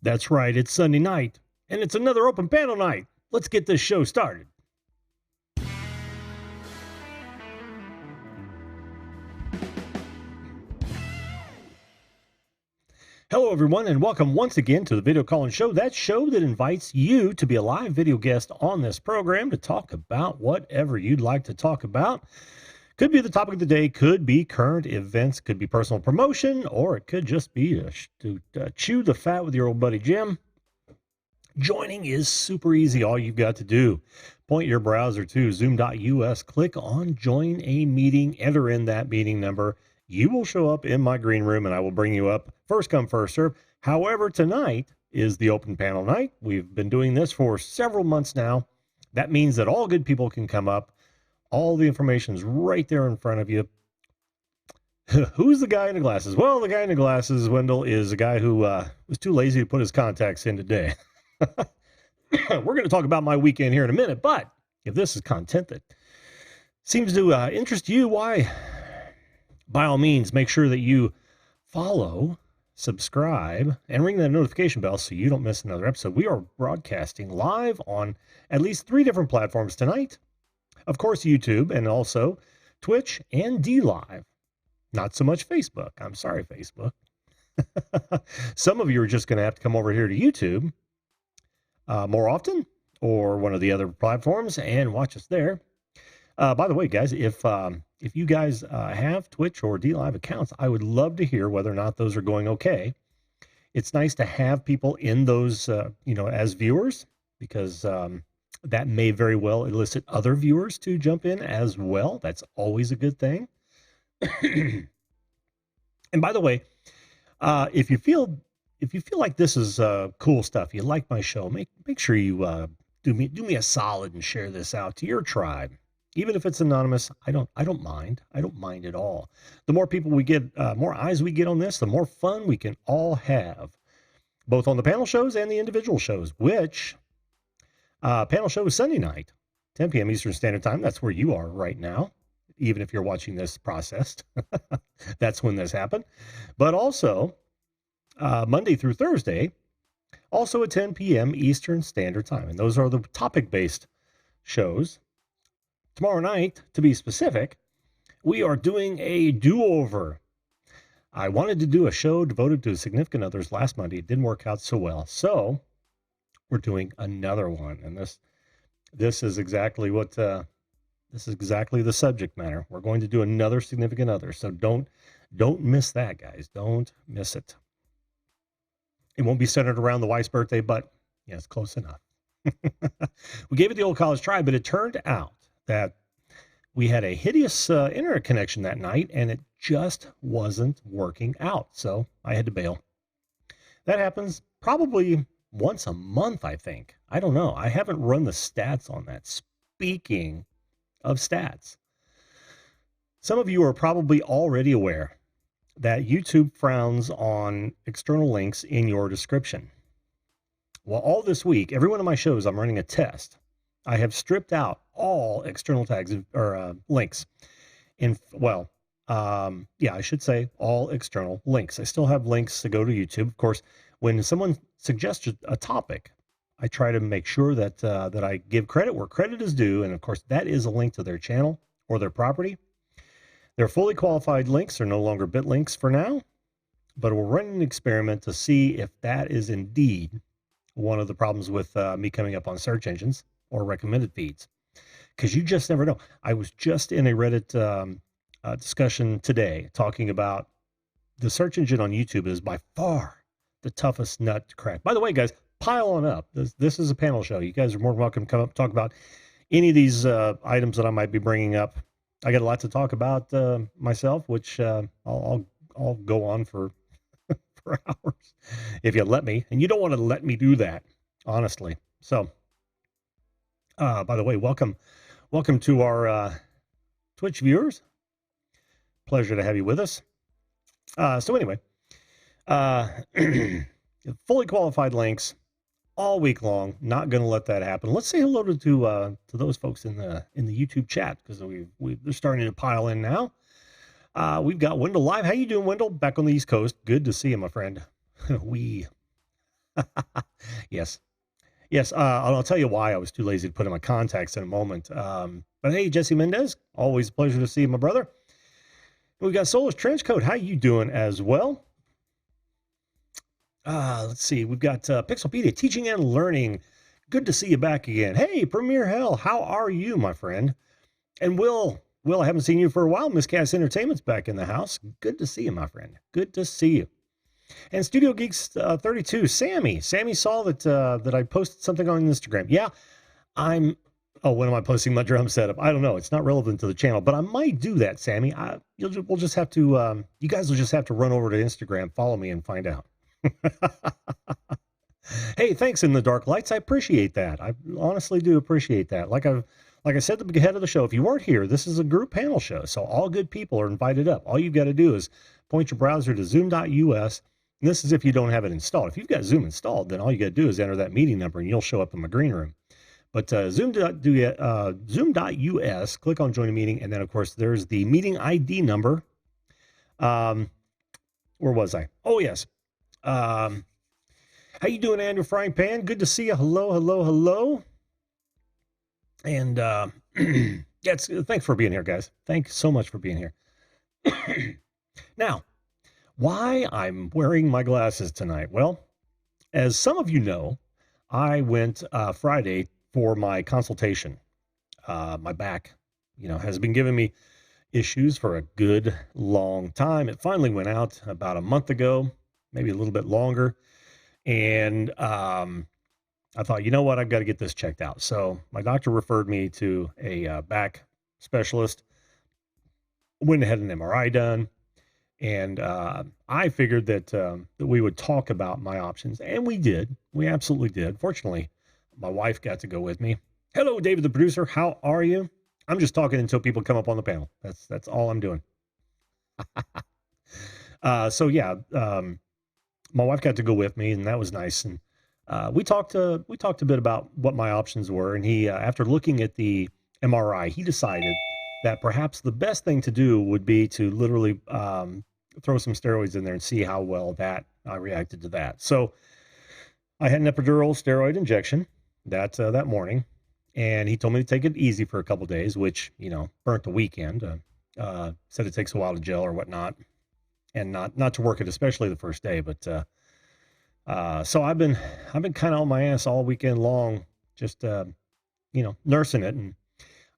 That's right, it's Sunday night, and it's another open panel night. Let's get this show started. Hello, everyone, and welcome once again to the Video Call-In Show, that show that invites you to be a live video guest on this program to talk about whatever you'd like to talk about. Could be the topic of the day, could be current events, could be personal promotion, or it could just be to chew the fat with your old buddy Jim. Joining is super easy. All you've got to do, point your browser to zoom.us, click on join a meeting, enter in that meeting number. You will show up in my green room and I will bring you up. First come, first serve. However, tonight is the open panel night. We've been doing this for several months now. That means that all good people can come up. All the information is right there in front of you. Who's the guy in the glasses? Well, the guy in the glasses, Wendell, is a guy who was too lazy to put his contacts in today. We're going to talk about my weekend here in a minute, but if this is content that seems to interest you, why, by all means, make sure that you follow, subscribe, and ring that notification bell so you don't miss another episode. We are broadcasting live on at least 3 different platforms tonight. Of course, YouTube, and also Twitch and DLive. Not so much Facebook. I'm sorry, Facebook. Some of you are just going to have to come over here to YouTube more often, or one of the other platforms, and watch us there. By the way, guys, if you guys have Twitch or DLive accounts, I would love to hear whether or not those are going okay. It's nice to have people in those, as viewers, because that may very well elicit other viewers to jump in as well. That's always a good thing. And by the way, if you feel like this is cool stuff, you like my show, make sure you do me a solid and share this out to your tribe. Even if it's anonymous, I don't mind. I don't mind at all. The more people we get, more eyes we get on this, the more fun we can all have, both on the panel shows and the individual shows, which panel show is Sunday night, 10 p.m. Eastern Standard Time. That's where you are right now, even if you're watching this processed. That's when this happened. But also, Monday through Thursday, also at 10 p.m. Eastern Standard Time. And those are the topic-based shows. Tomorrow night, to be specific, we are doing a do-over. I wanted to do a show devoted to significant others last Monday. It didn't work out so well. So we're doing another one. And this is exactly what this is exactly the subject matter. We're going to do another significant other. So don't miss that, guys. Don't miss it. It won't be centered around the wife's birthday, but yeah, it's close enough. We gave it the old college try, but it turned out that we had a hideous internet connection that night, and it just wasn't working out. So I had to bail. That happens probably once a month, I think. I don't know. I haven't run the stats on that. Speaking of stats, some of you are probably already aware that YouTube frowns on external links in your description. Well, all this week, every one of my shows, I'm running a test. I have stripped out all external tags or links. I should say all external links. I still have links to go to YouTube. Of course, when someone suggests a topic, I try to make sure that I give credit where credit is due. And of course, that is a link to their channel or their property. Their fully qualified links are no longer bit links for now, but we'll run an experiment to see if that is indeed one of the problems with me coming up on search engines or recommended feeds, because you just never know. I was just in a Reddit discussion today talking about the search engine on YouTube is by far the toughest nut to crack. By the way, guys, pile on up. This is a panel show. You guys are more than welcome to come up and talk about any of these items that I might be bringing up. I got a lot to talk about myself, which I'll go on for for hours if you let me, and you don't want to let me do that, honestly. So, by the way, welcome to our Twitch viewers. Pleasure to have you with us. So anyway, fully qualified links all week long. Not going to let that happen. Let's say hello to those folks in the YouTube chat, because they're starting to pile in now. We've got Wendell live. How you doing, Wendell? Back on the East Coast. Good to see you, my friend. Yes. Yes, I'll tell you why I was too lazy to put in my contacts in a moment. But hey, Jesse Mendez, always a pleasure to see you, my brother. We've got Soulless Trenchcoat. How you doing as well? Let's see. We've got Pixelpedia, Teaching and Learning. Good to see you back again. Hey, Premier Hell, how are you, my friend? And Will, I haven't seen you for a while. Miscast Entertainment's back in the house. Good to see you, my friend. Good to see you. And Studio Geeks 32, Sammy. Sammy saw that I posted something on Instagram. Yeah, I'm. Oh, when am I posting my drum setup? I don't know. It's not relevant to the channel, but I might do that, Sammy. We'll just have to. You guys will just have to run over to Instagram, follow me, and find out. Hey, thanks in the dark lights. I appreciate that. I honestly do appreciate that. Like I said at the head of the show, if you weren't here, this is a group panel show, so all good people are invited up. All you've got to do is point your browser to zoom.us. And this is if you don't have it installed. If you've got Zoom installed, then all you got to do is enter that meeting number and you'll show up in my green room. But zoom.us, click on join a meeting. And then, of course, there's the meeting ID number. Where was I? Oh, yes. How you doing, Andrew Frying Pan? Good to see you. Hello, hello, hello. And thanks for being here, guys. Thanks so much for being here. Now, why I'm wearing my glasses tonight? Well, as some of you know, I went Friday for my consultation. My back, has been giving me issues for a good long time. It finally went out about a month ago, maybe a little bit longer. And I thought, you know what, I've got to get this checked out. So my doctor referred me to a back specialist, went ahead and MRI done. And I figured that we would talk about my options. And we did. We absolutely did. Fortunately, my wife got to go with me. Hello, David, the producer. How are you? I'm just talking until people come up on the panel. That's all I'm doing. So yeah, my wife got to go with me, and that was nice. And we talked a bit about what my options were. And he, after looking at the MRI, he decided that perhaps the best thing to do would be to literally throw some steroids in there and see how well that I reacted to that. So I had an epidural steroid injection that morning, and he told me to take it easy for a couple days, which burnt the weekend. Said it takes a while to gel or whatnot, and not to work it, especially the first day. But so I've been kind of on my ass all weekend long, just nursing it. And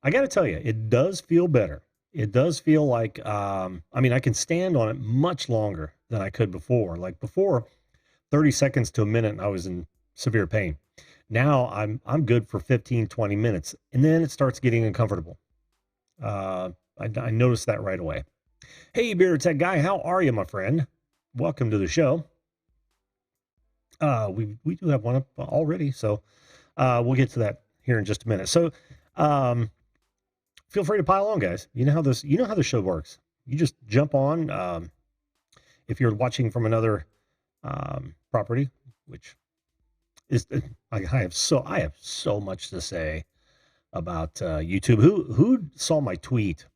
I got to tell you, it does feel better. It does feel like, I can stand on it much longer than I could before. Like before, 30 seconds to a minute, and I was in severe pain. Now I'm good for 15, 20 minutes, and then it starts getting uncomfortable. I noticed that right away. Hey, Beer Tech Guy, how are you, my friend? Welcome to the show. We do have one up already, so we'll get to that here in just a minute. So, feel free to pile on, guys. You know how the show works. You just jump on. If you're watching from another property, which is I have so much to say about YouTube. Who saw my tweet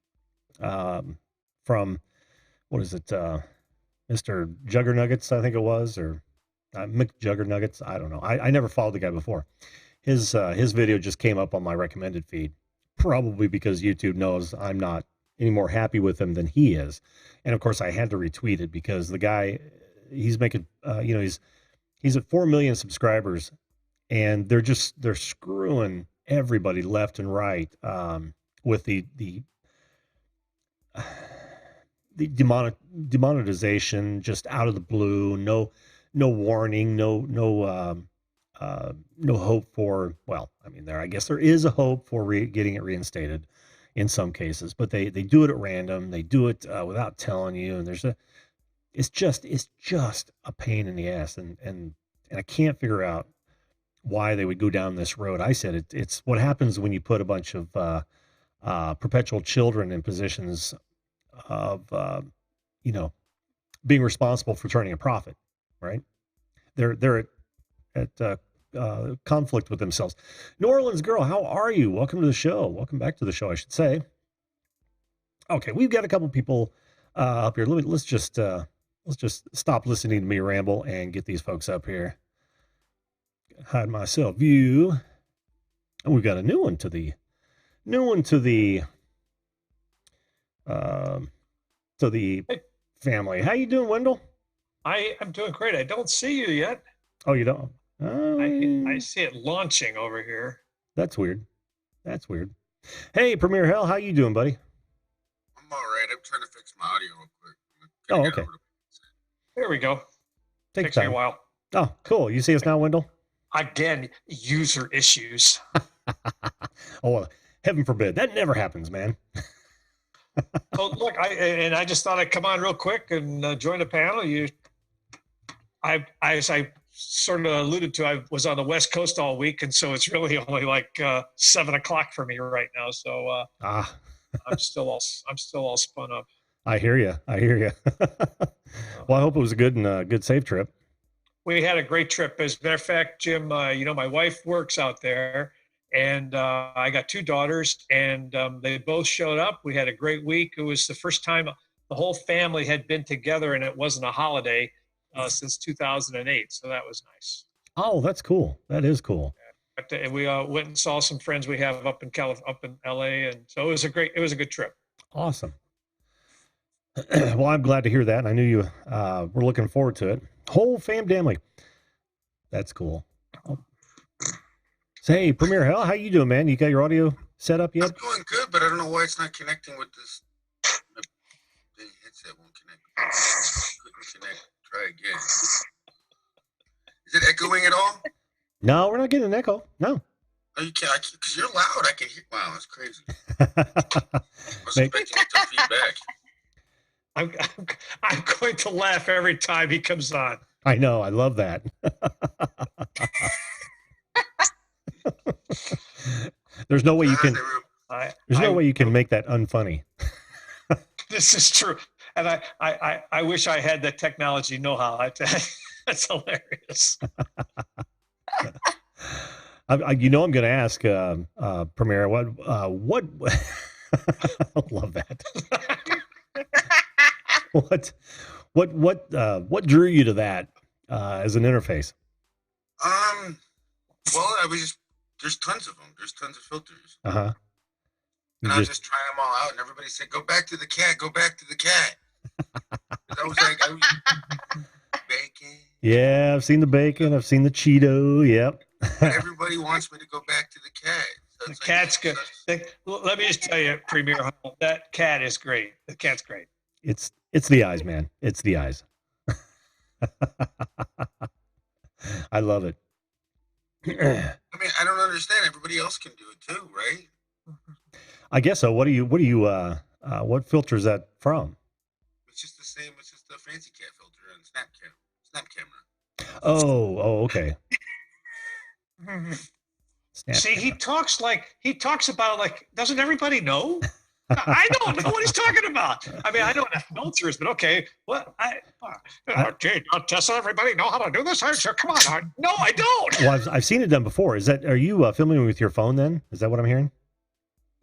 from what is it, Mr. Juggernuggets, I think it was, or McJuggernuggets. I don't know. I never followed the guy before. His video just came up on my recommended feed, probably because YouTube knows I'm not any more happy with him than he is. And of course I had to retweet it because the guy, he's making, he's at 4 million subscribers, and they're screwing everybody left and right, with the demonetization just out of the blue. No warning, no hope for, well, I guess there is a hope for getting it reinstated in some cases, but they do it at random. They do it without telling you, and it's just a pain in the ass, and I can't figure out why they would go down this road. I said it's what happens when you put a bunch of perpetual children in positions of being responsible for turning a profit, right? They're at conflict with themselves. New Orleans girl, how are you? Welcome to the show. Welcome back to the show, I should say. Okay, we've got a couple people up here. Let's just stop listening to me ramble and get these folks up here. hide myself view. And we've got a new one to the um Hey, family. How you doing, Wendell? I'm doing great. I don't see you yet. Oh, you don't? I see it launching over here. That's weird. That's weird. Hey, Premier Hell, how you doing, buddy? I'm all right. I'm trying to fix my audio real quick. Can I Oh, get okay. over to There we go. Take Takes me a time. while. Oh, cool. You see us now, Wendell? Again, user issues. Oh, well, heaven forbid. That never happens, man. So look, I just thought I'd come on real quick and join the panel. As I sort of alluded to, I was on the West Coast all week, and so it's really only like 7 o'clock for me right now. So Ah, I'm still all spun up. I hear you. I hear you. Well, I hope it was a good and good safe trip. We had a great trip. As a matter of fact, Jim, my wife works out there, and I got two daughters, and they both showed up. We had a great week. It was the first time the whole family had been together, and it wasn't a holiday since 2008. So that was nice. Oh, that's cool. That is cool. And we went and saw some friends we have up in up in LA, and so it was a good trip. Awesome. Well, I'm glad to hear that. And I knew you were looking forward to it. Whole family. That's cool. Oh. So, hey, Premier Hell, how you doing, man? You got your audio set up yet? I'm doing good, but I don't know why it's not connecting with this. The headset won't connect. Couldn't connect. Try again. Is it echoing at all? No, we're not getting an echo. No. Oh, you can't. Because you're loud. I can hear. Wow, that's crazy. I was expecting it to feedback. I'm going to laugh every time he comes on. I know. I love that. There's no way you can. There's no way you can make that unfunny. This is true, and I wish I had that technology know-how. That's hilarious. You know, I'm going to ask Premier what I love that. What drew you to that as an interface? Well, there's tons of them. There's tons of filters. Uh-huh. And I was just trying them all out, and everybody said, "Go back to the cat. Go back to the cat." I was like, bacon. Yeah, I've seen the bacon. I've seen the Cheeto. Yep. Everybody wants me to go back to the cat. So the cat's good. Let me just tell you, Premier, that cat is great. The cat's great. It's the eyes, man. It's the eyes. I love it. I mean, I don't understand. Everybody else can do it too, right? I guess so. What what filter is that from? It's just the same. It's just the fancy cat filter and snap camera. Oh, okay. See, he talks about it like, doesn't everybody know? I don't know what he's talking about. I mean, I know what filters, but okay. What? Okay, does everybody know how to do this? Come on. No, I don't. Well, I've seen it done before. Are you filming with your phone then? Is that what I'm hearing?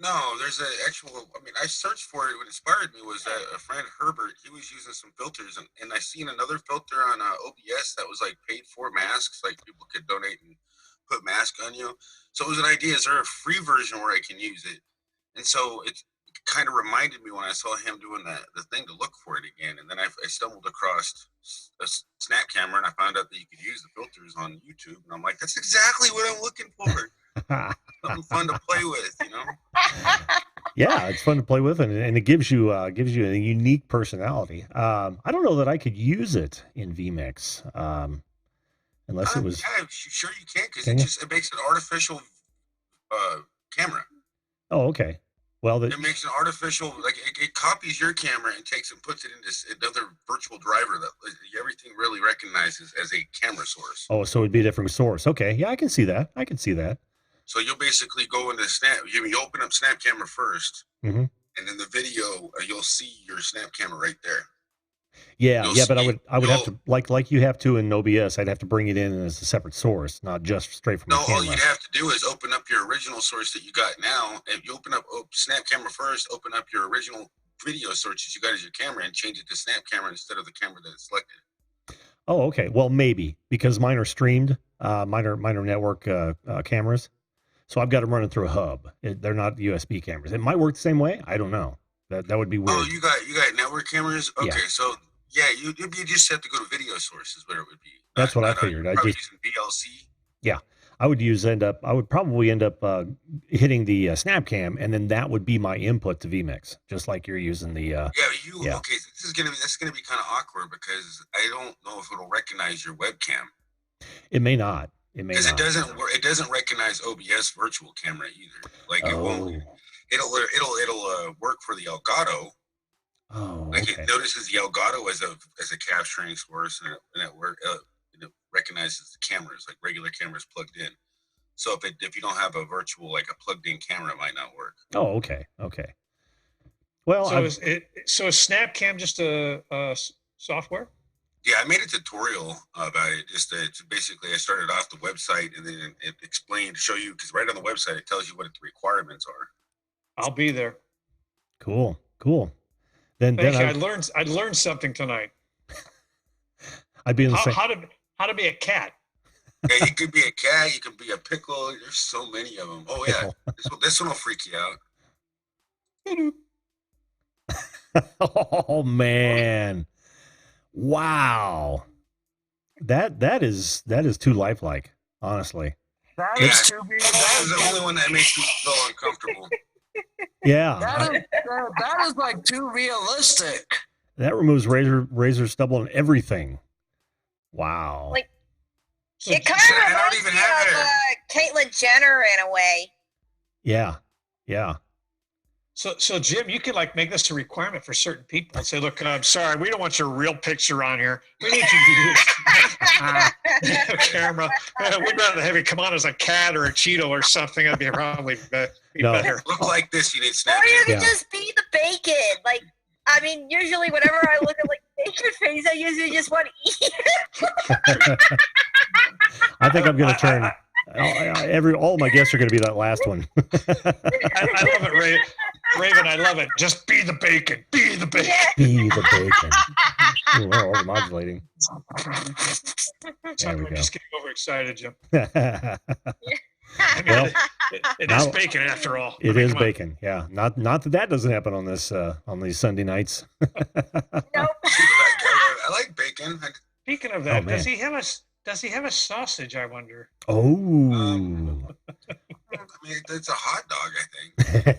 No, there's an actual. I mean, I searched for it. What inspired me was a friend, Herbert. He was using some filters, and I seen another filter on OBS that was like paid for masks, like people could donate and put mask on you. So it was an idea: is there a free version where I can use it? And so it kind of reminded me when I saw him doing the thing to look for it again. And then I stumbled across a snap camera, and I found out that you could use the filters on YouTube. And I'm like, that's exactly what I'm looking for. Something fun to play with, you know? Yeah, it's fun to play with, and it gives you a unique personality. I don't know that I could use it in vMix, unless it was. Yeah, sure you can, because it makes an artificial camera. Oh, okay. Well, it makes an artificial, like it copies your camera and takes and puts it into another virtual driver that everything really recognizes as a camera source. Oh, so it'd be a different source. Okay, yeah, I can see that. So you'll basically go into you open up Snap Camera first, mm-hmm. and in the video you'll see your Snap Camera right there. Yeah, but I would have to like you have to in OBS. I'd have to bring it in as a separate source, not just straight from the camera. All you'd have to do is open up your original source that you got now. If you open up Snap Camera first, open up your original video source that you got as your camera, and change it to Snap Camera instead of the camera that it's selected. Oh, okay. Well, maybe because mine are streamed. minor network cameras. So I've got them running through a hub. They're not USB cameras. It might work the same way. I don't know. That would be Oh, weird. you got network cameras. Okay, Yeah. so yeah, you just have to go to video sources, where it would be. That's what I You're figured. I probably just using VLC. Yeah, I would probably end up hitting the Snapcam, and then that would be my input to vMix, just like you're using the. Yeah, Yeah. okay. That's gonna be kind of awkward because I don't know if it'll recognize your webcam. It may not. It may Because not. it doesn't recognize OBS virtual camera either. Like it won't. Oh. It'll work for the Elgato. Oh. Like Okay. it notices the Elgato as a capturing source, and it recognizes the cameras, like regular cameras plugged in. So if you don't have a virtual, like a plugged in camera, it might not work. Oh. Okay. Okay. Well, So is Snapcam just a software? Yeah, I made a tutorial about it. Just basically, I started off the website, and then it explained, show you, because right on the website it tells you what the requirements are. I'll be there. Cool. Thank you. I learned something tonight. I'd be in the same. How to be a cat. Yeah, you could be a cat, you could be a pickle. There's so many of them. Oh yeah, this one will freak you out. Oh man. Wow. That is too lifelike, honestly. That is the only one that makes me feel uncomfortable. Yeah. That is like too realistic. That removes razor stubble and everything. Wow. Like, So, it kind of reminds me of Caitlyn Jenner in a way. Yeah. So Jim, you could like make this a requirement for certain people and say, look, I'm sorry, we don't want your real picture on here. We need you to use a camera. We'd rather have you come on as a cat or a Cheeto or something. That'd be probably be better. Look like this, you need Snapchat. Or you could just be the bacon. Like, I mean, usually whenever I look at like bacon face, I usually just want to eat. I think I'm going to turn all my guests are going to be that last one. I love it, Raven. I love it. Just be the bacon. Be the bacon. Yeah. Be the bacon. Ooh, we're overmodulating. Sorry, we I'm go. just getting overexcited, Jim. Well, it is bacon after all. It is bacon. Yeah. Not that doesn't happen on this on these Sunday nights. Nope. I like bacon. Speaking of that, Oh, man. does he have a sausage? I wonder. Oh. I mean, it's a hot dog, I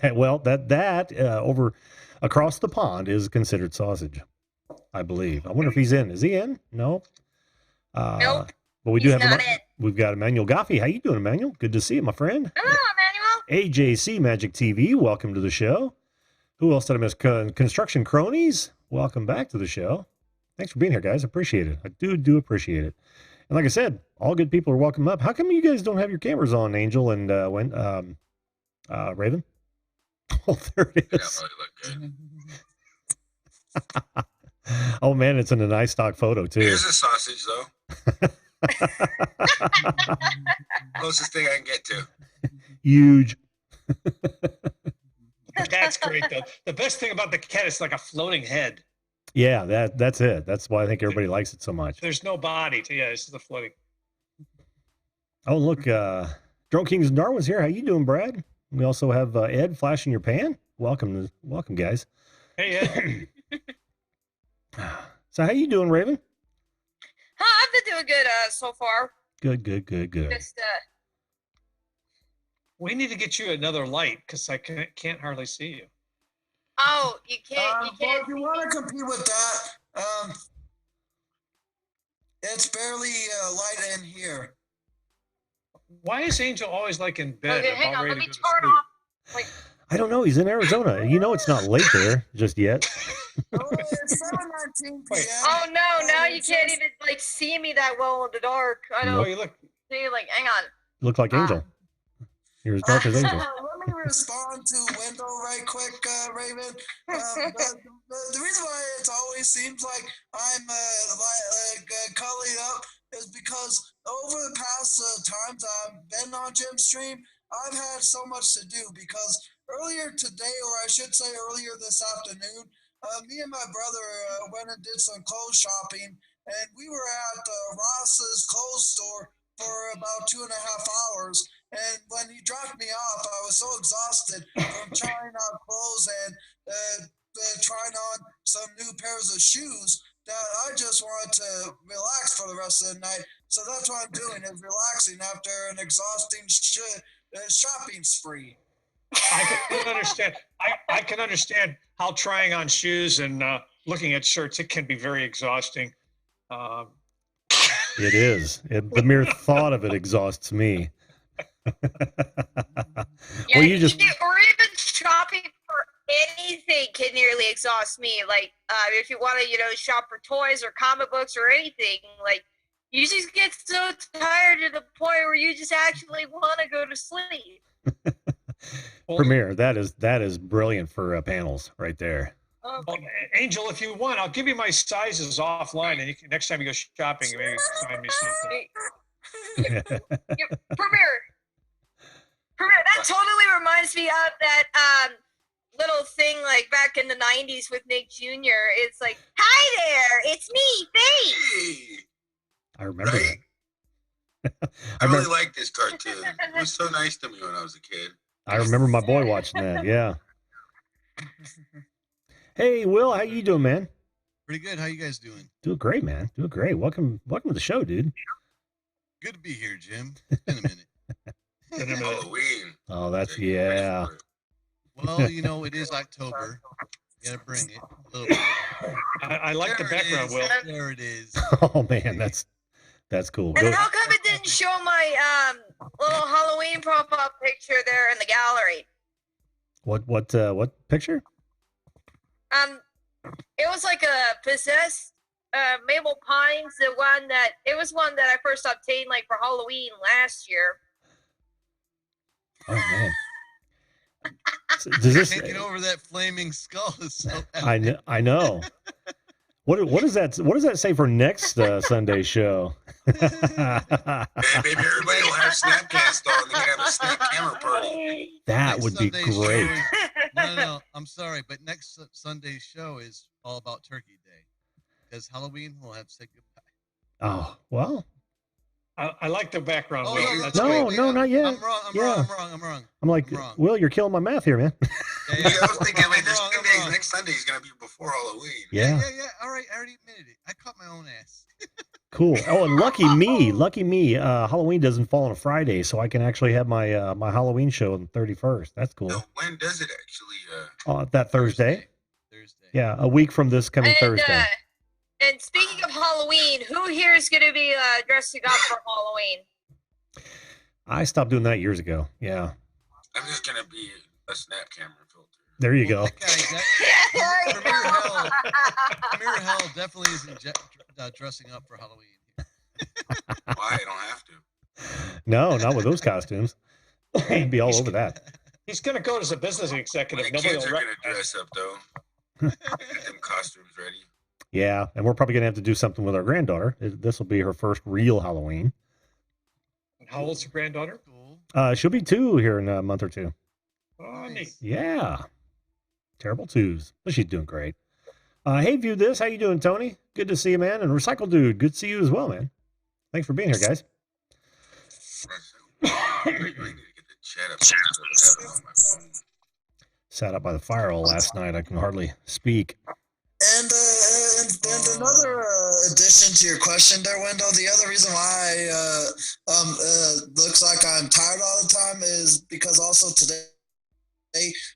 think. Well, that over across the pond is considered sausage, I believe. I wonder if he's in. Is he in? No. Nope. But we do He's have not in. we've got Emmanuel Goffey. How you doing, Emmanuel? Good to see you, my friend. Hello, Emmanuel. AJC Magic TV, welcome to the show. Who else did I miss? Construction Cronies, welcome back to the show. Thanks for being here, guys. Appreciate it. I do appreciate it. And like I said, all good people are welcome up. How come you guys don't have your cameras on, Angel and Raven? Oh, there it Yeah, is. probably look good. Oh man, it's in a nice stock photo too. Here's a sausage, though. Closest thing I can get to. Huge. The cat's great though. The best thing about the cat is like a floating head. Yeah, that's it. That's why I think everybody likes it so much. There's no body to it's just the floating. Oh, look, Drone Kings and Darwin's here. How you doing, Brad? We also have Ed flashing your pan. Welcome, guys. Hey Ed. So how you doing, Raven? I've been doing good so far. Good. Just We need to get you another light because I can't hardly see you. oh, you can't. You Well, can't. if you want to compete with that, it's barely light in here. Why is Angel always like in bed? Okay, hang about on. ready Let me to go to turn sleep? off. I don't know. He's in Arizona. You know it's not late there just yet. Oh, it's 7:19 Wait. p.m. Oh no! Now you can't even like see me that well in the dark. I Oh, don't you look. see. Like, hang on. Look like Angel. You're as dark as Angel. Let me respond to Window right quick, Raven. The reason why it always seems like I'm culling up is because over the past times I've been on Jim's stream, I've had so much to do because earlier today, or I should say earlier this afternoon, me and my brother went and did some clothes shopping, and we were at Ross's clothes store for about 2.5 hours. And when he dropped me off, I was so exhausted from trying on clothes and trying on some new pairs of shoes that I just wanted to relax for the rest of the night. So that's what I'm doing, is relaxing after an exhausting shopping spree. I can understand. I can understand how trying on shoes and looking at shirts, it can be very exhausting. It is. The mere thought of it exhausts me. Yeah, Well, you just or even shopping for anything can nearly exhaust me. Like if you want to, shop for toys or comic books or anything, like you just get so tired to the point where you just actually want to go to sleep. Premiere, that is brilliant for panels right there. Well, Angel, if you want, I'll give you my sizes offline, and you can, next time you go shopping, maybe find me something. Premiere, that totally reminds me of that little thing like back in the 90s with Nick Jr. It's like, hi there, it's me, Faith. Hey, I remember right? that. I really like this cartoon. It was so nice to me when I was a kid. I remember my boy watching that. Yeah. Hey, Will, how you doing, man? Pretty good. How you guys doing? Doing great, man. Doing great. Welcome to the show, dude. Good to be here, Jim. It's been a minute. Halloween. Oh, that's yeah. Well, it is October. You gotta bring it a little bit. I like the background, Will. There it is. Oh man, that's cool. And how come it didn't show my little Halloween profile picture there in the gallery? What picture? It was like a possessed Mabel Pines, one that I first obtained like for Halloween last year. Oh man. So, does this Can't get over that flaming skull? Is so I know. What does that say for next Sunday show? Maybe everybody will have Snapcast on. They can have a Snap camera party. That Next would be Sunday's great. show no, I'm sorry, but next Sunday's show is all about Turkey Day, because Halloween we'll have to say goodbye. Oh well. I like the background, Oh, Will. no, That's no, great. no, not yet. I'm wrong. I'm wrong. I'm like, I'm wrong. Will, you're killing my math here, man. Yeah, I was thinking, I'm wait, there's wrong, 2 I'm days. wrong. Next Sunday is going to be before Halloween. Yeah. Yeah. All right, I already admitted it. I caught my own ass. Cool. Oh, and lucky me. Halloween doesn't fall on a Friday, so I can actually have my my Halloween show on the 31st. That's cool. No, when does it actually? That Thursday. Thursday. Yeah, a week from this coming Thursday. And speaking of Halloween, who here is going to be dressing up for Halloween? I stopped doing that years ago. Yeah. I'm just going to be a Snap camera filter. There you go. That guy, Premier Hell definitely isn't dressing up for Halloween. Why? I don't have to. No, not with those costumes. He'd be all over that. He's going to go as a business executive. My Nobody kids will are going to recognize dress up, though. Get them costumes ready. Yeah, and we're probably going to have to do something with our granddaughter. This will be her first real Halloween. him. How old's your granddaughter? Cool. She'll be 2 here in a month or 2. Oh, neat. Yeah. Terrible 2s, but she's doing great. Hey, View This. How you doing, Tony? Good to see you, man. And Recycle Dude, good to see you as well, man. Thanks for being here, guys. I need to get the chat up. I have it on my phone. Sat up by the fire all last night. I can hardly speak. And another addition to your question there, Wendell, the other reason why looks like I'm tired all the time is because also today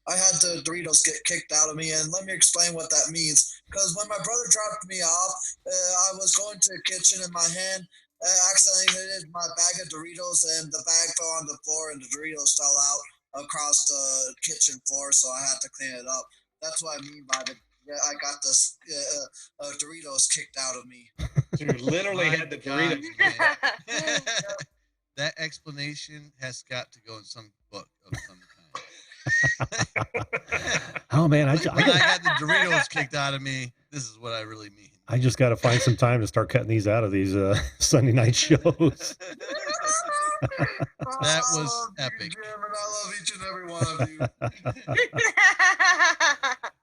I had the Doritos get kicked out of me, and let me explain what that means. Because when my brother dropped me off, I was going to the kitchen and my hand accidentally hit my bag of Doritos, and the bag fell on the floor, and the Doritos fell out across the kitchen floor, so I had to clean it up. That's what I mean by I got this Doritos kicked out of me. So you literally had the Doritos. That explanation has got to go in some book of some kind. Oh, man. I When I had the Doritos kicked out of me, this is what I really mean. I just got to find some time to start cutting these out of these Sunday night shows. That was epic. Jim, and I love each and every one of you.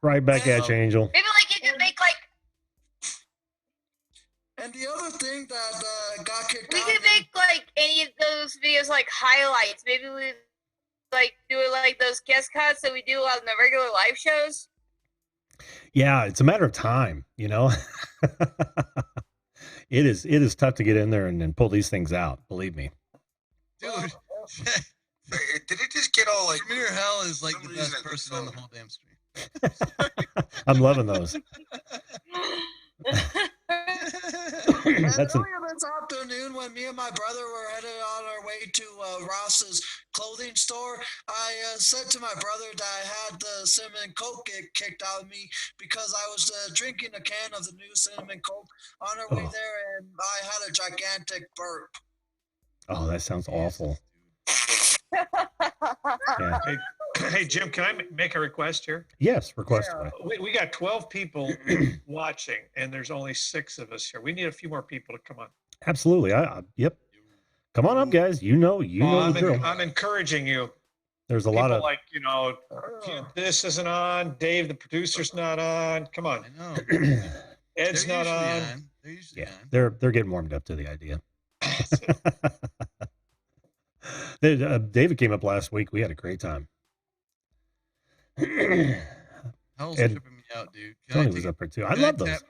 Right back at you, Angel. Maybe like you could make And the other thing that got kicked We out. could make like any of those videos like highlights. Maybe we like do it like those guest cuts that we do on the regular live shows. Yeah, it's a matter of time, you know. It is tough to get in there and pull these things out. Believe me. Dude, Did it just get all like? Premier Hell is like some the reason best it person on the so- whole damn stream. I'm loving those. And That's an, earlier this afternoon, when me and my brother were headed on our way to Ross's clothing store, I said to my brother that I had the cinnamon coke get kicked out of me because I was drinking a can of the new cinnamon coke on our way Oh. there, and I had a gigantic burp. oh, that sounds awful. Yeah. Hey, Jim, can I make a request here? Yes, request away. We got 12 people watching, and there's only 6 of us here. We need a few more people to come on. Absolutely. Yep. Come on up, guys. You know the drill. I'm encouraging you. There's a People lot of like, this isn't on. Dave, the producer's not on. Come on. I know. Ed's They're not usually on. on. They're usually yeah. on. They're getting warmed up to the idea. David came up last week. We had a great time. Hell's Ed- tripping me out, dude. Tony was up there too. I can love those.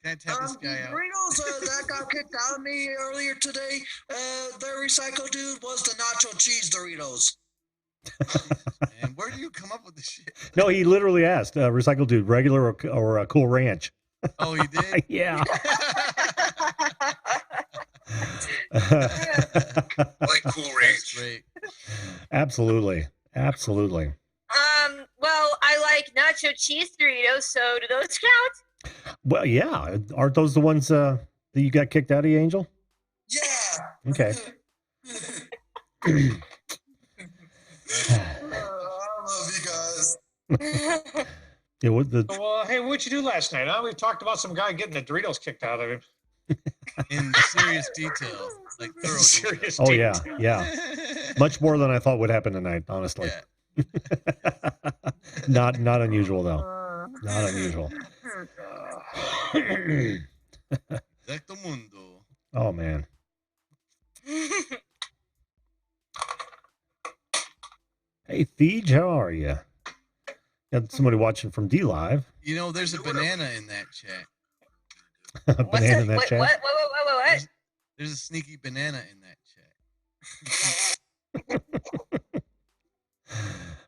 Can I tap this guy out? Doritos that got kicked out of me earlier today, their recycle dude was the nacho cheese Doritos. Man, where do you come up with this shit? No, he literally asked, recycle dude, regular or a Cool Ranch. Oh, he did? Yeah. Like Cool That's Ranch. great. Absolutely. Well, I like nacho cheese Doritos, so do those count? Well, yeah. Aren't those the ones that you got kicked out of, Angel? Yeah. Okay. I love you guys. Yeah, Well, hey, what'd you do last night? Huh? We've talked about some guy getting the Doritos kicked out of him. In serious detail. Like thorough Serious oh yeah, detail. yeah. Much more than I thought would happen tonight, honestly. Yeah. Not unusual though. Not unusual. Exacto mundo. Oh man. Hey Theej, how are you? Got somebody watching from D Live. You know, there's a banana in that chat. A banana in that Wait, chat. what? There's a sneaky banana in that chat.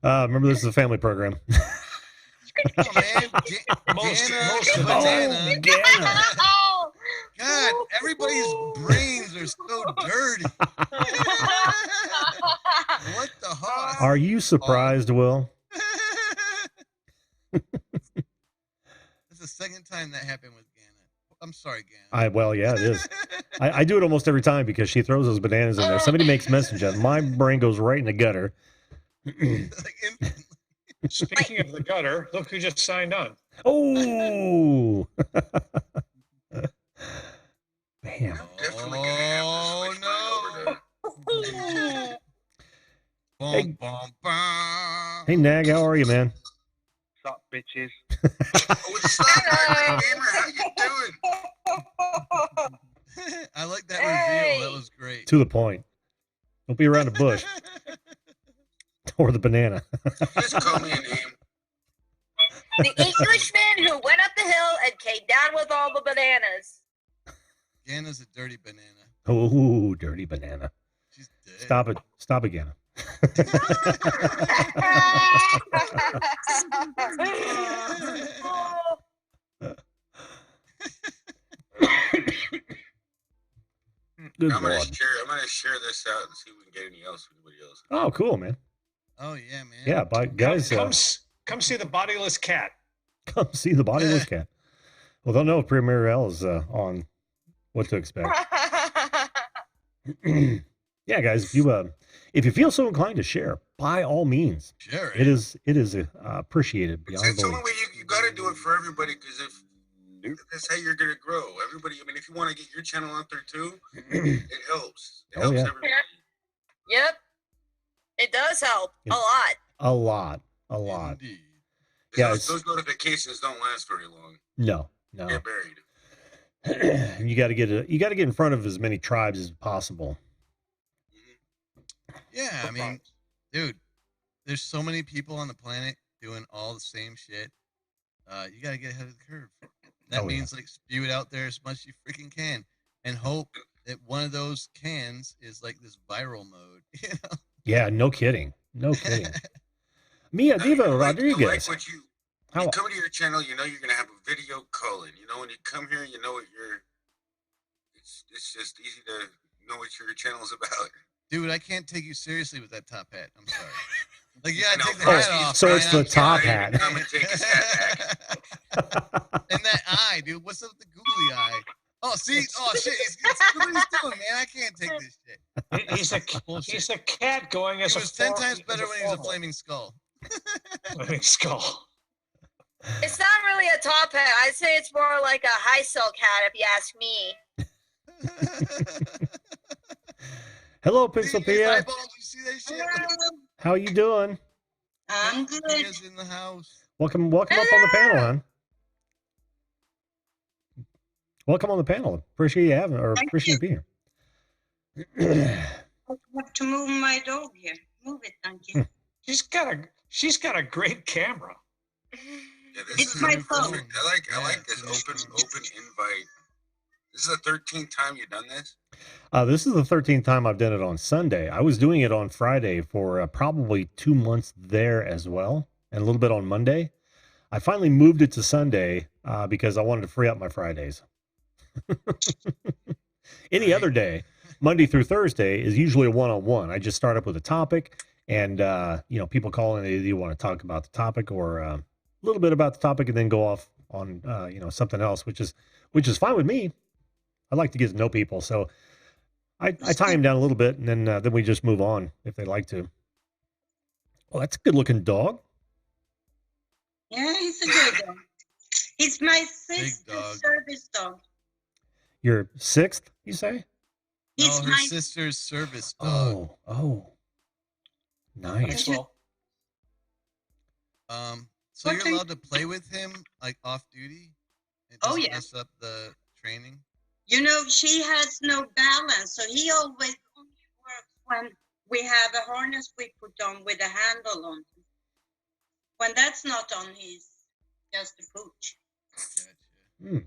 Remember, this is a family program. Come on, man. Most Gana, of the banana. Oh, Gana. Oh, God, everybody's brains are so dirty. What the hoss? Are you surprised, Will? That's the second time that happened with Gana. I'm sorry, Gana. Well, yeah, it is. I do it almost every time because she throws those bananas in there. Somebody makes messenger. My brain goes right in the gutter. Like, instantly. Speaking of the gutter, look who just signed on. Oh, bam! Definitely gonna have to switch mine over to. Bum, Hey. bum, bum. Hey, Nag, how are you, man? Sup, bitches? Oh, it's not my gamer. How you doing? I like that Hey. reveal. That was great. To the point. Don't be around a bush or the banana. Just call me a name. the Englishman who went up the hill and came down with all the bananas. Gana's a dirty banana. Oh, dirty banana. She's dead. Stop it. Stop again. Good I'm Lord. gonna share this out and see if we can get any else. Anybody else? Oh, cool, man. Oh yeah, man. Yeah, guys, Come see the bodiless cat. come see the bodiless cat. Well, they'll know if Premier L is on what to expect. Yeah, guys, if you feel so inclined to share, by all means, Sure. it is appreciated beyond It's the belief. only way you got to do it for everybody because if that's how you're gonna grow. Everybody. I mean, if you want to get your channel out there too, it helps. It Oh, helps yeah. everybody. Yep. It does help Yeah. a lot. A lot. Indeed. Yeah, Those notifications don't last very long. No. Get buried. You got to get in front of as many tribes as possible. Yeah, I mean, dude, there's so many people on the planet doing all the same shit. You gotta get ahead of the curve. That means like spew it out there as much as you freaking can, and hope that one of those cans is like this viral mode. You know? Yeah, no kidding. No kidding. Mia Diva Rodriguez. Like you come to your channel, you know you're gonna have a video calling. You know when you come here, you know what it's just easy to know what your channel is about. Dude, I can't take you seriously with that top hat. I'm sorry. Like, yeah, take the hat off. So it's the top hat. Come and take his hat back. And that eye, dude. What's up with the googly eye? Oh, see? Oh, shit. Look what he's doing, man. I can't take this shit. He's a cat going as he was 10 times better when he was a flaming skull. Flaming skull. It's not really a top hat. I'd say it's more like a high silk hat, if you ask me. Hello, Pixelpia. You see that shit? How you doing? I'm good. Pia's in the house. Welcome up on the panel, hon. Welcome on the panel. Appreciate you having, or appreciate you being here. I have to move my dog here. Move it, thank you. She's got a great camera. Yeah, it's my phone. I like this open invite. This is the 13th time you've done this? This is the 13th time I've done it on Sunday. I was doing it on Friday for probably 2 months there as well, and a little bit on Monday. I finally moved it to Sunday because I wanted to free up my Fridays. Any other day, Monday through Thursday, is usually a one-on-one. I just start up with a topic, and people call in, they either want to talk about the topic or a little bit about the topic, and then go off on something else, which is fine with me. I like to get to know people, so I tie him down a little bit, and then we just move on if they like to. Well, that's a good-looking dog. Yeah, he's a good dog. He's my sister's service dog. Your sixth, you say? No, her sister's service dog. Oh, nice. Well, so you're allowed to play with him like off duty? It doesn't mess up the training? You know, she has no balance, so he always only works when we have a harness we put on with a handle on. When that's not on, he's just a pooch. Gotcha.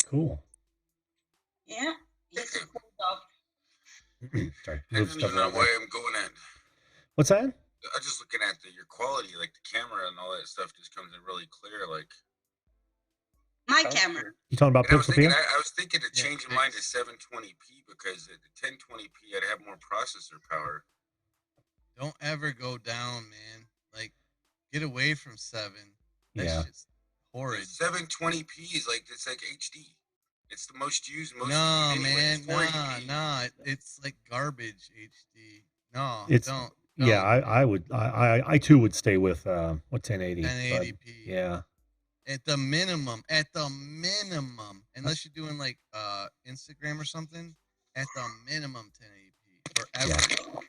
Cool. Yeah, he's a cool dog. Sorry. I don't even know why I'm going at. What's that? I'm just looking at your quality, like the camera and all that stuff just comes in really clear, like. My camera. You talking about Pixelpia? I was thinking of changing mine to 720p because at the 1020p I'd have more processor power. Don't ever go down, man. Like, get away from 7. That's just horrid. 720p is like, it's like HD. It's the most used. No, man. Nah. It's like garbage HD. No, don't. Yeah, I too would stay with 1080. 1080p. Yeah. At the minimum, unless you're doing like Instagram or something, at the minimum 1080p forever.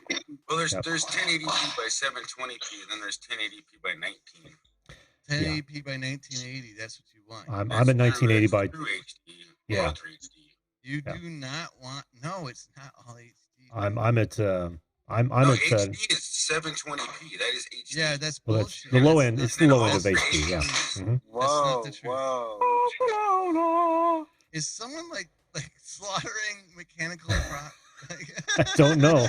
Yeah. Well, there's 1080p by 720p, and then there's 1080p by 19. 1080p by 1980. That's what you want. I'm at 1980 by true HD. Yeah. Ultra HD. You do not want. No, it's not all HD. I'm at HD is 720p. That is HD. Yeah, that's well, bullshit. that's the low end. It's the low end of HD. Yeah. Mm-hmm. Whoa, That's not the truth. Is someone like slaughtering mechanical I don't know.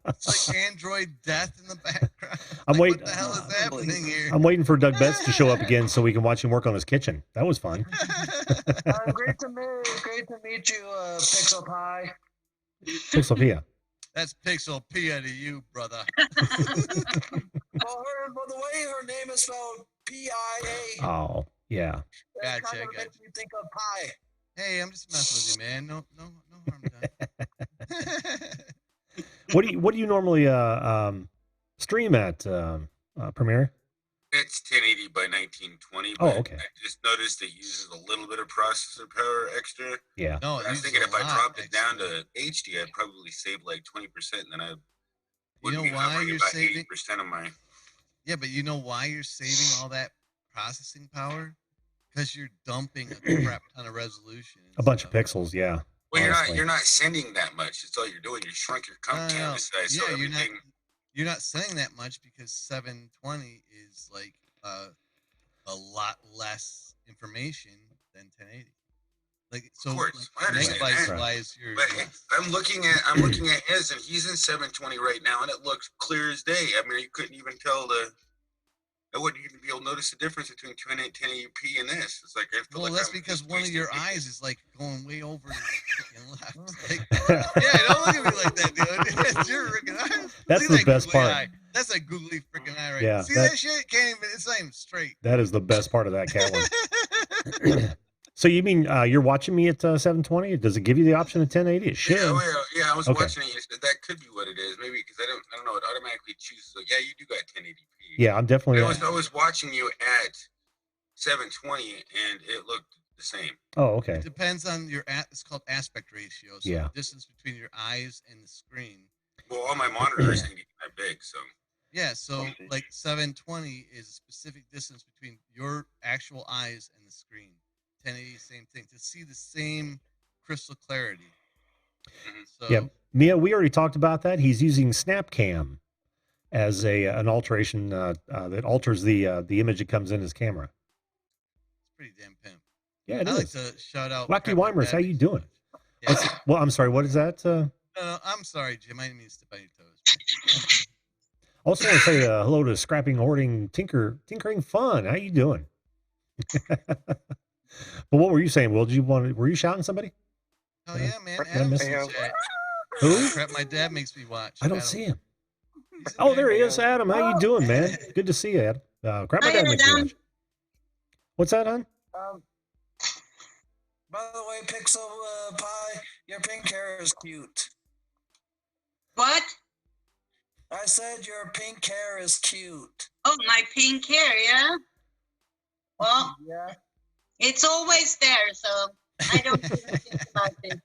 It's like Android death in the background. I'm like, waiting. What the hell is happening here? I'm waiting for Doug Betts to show up again so we can watch him work on his kitchen. That was fun. Great to meet you, Pixel Pie. Pixelpia. That's Pixelpia to you, brother. Well, the way her name is spelled P-I-A. Oh, yeah. Gotcha. Makes me think of pie. Hey, I'm just messing with you, man. No harm done. What do you normally stream at Premiere? It's 1080 by 1920. Oh, okay. I just noticed it uses a little bit of processor power extra. Yeah. No, I was thinking if I dropped it down to HD, I'd probably save like 20%, and then I wouldn't be covering about 80% of my. Yeah, but you know why you're saving all that processing power? because you're dumping a crap ton of resolution. A bunch of pixels, yeah. Well, honestly. you're not sending that much. That's all you're doing. You shrunk your canvas size. Yeah, so everything. You're not sending that much because 720 is like a lot less information than 1080. Like so, Of course, I like, understand megabyte that. wise, you're. But I'm looking at his, and he's in 720 right now, and it looks clear as day. I mean, you couldn't even tell I wouldn't even be able to notice the difference between 1080p and this. It's like I feel Well, like that's I'm because just one of wasting your pictures. eyes is like going way over to the freaking left. Like, yeah, don't look at me like that, dude. It's your freaking eyes. That's See the that best googly part. eye? That's a googly freaking eye, right? Yeah, See that shit? Can't even. It's not even straight. That is the best part of that cat one. So you mean you're watching me at 720? Does it give you the option of 1080? It should. Yeah, I was Okay. watching it. You said that could be what it is. Maybe because I don't know. It automatically chooses. Like, yeah, you do got 1080p. Yeah, I'm definitely. I was watching you at 720, and it looked the same. Oh, okay. It depends on your. It's called aspect ratio. So Yeah. the distance between your eyes and the screen. Well, all my monitors ain't that big, so. Yeah, so like 720 is a specific distance between your actual eyes and the screen. 1080, same thing, to see the same crystal clarity. So, Yeah, Mia, we already talked about that. He's using SnapCam as an alteration that alters the image that comes in his camera. It's pretty damn pimp. Yeah, it I is. like to shout out Wacky Weimers, how you doing? Yeah. Well, I'm sorry. What is that? No, I'm sorry, Jim. I didn't mean to step on your toes. Also want to say hello to Scrapping, Hoarding, Tinkering Fun. How you doing? But what were you saying, Will? Were you shouting somebody? Oh yeah, man. Did I Adam's miss in it? chat. Who? Crap, my dad makes me watch. I don't Adam. see him. Oh, there he is, Adam. How you doing, man? Good to see you, Adam. Crap, my dad makes me watch. What's that, hon? By the way, Pixel Pie, your pink hair is cute. What? I said your pink hair is cute. Oh, my pink hair, yeah? Well, Yeah. it's always there, so I don't even think about it.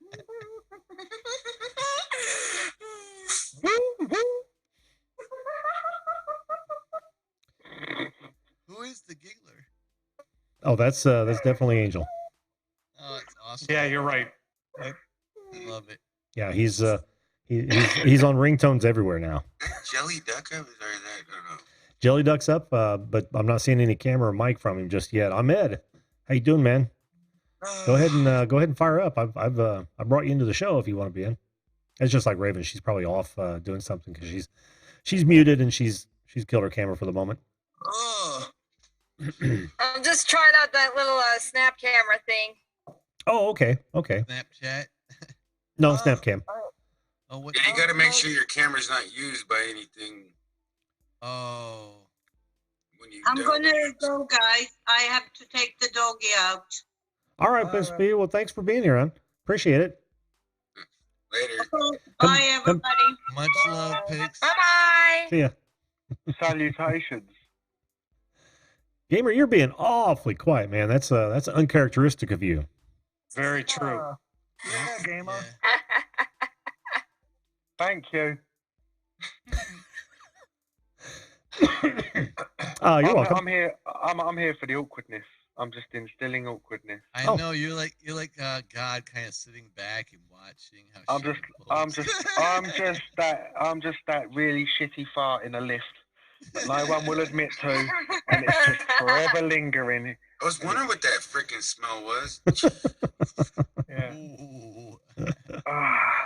Who is the giggler? Oh, that's definitely Angel. Oh, it's awesome. Yeah, you're right. I love it. Yeah, he's on ringtones everywhere now. Jelly Duck up? Or is that? I don't know. Jelly Duck's up, but I'm not seeing any camera or mic from him just yet. I'm Ed. How you doing, man? Go ahead and fire up. I brought you into the show if you want to be in. It's just like Raven. She's probably off doing something because she's muted and she's killed her camera for the moment. I'm just trying out that little snap camera thing. Oh, okay. Snapchat. No, SnapCam. Oh, what? Yeah, you got to make sure your camera's not used by anything. Oh. When you I'm don't. gonna go, guys. I have to take the doggy out. All right, Miss B. Well, thanks for being here, hon. Appreciate it. Later. Okay. Bye, everybody. Much love, pigs. Bye-bye. See ya. Salutations. Gamer, you're being awfully quiet, man. That's uncharacteristic of you. Very true. Yeah, gamer. Yeah. Thank you. You're welcome. I'm here. I'm here for the awkwardness. I'm just instilling awkwardness. I know you're like God, kind of sitting back and watching how. I'm just that really shitty fart in a lift that no one will admit to, and it's just forever lingering. I was wondering what that freaking smell was. Yeah. Ooh.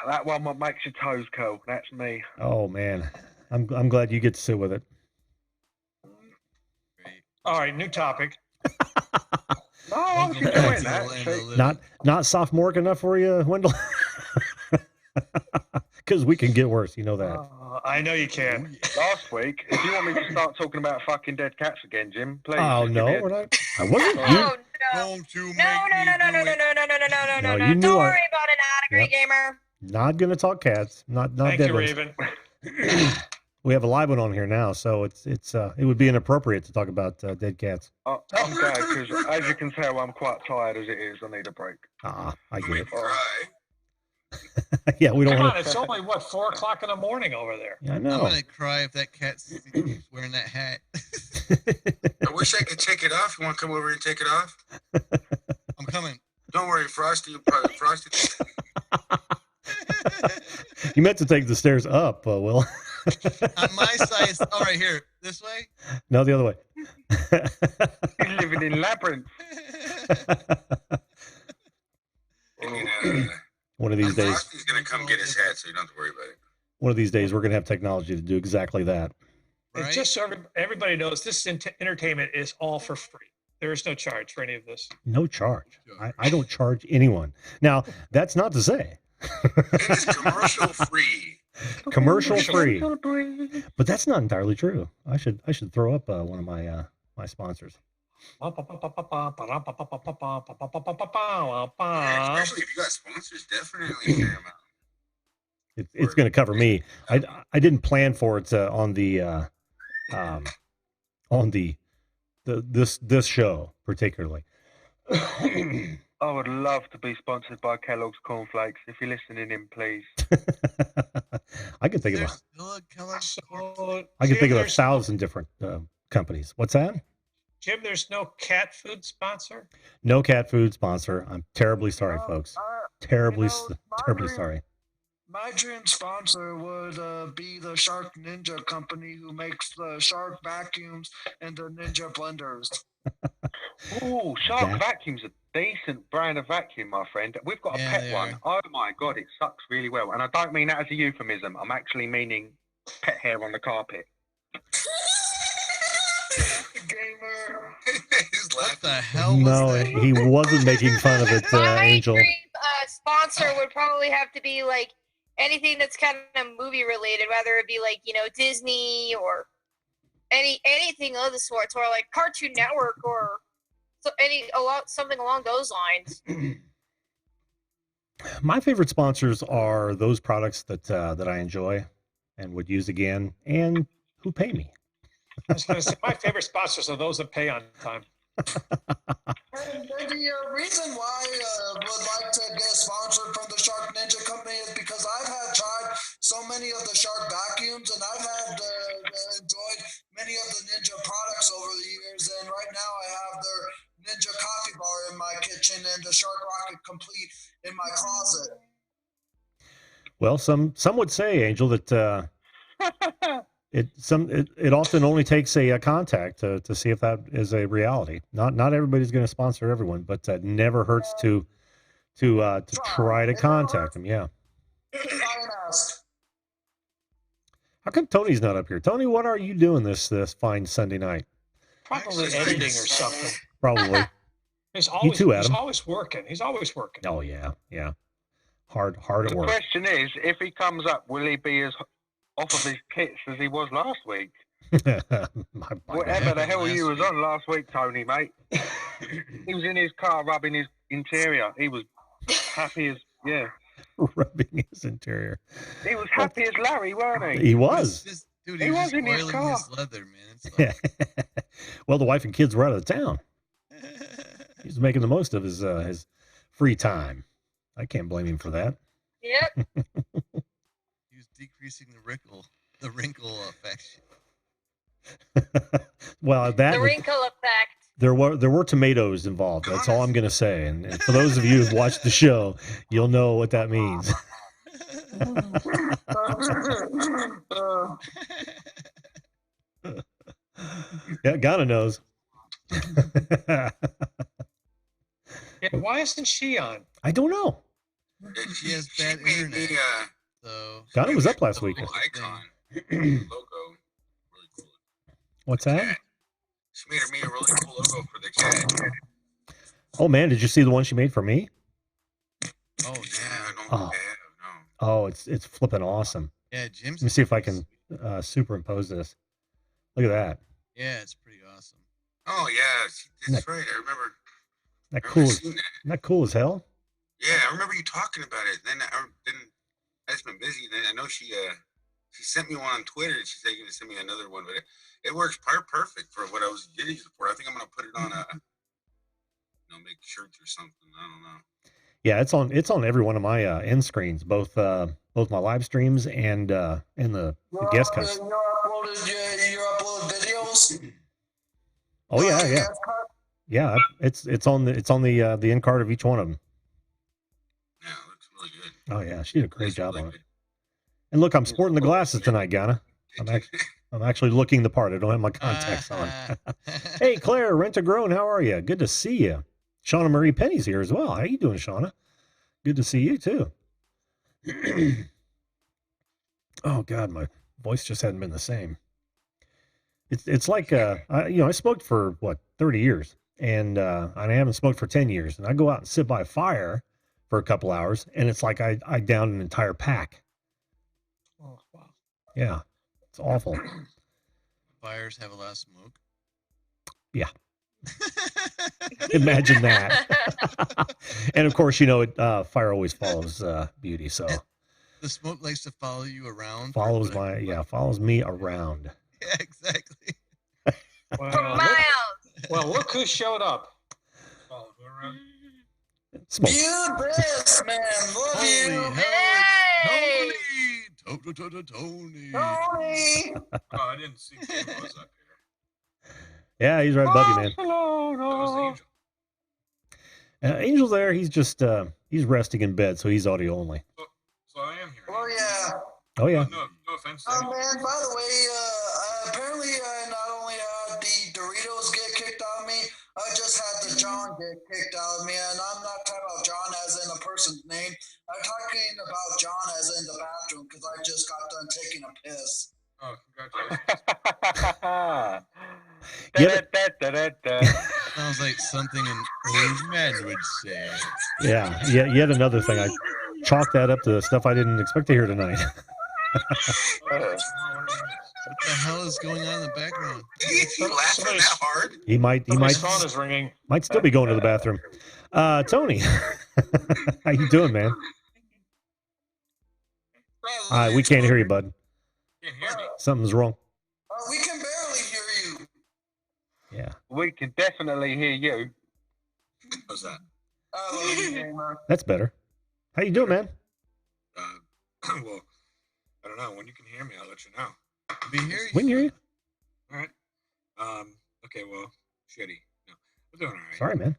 That one what makes your toes curl. That's me. Oh man, I'm glad you get to sit with it. Great. All right, new topic. No, I'm Welcome enjoying back to that. the land See? of living. Not sophomoric enough for you, Wendell? Because we can get worse, you know that. I know you can. Last week, if you want me to start talking about fucking dead cats again, Jim, please. Oh just give no, me a- we're not. I wasn't. Oh, You, no. Don't you No, make no, me no, no, do no, no, it. no, no, no, no, no, No, no, you no. knew Don't I- worry about it, not a great gamer. not gonna talk cats. Not Thank dead you, ones. Raven. We have a live one on here now, so it would be inappropriate to talk about dead cats. I'm glad because, as you can tell, I'm quite tired as it is. I need a break. I I get may it. cry. Yeah, we don't Come on, want it's only 4 o'clock in the morning over there. to. I I'm know. gonna cry if that cat keeps wearing that hat. I wish I could take it off. You want to come over and take it off? I'm coming. Don't worry, Frosty. Frosty. You meant to take the stairs up, Will. On my side, all right, here, this way. No, the other way. He's living in Labyrinth. One of these days. Frosty's going to come get his hat, so you don't have to worry about it. One of these days, we're going to have technology to do exactly that. And Right? just so everybody knows, this entertainment is all for free. There is no charge for any of this. No charge. I don't charge anyone. Now, that's not to say. It is commercial free. Commercial free. But that's not entirely true. I should throw up one of my my sponsors. Especially if you got sponsors, definitely hear them out. It's going to cover me. I didn't plan for it on this show particularly. I would love to be sponsored by Kellogg's Cornflakes. If you're listening in, please. I could think of There's still a Kellogg's corn- I could think of there's 1,000 different companies. What's that? Jim, there's no cat food sponsor? No cat food sponsor. I'm terribly sorry, folks. Terribly sorry. My dream sponsor would be the Shark Ninja company who makes the Shark vacuums and the Ninja blenders. Oh, Shark Vacuum's a decent brand of vacuum, my friend. We've got a Yeah, pet they one. Oh my god, it sucks really well. And I don't mean that as a euphemism. I'm actually meaning pet hair on the carpet. Gamer. He's What laughing. the hell was No, that? he wasn't making fun of it, My Angel. dream sponsor would probably have to be like anything that's kind of movie related, whether it be like Disney or anything of the sorts, or like Cartoon Network or something along those lines. My favorite sponsors are those products that I enjoy and would use again, and who pay me. I was going to say, my favorite sponsors are those that pay on time. And the reason why I would like to get sponsored from the Shark Ninja company is because I've had tried so many of the Shark vacuums, and I've had enjoyed many of the Ninja products over the years. And right now, I have their Ninja coffee bar in my kitchen and the Shark Rocket Complete in my closet. Well, some would say, Angel, that it often only takes a contact to see if that is a reality. Not everybody's going to sponsor everyone, but it never hurts to try to contact them. Yeah. How come Tony's not up here? Tony, what are you doing this fine Sunday night? Probably editing or something. Probably. He's too, Adam. always working. He's always working. Oh yeah. Hard at The work. question is, if he comes up, will he be as off of his tits as he was last week? Whatever the hell you was on last week, Tony, mate. He was in his car rubbing his interior. He was happy as, yeah. Rubbing his interior. He was happy as Larry, weren't he? He was. Dude, He he was was just in his oiling car. his leather, man. It's like, Well, the wife and kids were out of town. He's making the most of his free time. I can't blame him for that. Yep. he was decreasing the wrinkle effect. Well, The wrinkle effect. there were tomatoes involved. That's all I'm going to say. And for those of you who've watched the show, you'll know what that means. Yeah, Ghana knows. Yeah, why isn't she on? I don't know. She has bad made internet. me, So Ghana was up last week. little icon logo. Really cool. What's that? She made me a really cool logo for the cat. Oh man, did you see the one she made for me? oh Yeah, I yeah. don't Oh. have, no. Oh, it's flipping awesome. Yeah, Jim's Let me see if I can superimpose this. Look at that. Yeah, it's pretty awesome. Oh yeah, that's right. I remember. That I cool. remember Isn't seeing that. that cool as hell? Yeah, I remember you talking about it. Then I just been busy. Then I know she sent me one on Twitter. And she said you're gonna send me another one, but it works perfect for what I was getting it for. I think I'm gonna put it on make shirts or something. I don't know. Yeah, it's on every one of my end screens, both my live streams and in the guest cuts. You uploaded videos? Oh yeah. Yeah, it's on the end card of each one of them. Yeah, it looks really good. Oh yeah, she did a great job on it. And look, I'm sporting the glasses tonight, Ghana. I'm actually looking the part. I don't have my contacts on. Hey, Claire, Rent a Grown, how are you? Good to see you. Shauna Marie Penny's here as well. How you doing, Shauna? Good to see you too. Oh God, my voice just hadn't been the same. It's like I smoked for 30 years, and I haven't smoked for 10 years, and I go out and sit by a fire for a couple hours, and it's like I downed an entire pack. Oh wow. Yeah, it's awful. Fires have a lot of smoke. Yeah. Imagine that. And of course, fire always follows beauty. So the smoke likes to follow you around. Follows me around. Yeah, exactly. Well, look who showed up. Smoke. You best, man. Love you. Hey! Tony. Tony. Oh, I didn't see Tim was up here. Yeah, he's right above you, man. That was Angel. Angel's there. He's just he's resting in bed, so he's audio only. So I am here. Oh yeah. Oh yeah. No offense. Oh man, by the way, apparently I not only had the Doritos get kicked out of me, I just had the John get kicked out of me, and I'm not talking about John as in a person's name. I'm talking about John as in the bathroom because I just got done taking a piss. Oh, congratulations. Sounds like something an old man would say. Yeah. Yet another thing. I chalked that up to stuff I didn't expect to hear tonight. What the hell is going on in the background? You laughing that hard? He might phone is ringing. Might still be going to the bathroom. Tony, how you doing, man? We can't hear you, bud. Can't hear me. Something's wrong. We can barely hear you. Yeah. We can definitely hear you. What's that? That's better. How you doing, man? Well, I don't know. When you can hear me, I'll let you know. We hear you. We can hear you. All right. Okay. Well, shitty. No, we're doing all right. Sorry, man.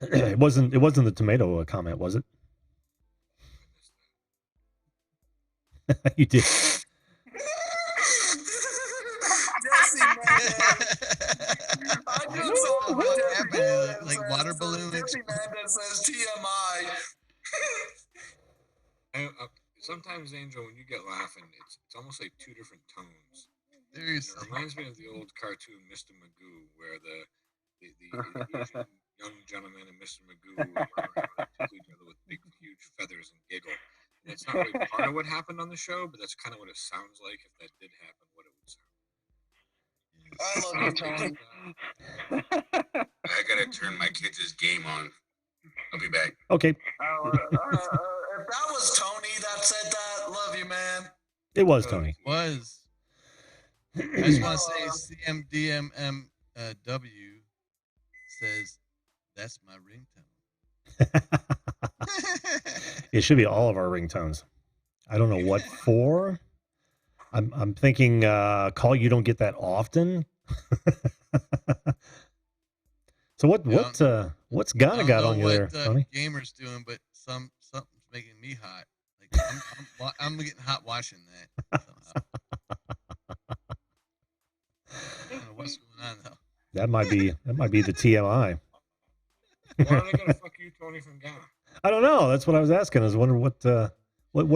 It wasn't the tomato comment, was it? You did. Like water balloon. Jesse Manda says TMI. Sometimes, Angel, when you get laughing, it's almost like two different tones. Seriously. It reminds me of the old cartoon Mr. Magoo, where the Asian young gentleman and Mr. Magoo run around and tickle each other with big, huge feathers and giggle. And it's not really part of what happened on the show, but that's kind of what it sounds like if that did happen, what it would sound. I love you, Tony. I gotta turn my kids' game on. I'll be back. Okay. If that was Tony that said that, love you, man. It was Tony. Was. I just want to say CMDMMW says that's my ringtone. It should be all of our ringtones. I don't know what for. I'm thinking call you don't get that often. So what's Ghana got on you there, Tony? Gamer's doing, but something's making me hot. Like I'm getting hot watching that. I don't know what's going on though. That might be the TMI. Why are they gonna fuck you, Tony, from Ghana? I don't know. That's what I was asking. I was wondering what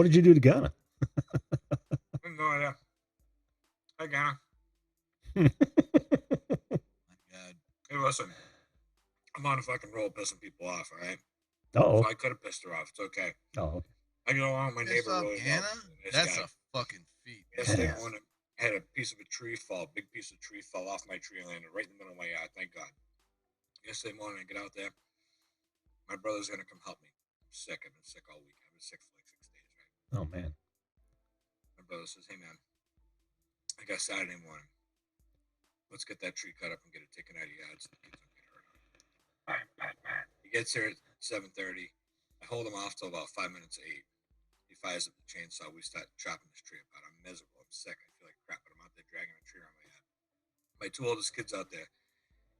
did you do to Ghana? I have no idea. Hi, Ghana. My God. Hey, listen. I'm on a fucking roll pissing people off, all right? Oh. So I could have pissed her off. It's okay. Oh. I get along with my neighbor really well. That's a fucking feat. Yesterday morning, I had a piece of a tree fall, big piece of tree fell off my tree and landed right in the middle of my yard. Thank God. Yesterday morning, I get out there. My brother's going to come help me. I'm sick. I've been sick all week. I've been sick for like 6 days, right? Oh, man. My brother says, hey, man, I got Saturday morning. Let's get that tree cut up and get it taken out of your yard so the kids don't get hurt. He gets here at 7:30. I hold him off till about 5 minutes to 8. He fires up the chainsaw. We start chopping this tree apart. I'm miserable. I'm sick. I feel like crap, but I'm out there dragging a tree around my head. My two oldest kids out there.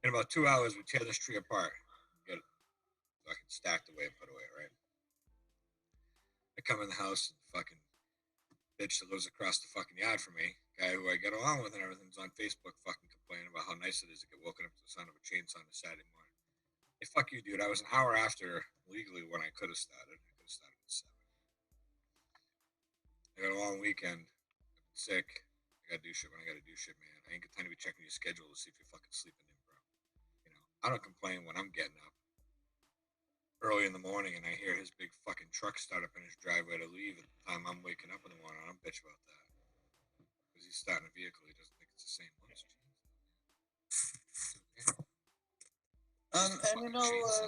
In about 2 hours, we tear this tree apart. Get it fucking stacked away and put away, right? I come in the house, and fucking bitch that lives across the fucking yard from me, guy who I get along with and everything's on Facebook fucking complaining about how nice it is to get woken up to the sound of a chainsaw on a Saturday morning. Hey, fuck you, dude. I was an hour after legally when I could have started. I could have started at 7. I got a long weekend. I've been sick. I gotta do shit when I gotta do shit, man. I ain't got time to be checking your schedule to see if you're fucking sleeping in, bro. You know, I don't complain when I'm getting up early in the morning and I hear his big fucking truck start up in his driveway to leave at the time I'm waking up in the morning. I'm bitch about that. Because he's starting a vehicle, he doesn't think it's the same one. And you know,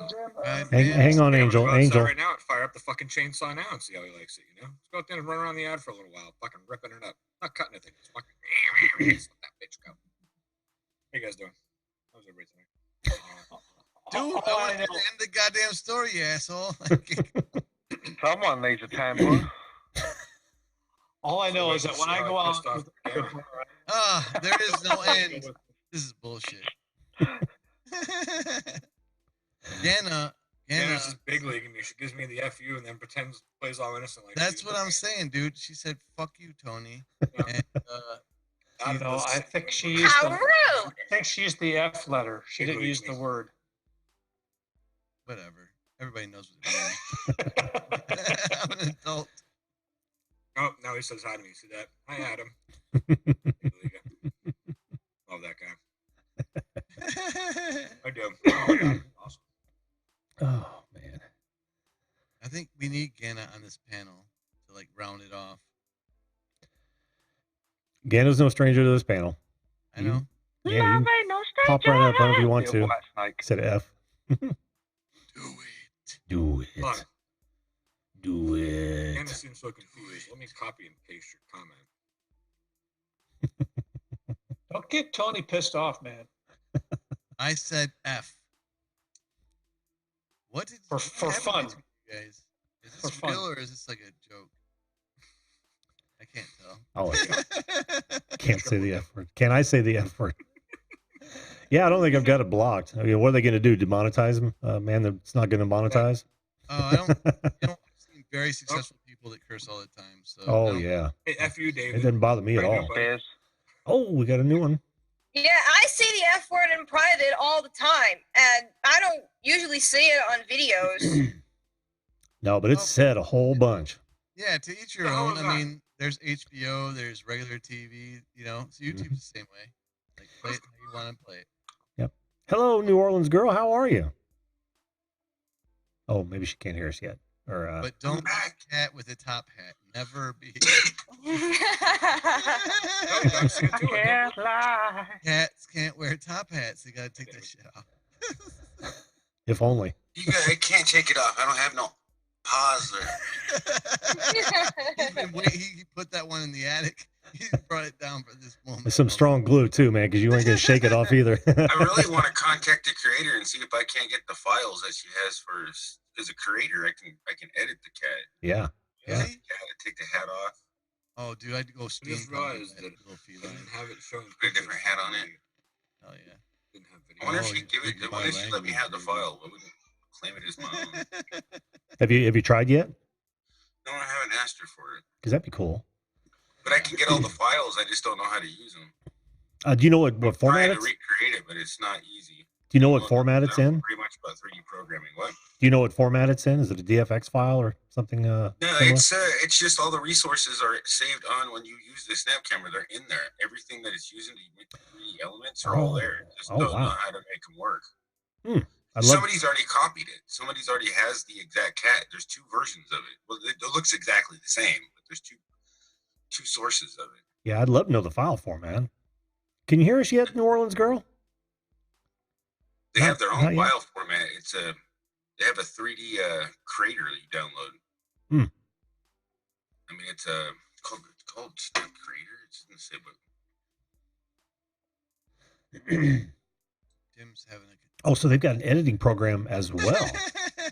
Jim, hang on, Angel. Angel. Right now, fire up the fucking chainsaw now and see how he likes it. You know, let's go out there and run around the yard for a little while, fucking ripping it up, not cutting it. Just fucking let that bitch go. How you guys doing? How's everybody tonight? Dude, I want to end the goddamn story, you asshole. Someone needs a tampon. All I know is that when I go out, there is no end. This is bullshit. Ganna is big leaguing me. She gives me the FU and then pretends plays all innocent. Like that's what I'm saying, dude. She said, "Fuck you, Tony." And, I don't know. I think she used the F letter. She didn't use the word. Whatever. Everybody knows what it means. I'm an adult. Oh, now he says hi to me. See that? Hi, Adam. Love that guy. I do. Awesome. Oh, man. I think we need Ganna on this panel to like round it off. Ganna's no stranger to this panel. I know. Yeah, you pop right up if you want to. Said F. Do it. Do it. Ganna seems so confused. Let me copy and paste your comment. Don't get Tony pissed off, man. I said F. What did for fun, you guys? Is this for real fun. Or is this like a joke? I can't tell. Oh, can't say the F word. Can I say the F word? Yeah, I don't think I've got it blocked. I mean, what are they going to do? Demonetize him? Man, that's not going to monetize. Oh, I don't. I've seen very successful people that curse all the time. So. Oh yeah. Hey, F you, David. It didn't bother me at all. Oh, we got a new one. Yeah, I say the F word in private all the time, and I don't usually say it on videos. No, but it's said a whole bunch. Yeah, to each your own. I mean, there's HBO, there's regular TV, you know, so YouTube's the same way. Like, play it how you want to play it. Yep. Hello, New Orleans girl. How are you? Oh, maybe she can't hear us yet. Or, but don't be a cat with a top hat. Never be. Can't lie. Cats can't wear top hats. They gotta take that shit off. If only. I can't take it off. I don't have no paws there. He put that one in the attic. He brought it down for this moment. There's some strong glue too, man, because you ain't gonna shake it off either. I really want to contact the creator and see if I can't get the files that she has for. As a creator, I can edit the cat. Yeah. Yeah. Take the hat off. Oh, dude, I'd go steam. I just realized that didn't have it showing. Put a different hat on it. Hell yeah. Didn't have video. I wonder if she'd give it. I wonder if she'd let me have the file. I wouldn't claim it as my own. Have you tried yet? No, I haven't asked her for it. Because that'd be cool. But I can get all the files. I just don't know how to use them. Do you know what format it's? I'm trying to recreate it, but it's not easy. Do you know what format it's in? Pretty much about 3D programming. What? Do you know what format it's in? Is it a DFX file or something? No, it's just all the resources are saved on when you use the snap camera. They're in there. Everything that it's using to make the 3D elements are all there. Just don't know how to make them work. Somebody's already copied it. Somebody's already has the exact cat. There's 2 versions of it. Well, it looks exactly the same, but there's two sources of it. Yeah, I'd love to know the file format. Can you hear us yet, New Orleans girl? They have their own file format. They have a 3D creator that you download. I mean, it's called Snap Creator. It doesn't say, but Tim's having a. Oh, so they've got an editing program as well.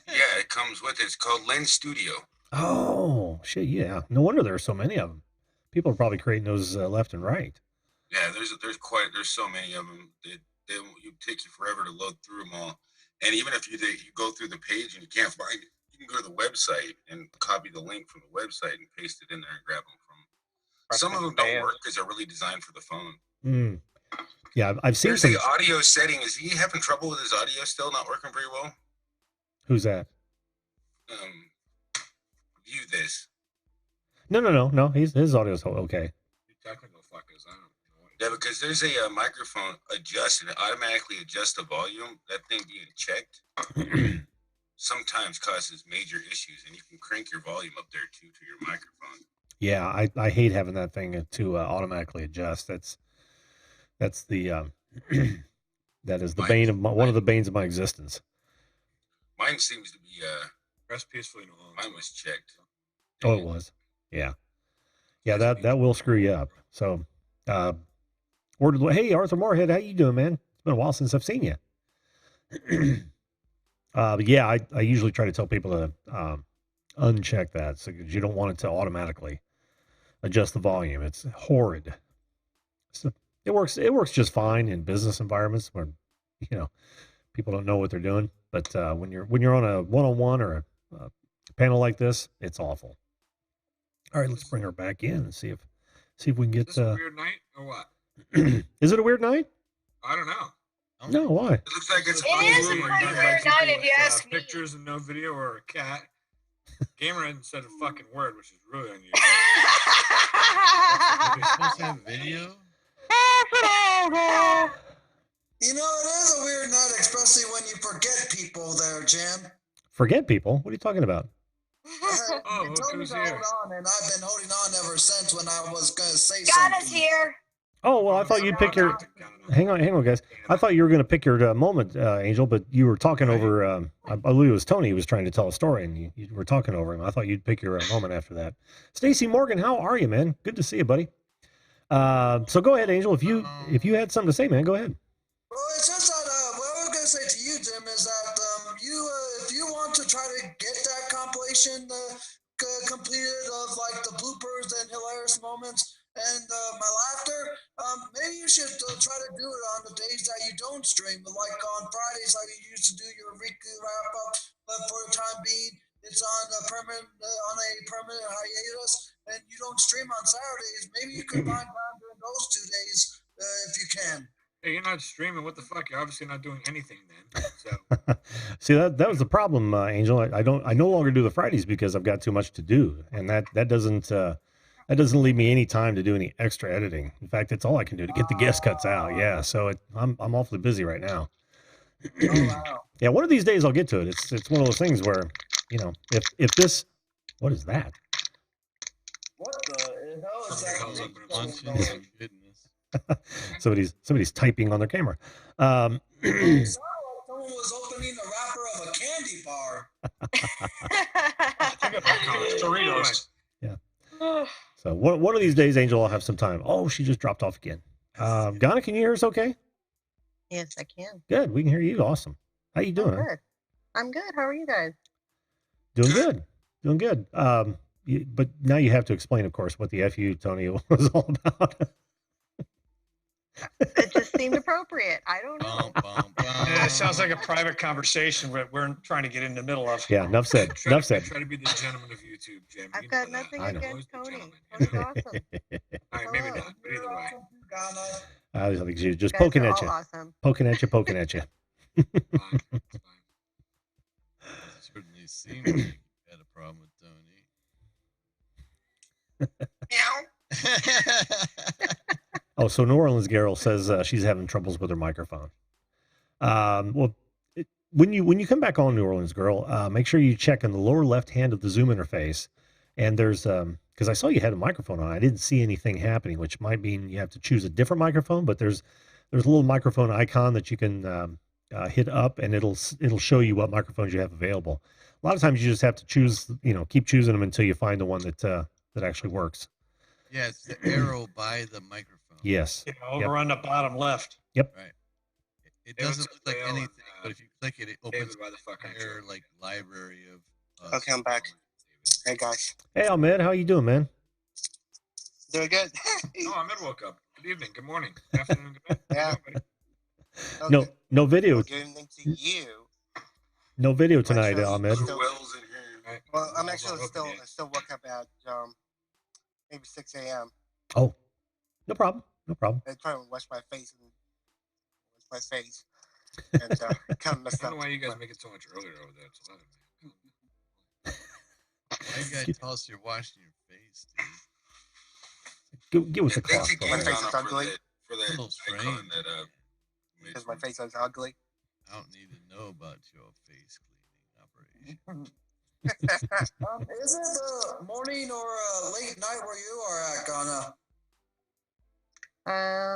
Yeah, it comes with it. It's called Lens Studio. Oh shit! Yeah, no wonder there are so many of them. People are probably creating those left and right. Yeah, there's so many of them. it take you forever to load through them all. And even if you go through the page and you can't find it, you can go to the website and copy the link from the website and paste it in there and grab them from. Some of them don't work because they're really designed for the phone. Mm. Yeah, I've seen There's the audio setting. Is he having trouble with his audio still not working very well? Who's that? View this. No. His audio's okay. Technical fuckers, I don't know. Yeah, because there's a microphone adjust and it automatically adjusts the volume. That thing being checked sometimes causes major issues, and you can crank your volume up there too to your microphone. Yeah, I hate having that thing to automatically adjust. That's the that is the bane of one of the banes of my existence. Mine seems to be rest peacefully no longer. Mine was checked. Oh, it was. Yeah. That will screw you up. So, hey, Arthur Moorhead, how you doing, man? It's been a while since I've seen you. But yeah, I usually try to tell people to uncheck that, so because you don't want it to automatically adjust the volume. It's horrid. So it works just fine in business environments where people don't know what they're doing. But when you're on a one-on-one or a panel like this, it's awful. All right, let's bring her back in and see if we can get. Is this a weird night or what? Is it a weird night? I don't know. No, why? It looks like it's It is a pretty weird night if you ask me. Pictures and no video or a cat. Gamer hasn't said a fucking word, which is really unusual. Are we supposed to have video? You know, it is a weird night, especially when you forget people there, Jim. Forget people? What are you talking about? Oh, you told me who's to here? hold on, and I've been holding on ever since when I was going to say Ghana's something. here. Oh, well, I thought you'd pick your... Hang on, guys. I thought you were going to pick your moment, Angel, but you were talking over... I believe it was Tony who was trying to tell a story, and you were talking over him. I thought you'd pick your moment after that. Stacy Morgan, how are you, man? Good to see you, buddy. So go ahead, Angel. If you had something to say, man, go ahead. Well, it's just that what I was going to say to you, Jim, is that if you want to try to get that compilation completed of like the bloopers and hilarious moments and my laughter, maybe you should try to do it on the days that you don't stream, like on Fridays, like you used to do your weekly wrap up. But for the time being, it's on a permanent hiatus, and you don't stream on Saturdays. Maybe you could find time during those 2 days if you can. Hey, you're not streaming. What the fuck? You're obviously not doing anything then. So. See, that was the problem, Angel. I no longer do the Fridays because I've got too much to do, and that doesn't leave me any time to do any extra editing. In fact, it's all I can do to get the guest cuts out. Yeah, so I'm awfully busy right now. Wow. Yeah, one of these days I'll get to it. It's one of those things where, if this, what is that? What the hell is that? Somebody's typing on their camera. Someone was opening the wrapper of a candy bar. Doritos. Yeah. So one of these days, Angel, I'll have some time. Oh, she just dropped off again. Ghana, can you hear us okay? Yes, I can. Good. We can hear you. Awesome. How you doing? I'm good. How are you guys? Doing good. Doing good. But now you have to explain, of course, what the FU, Tony, was all about. It just seemed appropriate. I don't know. Yeah, it sounds like a private conversation we're trying to get in the middle of. Yeah, enough said. Enough said. Try to be the gentleman of YouTube, Jim. I've got nothing against Tony. Tony's awesome. All right, maybe not, but either way. I think she was just poking at you. Awesome. Poking at you. It certainly seems like you had a problem with Tony. Oh, so New Orleans Girl says she's having troubles with her microphone. Well, when you come back on, New Orleans Girl, make sure you check in the lower left hand of the Zoom interface. And there's because I saw you had a microphone on, I didn't see anything happening, which might mean you have to choose a different microphone. But there's a little microphone icon that you can hit up, and it'll show you what microphones you have available. A lot of times you just have to choose, keep choosing them until you find the one that actually works. Yeah, it's the arrow by the microphone. Yes. Over on the bottom left. Yep. Right. It doesn't look like anything, but if you click it, it opens an entire library of. Okay, I'm back. Hey guys. Hey Ahmed, how you doing, man? Doing good. Oh, Ahmed woke up. Good evening. Good morning. Good afternoon. Good night. Yeah. No, no video. Good evening to you. No video tonight, Sure, Ahmed. Wells in here. Well, I'm actually still woke up at maybe 6 a.m. Oh, no problem. No problem. I try to wash my face and kind of messed I up. don't know why you guys make it so much earlier over there. It's 11, man. Why you gotta tell us you're washing your face, dude? Get with the clock. Thanks again, My face is Donna, ugly. for that Little icon strange. that Because my face is ugly. I don't need to know about your face cleaning operation. Is it the morning or late night where you are at, Ghana?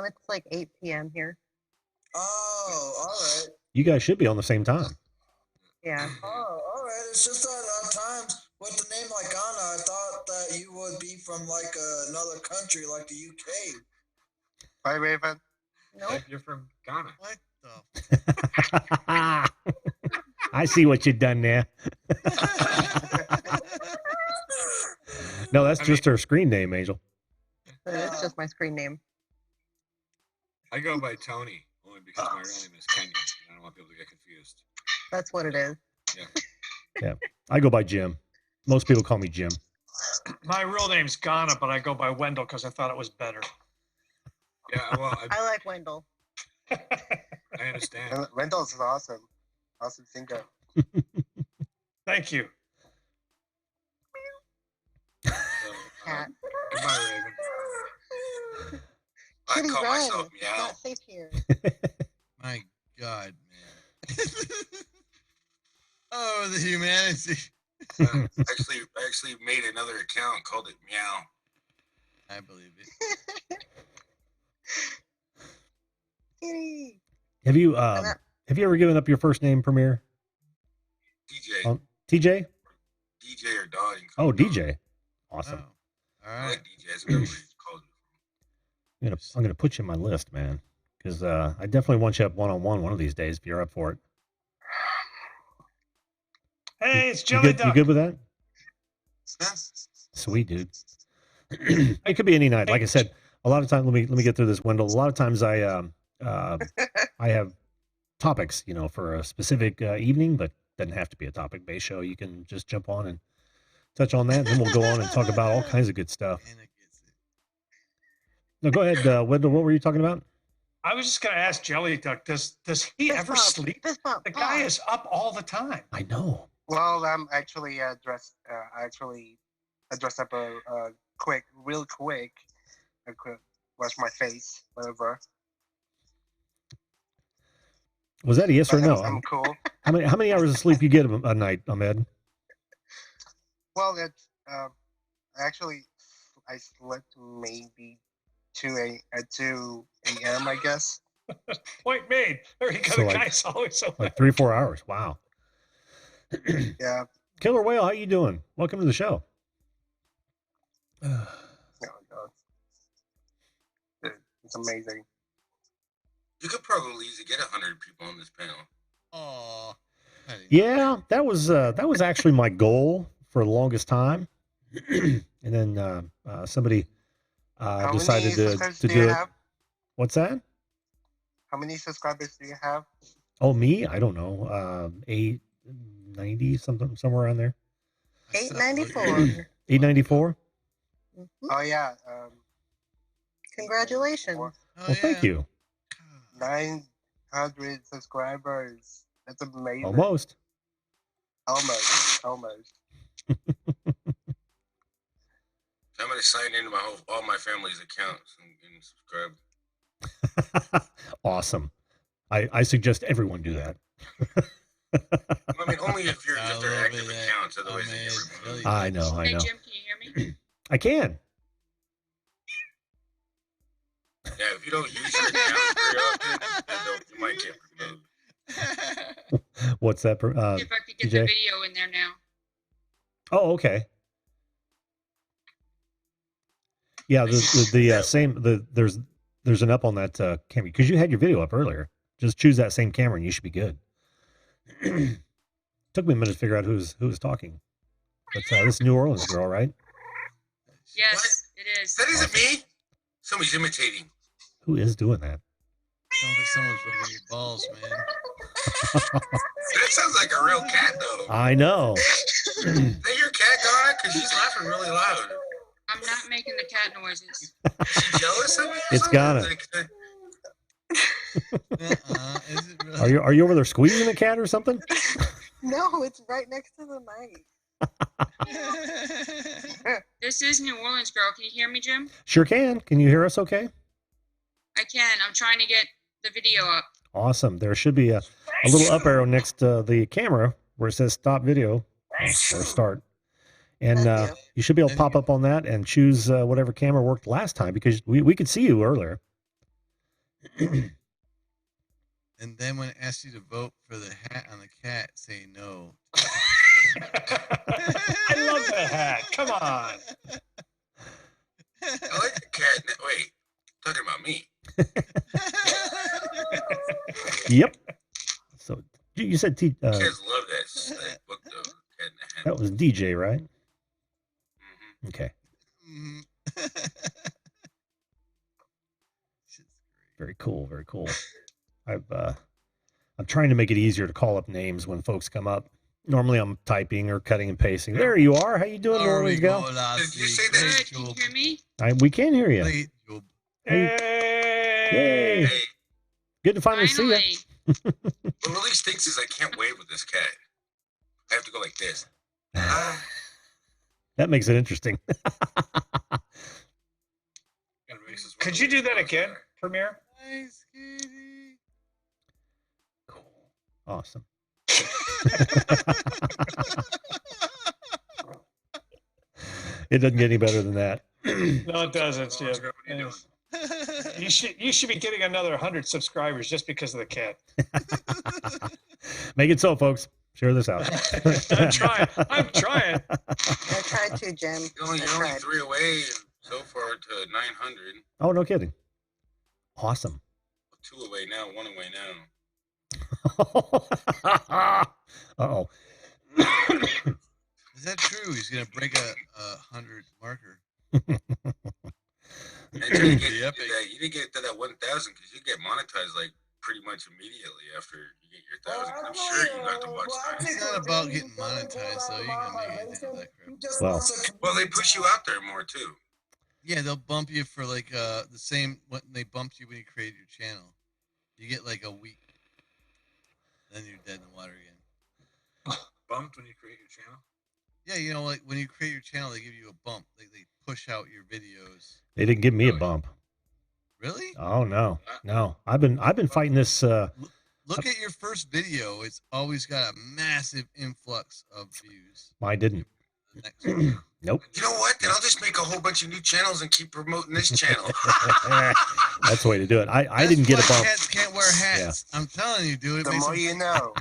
It's like 8 p.m. here. Oh, all right. You guys should be on the same time. Yeah. Oh, all right. It's just that at times with the name like Ghana, I thought that you would be from like another country, like the UK. Bye, Raven. Nope. You're from Ghana. What the? I see what you've done there. No, that's just her screen name, Angel. It's just my screen name. I go by Tony only because my real name is Kenya. And I don't want people to get confused. That's what it is. Yeah. Yeah, I go by Jim. Most people call me Jim. My real name's Ghana, but I go by Wendell because I thought it was better. Yeah, well, I like Wendell. I understand. Wendell's awesome. Awesome singer. Thank you. So, Cat. goodbye, Raven. I Kitty, call run. myself It's Meow. not safe here. My God, man. Oh, the humanity. I actually made another account, called it Meow. I believe it. Kitty. Have you ever given up your first name, Premier? DJ. TJ? DJ or Dog. Oh, DJ. Awesome. Oh, all I right. like DJ. That's what everybody's called it. I'm gonna put you in my list, man, because I definitely want you up one-on-one one of these days if you're up for it. Hey, it's You Jelly good, you Duck. good with that? Yes. Sweet, dude. It could be any night. Like I said, a lot of times. Let me get through this, Wendell. A lot of times I have topics, for a specific evening, but doesn't have to be a topic-based show. You can just jump on and touch on that, and then we'll go on and talk about all kinds of good stuff. Anna gets it. No, go ahead, Wendell. What were you talking about? I was just going to ask Jelly Duck, does he Fist ever bump, sleep? fist bump, The guy bump. is up all the time. I know. Well, I'm actually dressed. I dressed up real quick. I could wash my face, whatever. Was that a yes or But no? I'm cool. How many hours of sleep you get a night, Ahmed? Well, actually, I slept maybe 2 a.m. I guess. Point made. There you go. So The like- guy's always so Like 3-4 hours. Wow. Yeah. Killer Whale, how you doing? Welcome to the show. No, it's amazing. You could probably easily get 100 people on this panel. Oh. Yeah, that was actually my goal for the longest time, and then somebody How decided many to subscribers do do you it. have? What's that? How many subscribers do you have? Oh, me? I don't know. 890 something, somewhere around there. 894. 894. Mhm. Oh yeah. Congratulations. Oh, Well, thank you. 900 subscribers. That's amazing. Almost. Almost. I'm gonna sign into all my family's accounts and subscribe. Awesome. I suggest everyone do that. I mean, only if they're I love active it. accounts. Otherwise, they Ahmed, get removed. I know. Hey, Jim, can you hear me? I can. Yeah, if you don't use your account very often, then you might get removed. What's that? If I could get TJ? the video in there now. Oh, okay. Yeah, there's an up on that camera because you had your video up earlier. Just choose that same camera and you should be good. Took me a minute to figure out who was talking, but this New Orleans girl, right? Yes, it is. That isn't me. Somebody's imitating. Who is doing that? Sounds like someone's rubbing your balls, man. That sounds like a real cat, though. I know. Is that your cat, God? Because she's laughing really loud. I'm not making the cat noises. Is she jealous of me? It's gotta. Like, Is it really? Are you over there squeezing a cat or something? No, it's right next to the mic. This is New Orleans, girl. Can you hear me, Jim? Sure can. Can you hear us okay? I can. I'm trying to get the video up. Awesome. There should be a little up arrow next to the camera where it says stop video or start. And you should be able to pop up on that and choose whatever camera worked last time because we could see you earlier. And then when it asks you to vote for the hat on the cat, say no. I love the hat. Come on. I like the cat. Wait, talking about me. Yep. So you said Kids love that book, though. Cat in the Hat. that was DJ, right? Mm-hmm. Okay. Very cool. Very cool. I'm trying to make it easier to call up names when folks come up. Normally I'm typing or cutting and pasting. There you are. How you doing, New Orleans gal? Did you say that? Good. Can you hear me? We can hear you. Hey. Yay. Hey, Good to finally see you. Finally. what really stinks is I can't wave with this cat. I have to go like this. That makes it interesting. Could you do that again, Premier? Nice kitty. Cool. Awesome. It doesn't get any better than that. No, it doesn't, Jim. What are you doing? You should be getting another 100 subscribers just because of the cat. Make it so, folks. Share this out. I'm trying. I'm trying. I tried to, Jim. You're only I 3 away so far to 900. Oh, no kidding. Awesome. 2 away now, 1 away now. Uh-oh. Is that true? He's gonna break a 100 marker. Until you didn't get to that 1,000 because you get monetized like pretty much immediately after you get your 1,000. I'm sure you got to watch time. It's not about getting monetized, though. You can make anything of that crap. Well, they push you out there more too. Yeah, they'll bump you for like the same what they bumped you when you created your channel. You get like a week, then you're dead in the water again. Bumped when you create your channel? Yeah, you know, like when you create your channel, they give you a bump. They push out your videos. they didn't give me a bump. Really? Oh no. No. I've been fighting this Look at your first video. It's always got a massive influx of views. I didn't. The next one. Nope. You know what? Then I'll just make a whole bunch of new channels and keep promoting this channel. That's the way to do it. I That's didn't get why a bump. Cats can't wear hats. I'm telling you, dude. The more you know.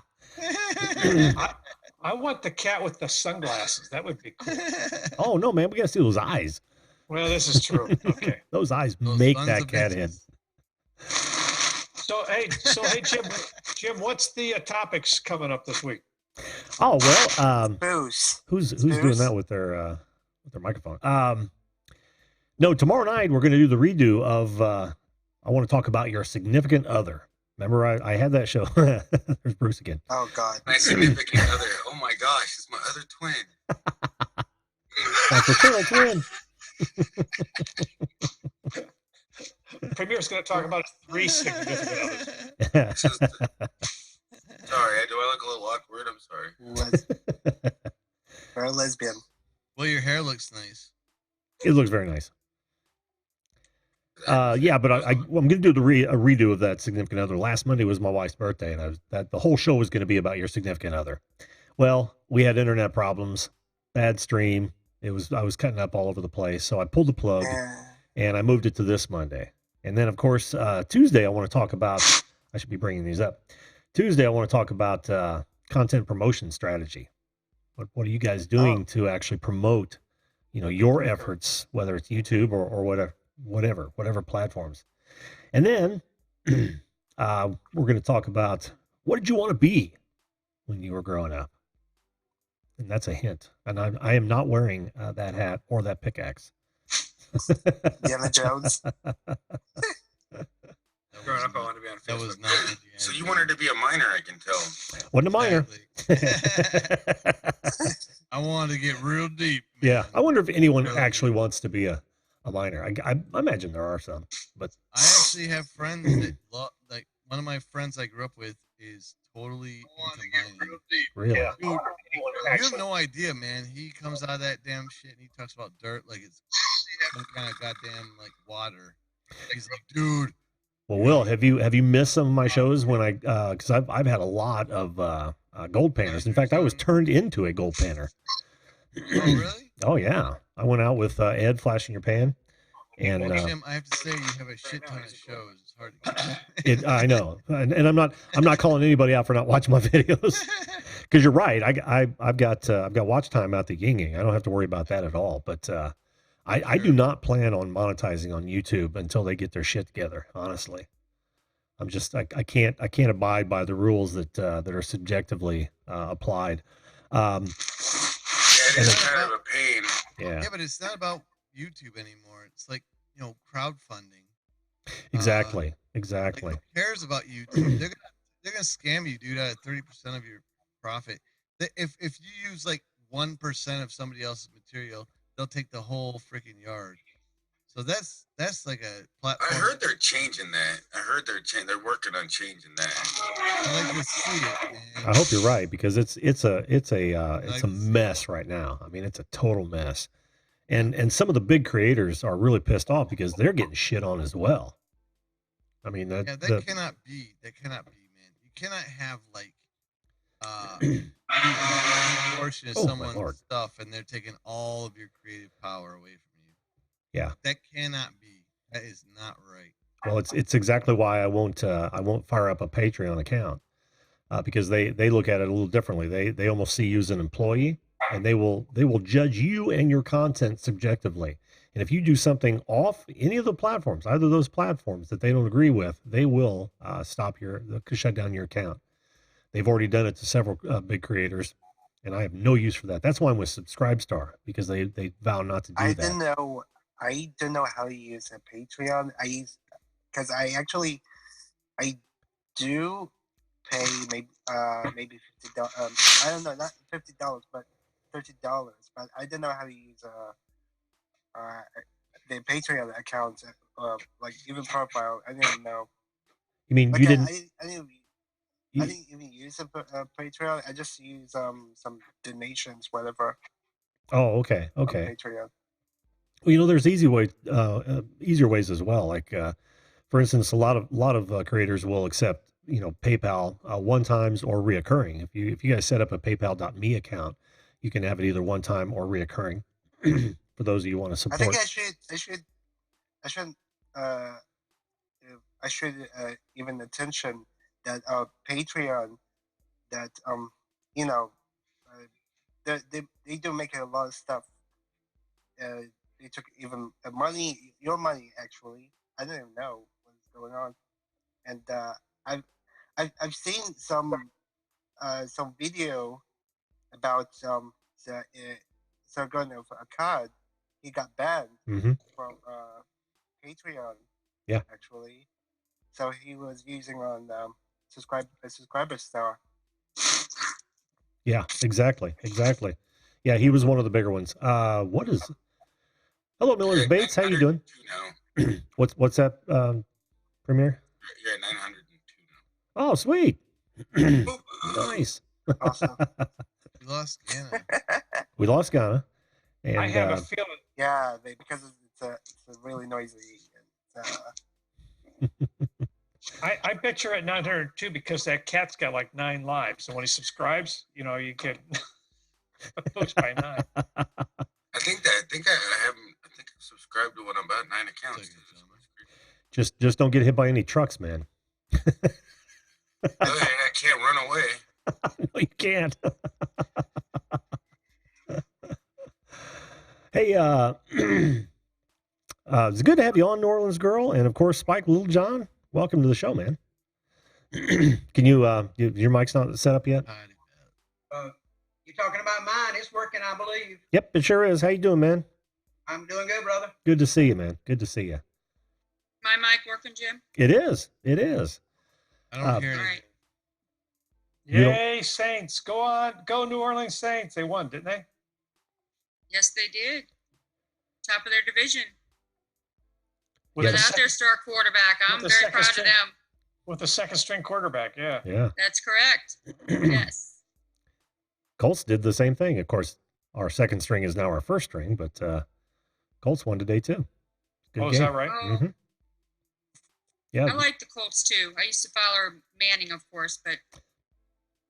I want the cat with the sunglasses. That would be cool. Oh no, man, we gotta see those eyes. Well, this is true. Okay. Those eyes Those make sons that of cat bitches. in. So hey, Jim, what's the topics coming up this week? Oh well, Booze. who's doing that with their microphone? No, tomorrow night we're gonna do the redo of I want to talk about your significant other. Remember, I had that show. There's Bruce again. Oh God. My significant other. Oh my gosh, it's my other twin. That's a turtle twin. Premier's going to talk about 3 significant others. Sorry, do I look a little awkward? I'm sorry. Or a lesbian. Well, your hair looks nice. It looks very nice. Yeah, but I'm going to do a redo of that significant other. Last Monday was my wife's birthday, and the whole show was going to be about your significant other. Well, we had internet problems, bad stream. I was cutting up all over the place, so I pulled the plug, and I moved it to this Monday. And then, of course, Tuesday I want to talk about. I should be bringing these up. Tuesday I want to talk about content promotion strategy. What are you guys doing to actually promote, your efforts, whether it's YouTube or whatever platforms. And then we're going to talk about what did you want to be when you were growing up? And that's a hint. And I am not wearing that hat or that pickaxe. Indiana Jones. That Growing up, I wanted to be on Facebook. That was not. So you wanted to be a minor, I can tell. Wasn't a minor. I wanted to get real deep. Man. Yeah, I wonder if anyone actually wants to be a minor. I imagine there are some, but I actually have friends that like one of my friends I grew up with is totally into mining. Really? Yeah. Dude, you have no idea, man. He comes out of that damn shit and he talks about dirt like it's some kind of goddamn like water. He's like, dude. Well, Will, have you missed some of my shows when I because I've had a lot of gold panners. In fact, I was turned into a gold panner. Oh really? Oh yeah, I went out with Ed flashing your pan, and Jim, I have to say you have a shit ton of shows. It's hard to get. I know, and I'm not calling anybody out for not watching my videos, because you're right. I've got watch time out the yin. I don't have to worry about that at all. But I do not plan on monetizing on YouTube until they get their shit together. Honestly, I'm just I can't abide by the rules that are subjectively applied. It is kind of a pain. Yeah, but it's not about YouTube anymore. It's like, crowdfunding. Exactly. Like, who cares about YouTube? They're gonna scam you, dude, out of 30% of your profit. If you use like 1% of somebody else's material, they'll take the whole freaking yard. So that's like a platform. I heard they're changing that. They're working on changing that. I like to see it, man. I hope you're right, because it's a mess right now. I mean, it's a total mess, and some of the big creators are really pissed off because they're getting shit on as well. I mean, that cannot be. That cannot be, man. You cannot have like a portion of someone's stuff, and they're taking all of your creative power away from you. Yeah, that cannot be. That is not right. Well, it's exactly why I won't fire up a Patreon account, because they look at it a little differently. They almost see you as an employee, and they will judge you and your content subjectively. And if you do something off any of the platforms, either of those platforms that they don't agree with, they will shut down your account. They've already done it to several big creators, and I have no use for that. That's why I'm with Subscribestar, because they vow not to do that. I didn't know how to use a Patreon. Because I do pay maybe $50. I don't know, not $50, but $30. But I didn't know how to use the Patreon account, like even profile. I didn't know. You mean you didn't? I didn't even use a Patreon. I just use some donations, whatever. Oh, okay. Patreon. Well, there's easier ways as well. Like, for instance, a lot of creators will accept, PayPal one times or reoccurring. If you guys set up a PayPal.me account, you can have it either one time or reoccurring. For those of you who want to support. I think I should even attention that Patreon, that they do make a lot of stuff. They took even your money actually. I didn't even know what's going on, and I've seen some video about the Sargon of Akkad. He got banned from Patreon. Yeah, actually. So he was using on Subscribestar. Yeah, exactly. Yeah, he was one of the bigger ones. Hello, Miller's Bates. How you doing? What's that, Premier? You're at 902 now. Oh, sweet. Nice. Awesome. We lost Ghana. And, I have a feeling. Yeah, because it's really noisy. I bet you're at 902 because that cat's got like 9 lives, and when he subscribes, you get pushed by 9. I think I subscribed to one about 9 accounts. Just don't get hit by any trucks, man. I can't run away. No, you can't. Hey, it's good to have you on, New Orleans Girl, and of course, Spike Little John. Welcome to the show, man. Can you? Your mic's not set up yet. You're talking about mine. It's working, I believe. Yep, it sure is. How you doing, man? I'm doing good, brother. Good to see you, man. Good to see you. My mic working, Jim? It is. It is. I don't hear anything. Right. Yay, Saints. Go on. Go New Orleans Saints. They won, didn't they? Yes, they did. Top of their division. With Yeah. Without their star quarterback. I'm the very second proud of string. them. With the second string quarterback, yeah. Yeah. That's correct. Yes. Colts did the same thing. Of course, our second string is now our first string, but Colts won today too. Good Is game. that right? Oh, hmm Yeah. I like the Colts too. I used to follow Manning, of course, but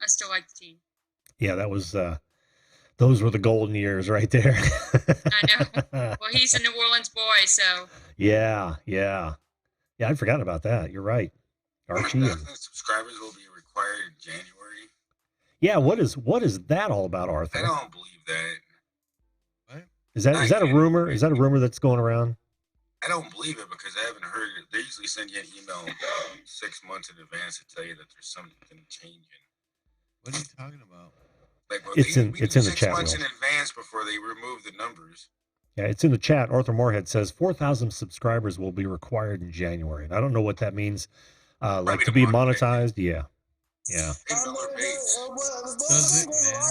I still like the team. Yeah, that was those were the golden years right there. I know. Well, he's a New Orleans boy, so. Yeah. I'd forgotten about that. You're right. Archie. 1,000 subscribers will be required in January. Yeah, what is that all about, Arthur? I don't believe that. What? Is that a rumor? Is that a rumor that's going around? I don't believe it because I haven't heard it. They usually send you an email 6 months in advance to tell you that there's something changing. What are you talking about? Like, well, It's in the 6 chat months room. in advance before they remove the numbers. Yeah, it's in the chat. Arthur Moorhead says 4,000 subscribers will be required in January. And I don't know what that means. Like to be monetized. Yeah. Does it matter? A lot of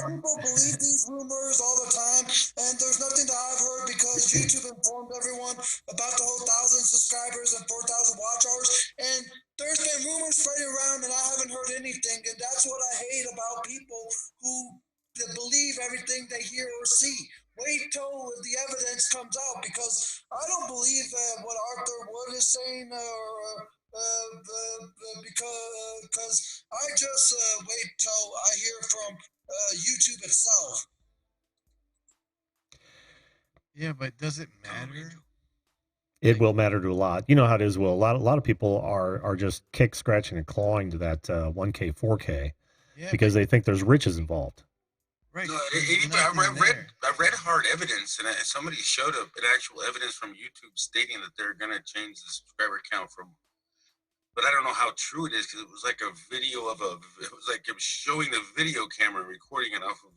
people believe these rumors all the time, and there's nothing that I've heard because YouTube informed everyone about the whole 1,000 subscribers and 4,000 watch hours, and there's been rumors spreading around, and I haven't heard anything, and that's what I hate about people who believe everything they hear or see. Wait till the evidence comes out, because I don't believe what Arthur Wood is saying, because I just wait till I hear from YouTube itself. Yeah, but does it matter? It will matter to a lot. You know how it is, Will. A lot of people are just kick, scratching, and clawing to that 1K, 4K because they think there's riches involved. Right. No, I read hard evidence, and somebody showed up an actual evidence from YouTube stating that they're going to change the subscriber count from. But I don't know how true it is because it was like a video of it was like it was showing the video camera recording it off of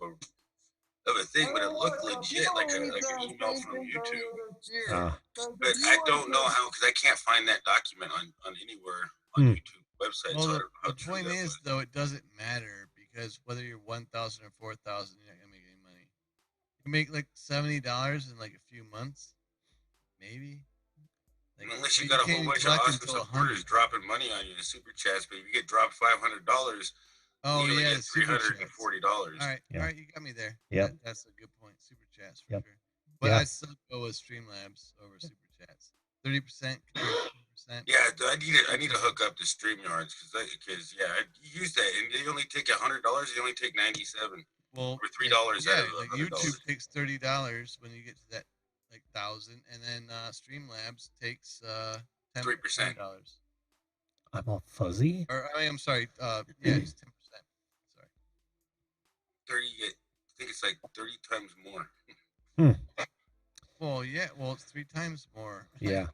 a thing, but it looked legit, like an email from YouTube. But I don't know how because I can't find that document on anywhere on YouTube websites. Well, so I don't know how the true point that is, was. though, it doesn't matter because whether you're 1,000 or 4,000, you're not gonna make any money. You make like $70 in like a few months, maybe. Like, unless you got a whole bunch of awesome supporters dropping money on you in the super chats, but if you get dropped $500, oh you yeah, get $340. All right, you got me there. Yeah, that's a good point. Super chats for sure. But I still go with Streamlabs over super chats. 30%, 30%. Yeah, I need to hook up to StreamYards because I use that and they only take $100. They only take 97. Well, or $3 out of like $100. YouTube takes $30 when you get to that like 1,000, and then Streamlabs takes 3%. I'm all fuzzy. Or I'm sorry. Yeah, it's 10%. Sorry. 30. I think it's like 30 times more. Well, yeah. Well, it's 3 times more. Yeah.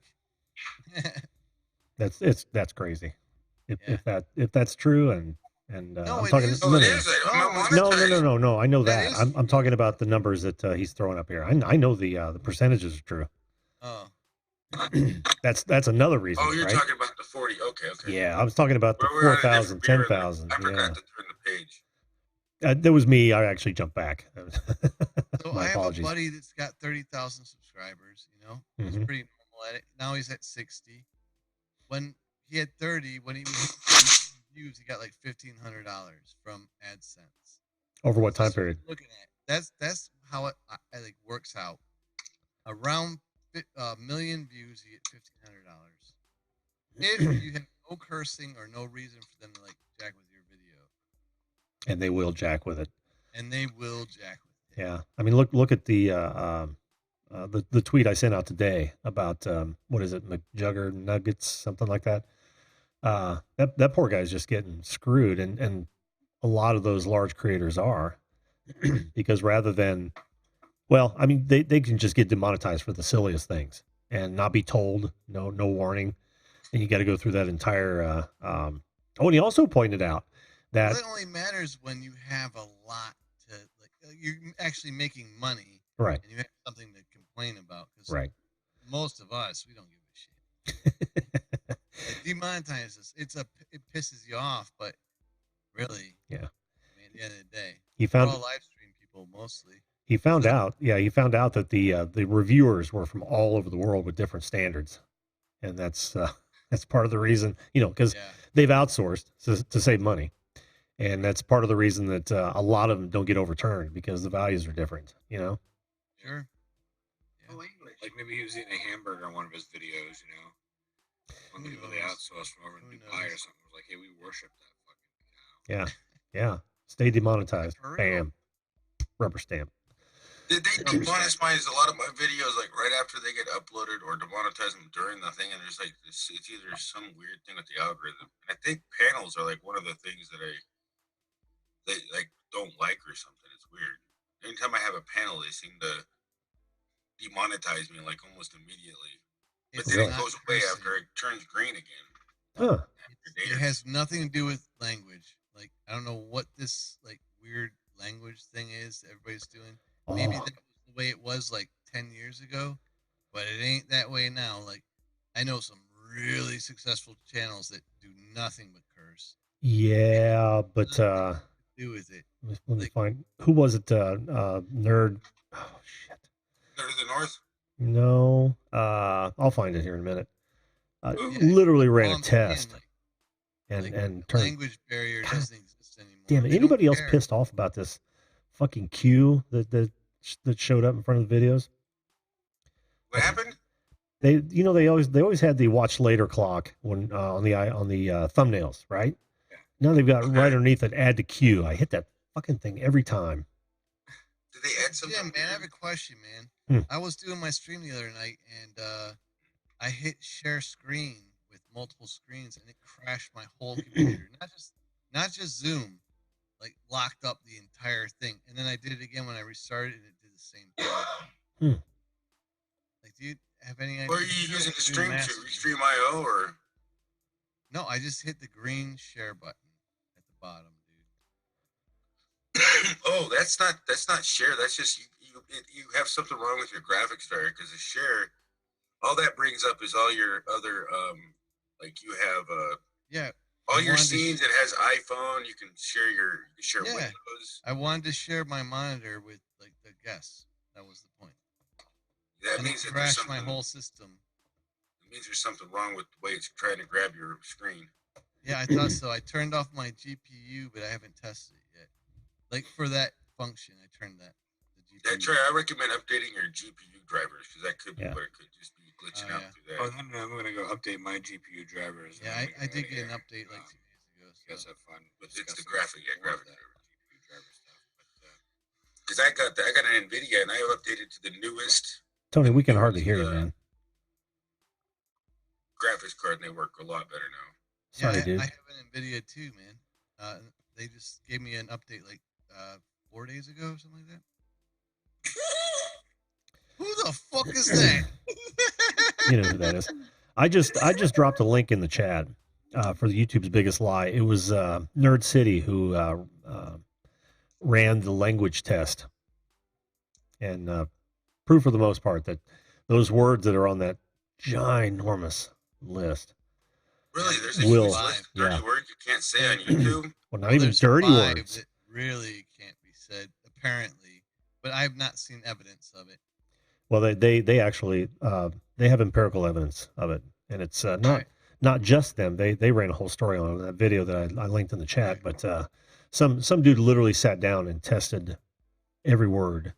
That's crazy. If that's true and no, I'm talking. No. I know that. That I'm talking about the numbers that he's throwing up here. I know the percentages are true. Oh. That's another reason. Oh, you're right? talking about the 40. Okay. Yeah, I was talking about the 4,000, 10,000. I forgot to turn the page. That was me. I actually jumped back. So My I have apologies. a buddy that's got 30,000 subscribers. You know, he's pretty normal at it. Now he's at 60. When he had 30, when he was views, he got like $1,500 from AdSense. Over what time period? Looking at that's how it like works out. Around a million views, you get $1,500. If you have no cursing or no reason for them to like jack with your video, And they will jack with it. Yeah, I mean, look at the tweet I sent out today about what is it, McJugger Nuggets, something like that. That poor guy's just getting screwed, and a lot of those large creators are because rather than, well, I mean, they can just get demonetized for the silliest things and not be told, no warning, and you got to go through that entire. And he also pointed out that it only matters when you have a lot to like. You're actually making money, right? And you have something to complain about. Because right. most of us, we don't give a shit. demonetize us. It pisses you off, but really, Yeah. I mean, at the end of the day, He we're found all live stream people mostly. he found out. Yeah, he found out that the reviewers were from all over the world with different standards, and that's part of the reason. Because they've outsourced to save money, and that's part of the reason that a lot of them don't get overturned because the values are different. Sure. Yeah. Like maybe he was eating a hamburger on one of his videos. One video they outsourced from over in Dubai or something. Was like, hey, we worship that fucking cow. Yeah. Stay demonetized. Bam. Rubber stamp. Did they demonetize a lot of my videos like right after they get uploaded, or demonetize them during the thing? And there's like it's either some weird thing with the algorithm. And I think panels are like one of the things that they like don't like or something. It's weird. Anytime I have a panel, they seem to demonetize me like almost immediately. But then it goes away after it turns green again. Huh. It has nothing to do with language. Like, I don't know what this like weird language thing is that everybody's doing. Maybe that was the way it was like 10 years ago, but it ain't that way now. Like, I know some really successful channels that do nothing but curse. Yeah, but do with it. Let me find who was it? Nerd. Oh shit. Nerd of the North. No, I'll find it here in a minute. Literally ran a test, and turned. Language barrier doesn't exist anymore. Damn it! Anybody else pissed off about this fucking cue that showed up in front of the videos? What happened? They always had the watch later clock when on the thumbnails, right? Yeah. Now they've got right underneath it add to queue. I hit that fucking thing every time. Did they add something? Yeah, man, I have a question, man. I was doing my stream the other night, and I hit share screen with multiple screens, and it crashed my whole computer. Not just Zoom, like locked up the entire thing. And then I did it again when I restarted, and it did the same thing. Like, do you have any idea? What are you using to stream to? Stream.io or? No, I just hit the green share button at the bottom, dude. Oh, that's not share. That's just you have something wrong with your graphics there, because the share, all that brings up is all your other like you have all your scenes. It has iPhone. You can share Windows. I wanted to share my monitor with like the guests. That was the point. That means it crashed my whole system. It means there's something wrong with the way it's trying to grab your screen. Yeah, I thought so. I turned off my GPU, but I haven't tested it yet. Like for that function, I turned that. I recommend updating your GPU drivers, because that could be where it could just be glitching out through that. Oh, then I'm going to go update my GPU drivers. Yeah, I did get an update like 2 days ago. So. You guys have fun. It's the graphic driver, GPU driver stuff. Because I got an NVIDIA, and I have updated to the newest. Tony, we can hardly hear you, man. Graphics card, and they work a lot better now. Sorry, dude. I have an NVIDIA too, man. They just gave me an update like 4 days ago or something like that. Who the fuck is that? You know who that is. I just dropped a link in the chat for the YouTube's biggest lie. It was Nerd City who ran the language test and proved for the most part that those words that are on that ginormous list. Really, there's a huge list of dirty words you can't say on YouTube. Well, not even dirty words. That really can't be said, apparently, but I have not seen evidence of it. Well, they actually they have empirical evidence of it, and it's not just them. They ran a whole story on that video that I linked in the chat. But some dude literally sat down and tested every word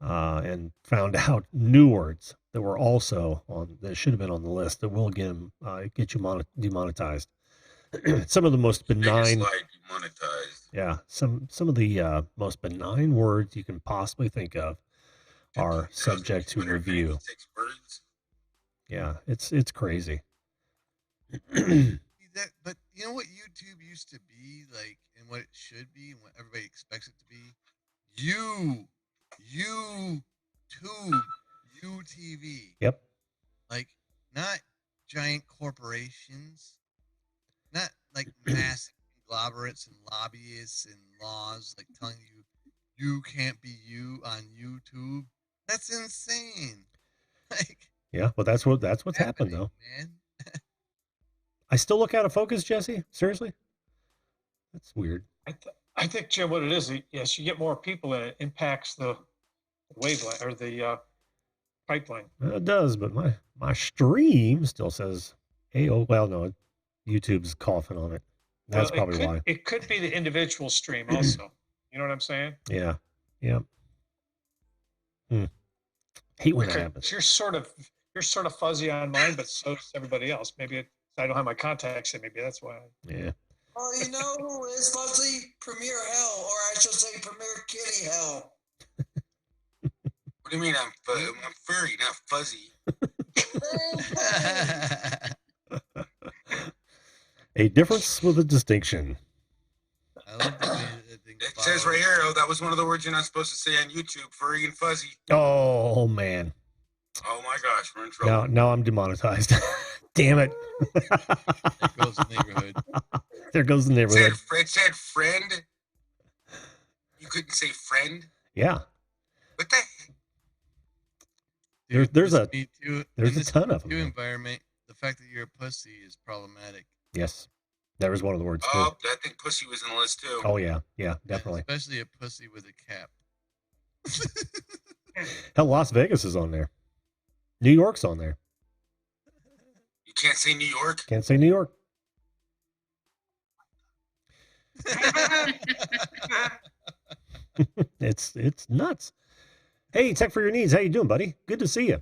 and found out new words that were also that should have been on the list that will get you demonetized. Some of the most benign, some of the most benign words you can possibly think of are subject to review. Yeah, it's crazy. But you know what YouTube used to be like, and what it should be, and what everybody expects it to be? UTV. Yep. Like, not giant corporations, not like massive conglomerates and lobbyists and laws like telling you can't be you on YouTube. That's insane. Like, yeah, well, that's what's happened though. Man. I still look out of focus, Jesse? Seriously? That's weird. I think, Jim, what it is, yes, you get more people and it impacts the wavelength or the pipeline. It does, but my stream still says AO. Well, no, YouTube's coughing on it. That's probably why. It could be the individual stream also. You know what I'm saying? Yeah. Yeah. Hate when that happens. You're sort of fuzzy on mine, but so is everybody else. Maybe I don't have my contacts in. Maybe that's why. Yeah. Well, you know who is fuzzy? Premier Hell, or I should say Premier Kitty Hell. What do you mean I'm furry, not fuzzy? A difference with a distinction. I love the way it says right here, that was one of the words you're not supposed to say on YouTube, furry and fuzzy. Oh, man. Oh, my gosh, we're in trouble. Now I'm demonetized. Damn it. There goes the neighborhood. There goes the neighborhood. It said friend. You couldn't say friend? Yeah. What the heck? Dude, there's a ton of them. Environment, the fact that you're a pussy is problematic. Yes. That was one of the words, too. Oh, I think pussy was in the list, too. Oh, yeah. Yeah, definitely. Especially a pussy with a cap. Hell, Las Vegas is on there. New York's on there. You can't say New York? Can't say New York. It's nuts. Hey, Tech for Your Needs. How you doing, buddy? Good to see you.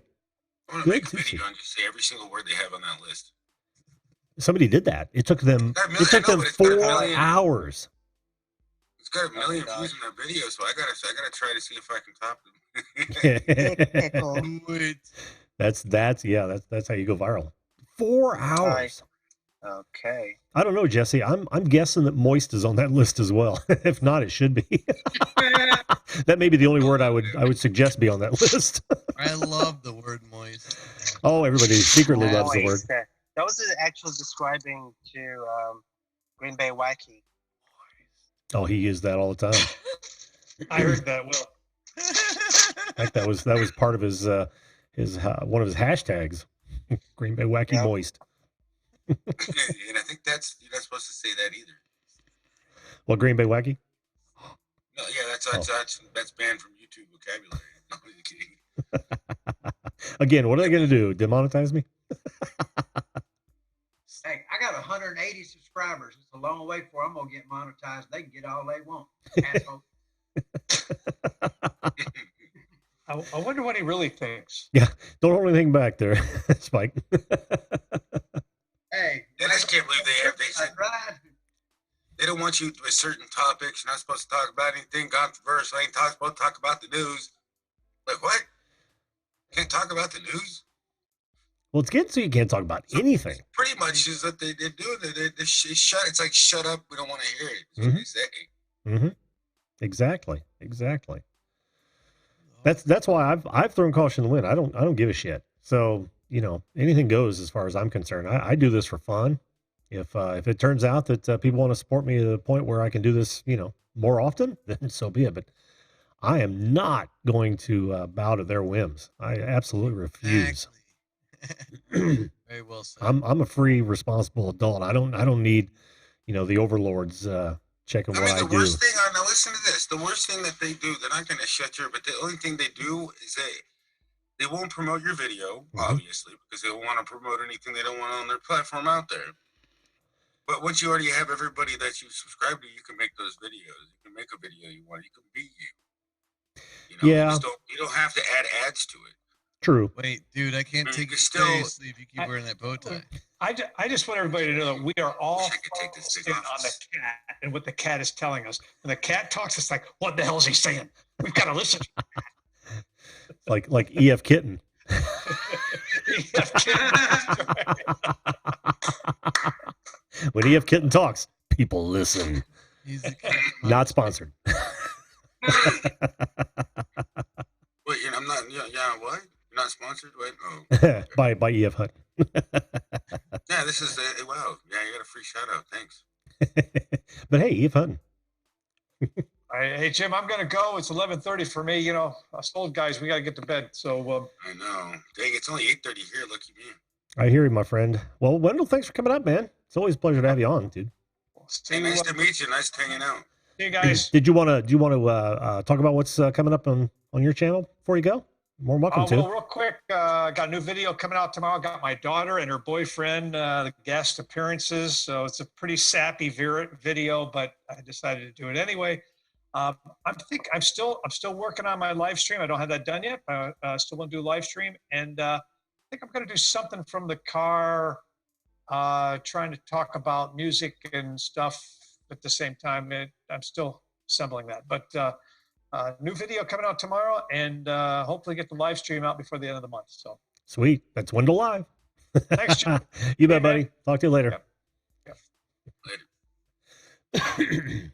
I'm going to make a video and just say every single word they have on that list. Somebody did that. It took them 4 hours. It's got a million views in that video, so I gotta try to see if I can top them. That's how you go viral. 4 hours. Okay. I don't know, Jesse. I'm guessing that moist is on that list as well. If not, it should be. That may be the only word I would suggest be on that list. I love the word moist. Oh, everybody secretly loves the word. That was actually describing to Green Bay Wacky. Oh, he used that all the time. I heard that, Will. Like that was part of his one of his hashtags. Green Bay Wacky Moist. And I think you're not supposed to say that either. What, Green Bay Wacky? No, yeah, that's banned from YouTube vocabulary. No, I'm kidding. Again, what are they going to do? Demonetize me? Hey, I got 180 subscribers. It's a long way before I'm gonna get monetized. They can get all they want. Asshole. I wonder what he really thinks. Yeah, don't hold anything back there, Spike. Hey, I just can't believe they said they don't want you with certain topics. You're not supposed to talk about anything controversial. Ain't supposed to talk about the news. Like what? Can't talk about the news? Well, it's good so you can't talk about anything. Pretty much is what they're doing. It's like, shut up. We don't want to hear it. That's what they say. Mm-hmm. Exactly. That's why I've thrown caution to the wind. I don't give a shit. So, anything goes as far as I'm concerned. I do this for fun. If it turns out that people want to support me to the point where I can do this, more often, then so be it. But I am not going to bow to their whims. I absolutely refuse. Very well said. I'm a free, responsible adult. I don't need, the overlords checking what I do. The worst thing, now listen to this. The worst thing that they do, they're not going to shut your, but the only thing they do is they won't promote your video, obviously, because they don't want to promote anything they don't want on their platform out there. But once you already have everybody that you subscribe to, you can make those videos. You can make a video you want. You can be you. Yeah. You don't have to add ads to it. True. Wait, dude, I can't take you seriously if you keep wearing that bow tie. I just want everybody to know that we are all focused on the cat and what the cat is telling us. When the cat talks, it's like, what the hell is he saying? We've got to listen. Like E.F. Kitten. E.F. Kitten. When E.F. Kitten talks, people listen. He's a Not sponsored. Wait, I'm not. Yeah, what? You're not sponsored? Wait, oh. by E.F. Hunt. Yeah, this is wow. Yeah, you got a free shout out. Thanks. But hey, E.F. Hunt. Hey Jim, I'm gonna go. It's 11:30 for me. Us old guys, we gotta get to bed. So I know. Dang, it's only 8:30 here. Lucky me. I hear you, my friend. Well, Wendell, thanks for coming up, man. It's always a pleasure to have you on, dude. Hey, nice to meet you. Nice hanging out. See you guys. Do you want to talk about what's coming up on your channel before you go? More than welcome to. Well, real quick, got a new video coming out tomorrow. Got my daughter and her boyfriend, the guest appearances. So it's a pretty sappy video, but I decided to do it anyway. I'm still working on my live stream. I don't have that done yet. But I still want to do live stream, and I think I'm going to do something from the car, trying to talk about music and stuff at the same time. I'm still assembling that, but new video coming out tomorrow, and hopefully get the live stream out before the end of the month. So sweet. That's Wendell Live. Thanks, Jim. You bet, buddy. Talk to you later. Later.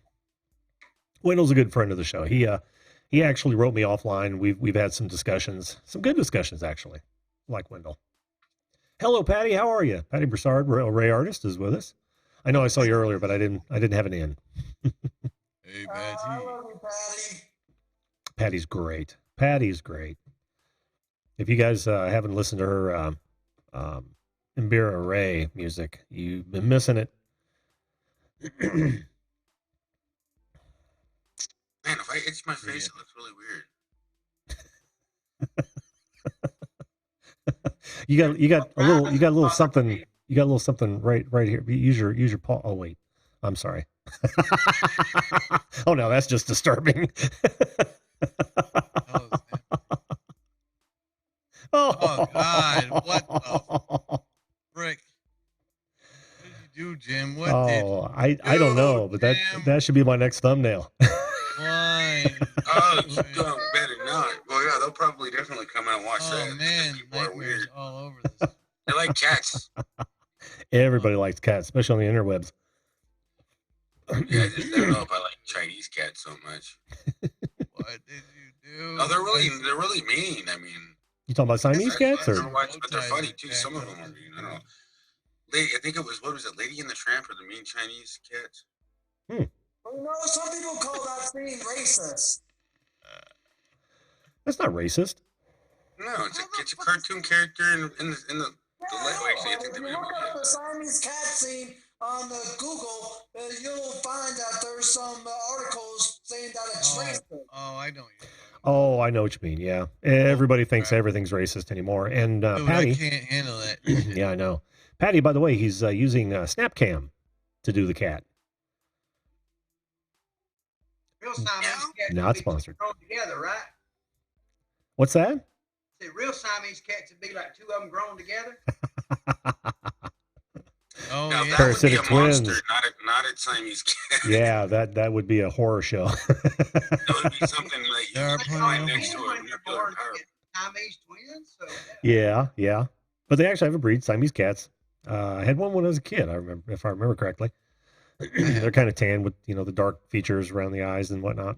Wendell's a good friend of the show. He actually wrote me offline. We've had some discussions, some good discussions actually. Like Wendell. Hello, Patty. How are you? Patty Broussard, Ray Artist, is with us. I know I saw you earlier, but I didn't have an in. Hey, Patty. I love you, Patty. Patty's great. Patty's great. If you guys haven't listened to her Imbira Ray music, you've been missing it. Man, if I itch my face, it looks really weird. You got a little something right here. Use your paw. Oh wait, I'm sorry. Oh no, that's just disturbing. Oh God, what the frick? What did you do, Jim? What did you I don't know, but that should be my next thumbnail. Why? Oh, better not. Well, yeah, they'll probably definitely come out and watch that. Oh man, people are weird. all over this. They like cats. Everybody likes cats, especially on the interwebs. Yeah, I don't know if I like Chinese cats so much. What did you do? Oh, they're really mean. I mean, You talking about Siamese cats, or? But they're funny too. Some of them are mean. I don't know. I think it was, what was it, Lady and the Tramp, or the mean Chinese cats? Well, you know, some people call that scene racist. That's not racist. No, it's a cartoon character in the actually, I think if you look up the Siamese cat scene on Google, you'll find that there's some articles saying that it's racist. Oh, I know. Oh, I know what you mean. Yeah, everybody thinks everything's racist anymore. And Dude, Patty, I can't handle that. Yeah, I know. Patty, by the way, he's using Snapcam to do the cat. Real Siamese cats Not sponsored. grown together, right? What's that? Say real Siamese cats would be like two of them grown together. Oh, now, yeah. that Parasitic would be a monster, twins. not a Siamese cat. Yeah, that would be a horror show. That would be something that you There are could plenty find of next to them. a nuclear power. Siamese twins. So Yeah. But they actually have a breed, Siamese cats. I had one when I was a kid, I remember, if I remember correctly. They're kind of tan with, the dark features around the eyes and whatnot.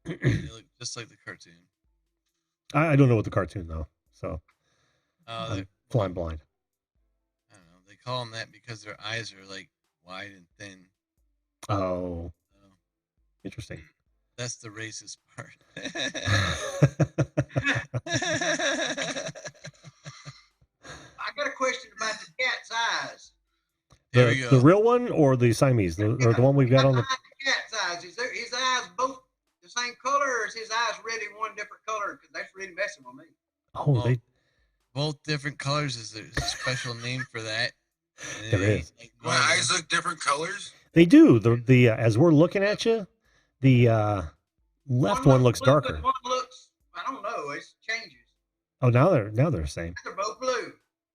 They look just like the cartoon. I don't know what the cartoon, though. So Oh, I'm flying blind. I don't know. They call them that because their eyes are like wide and thin. Oh, So interesting. that's the racist part. I got a question about the cat's eyes. There we The go. real one or the Siamese? Or the one we've got on the... The cat's eyes. Is his eyes both the same color, or is his eyes really one different color? Because that's really messing with me. Oh, Well, they... Both different colors is a special name for that. And There it ain't is. like My normal. eyes look different colors. They do. The as we're looking at you, the left one looks blue, darker. One looks, I don't know, it changes. Oh, now they're the same. They're both blue.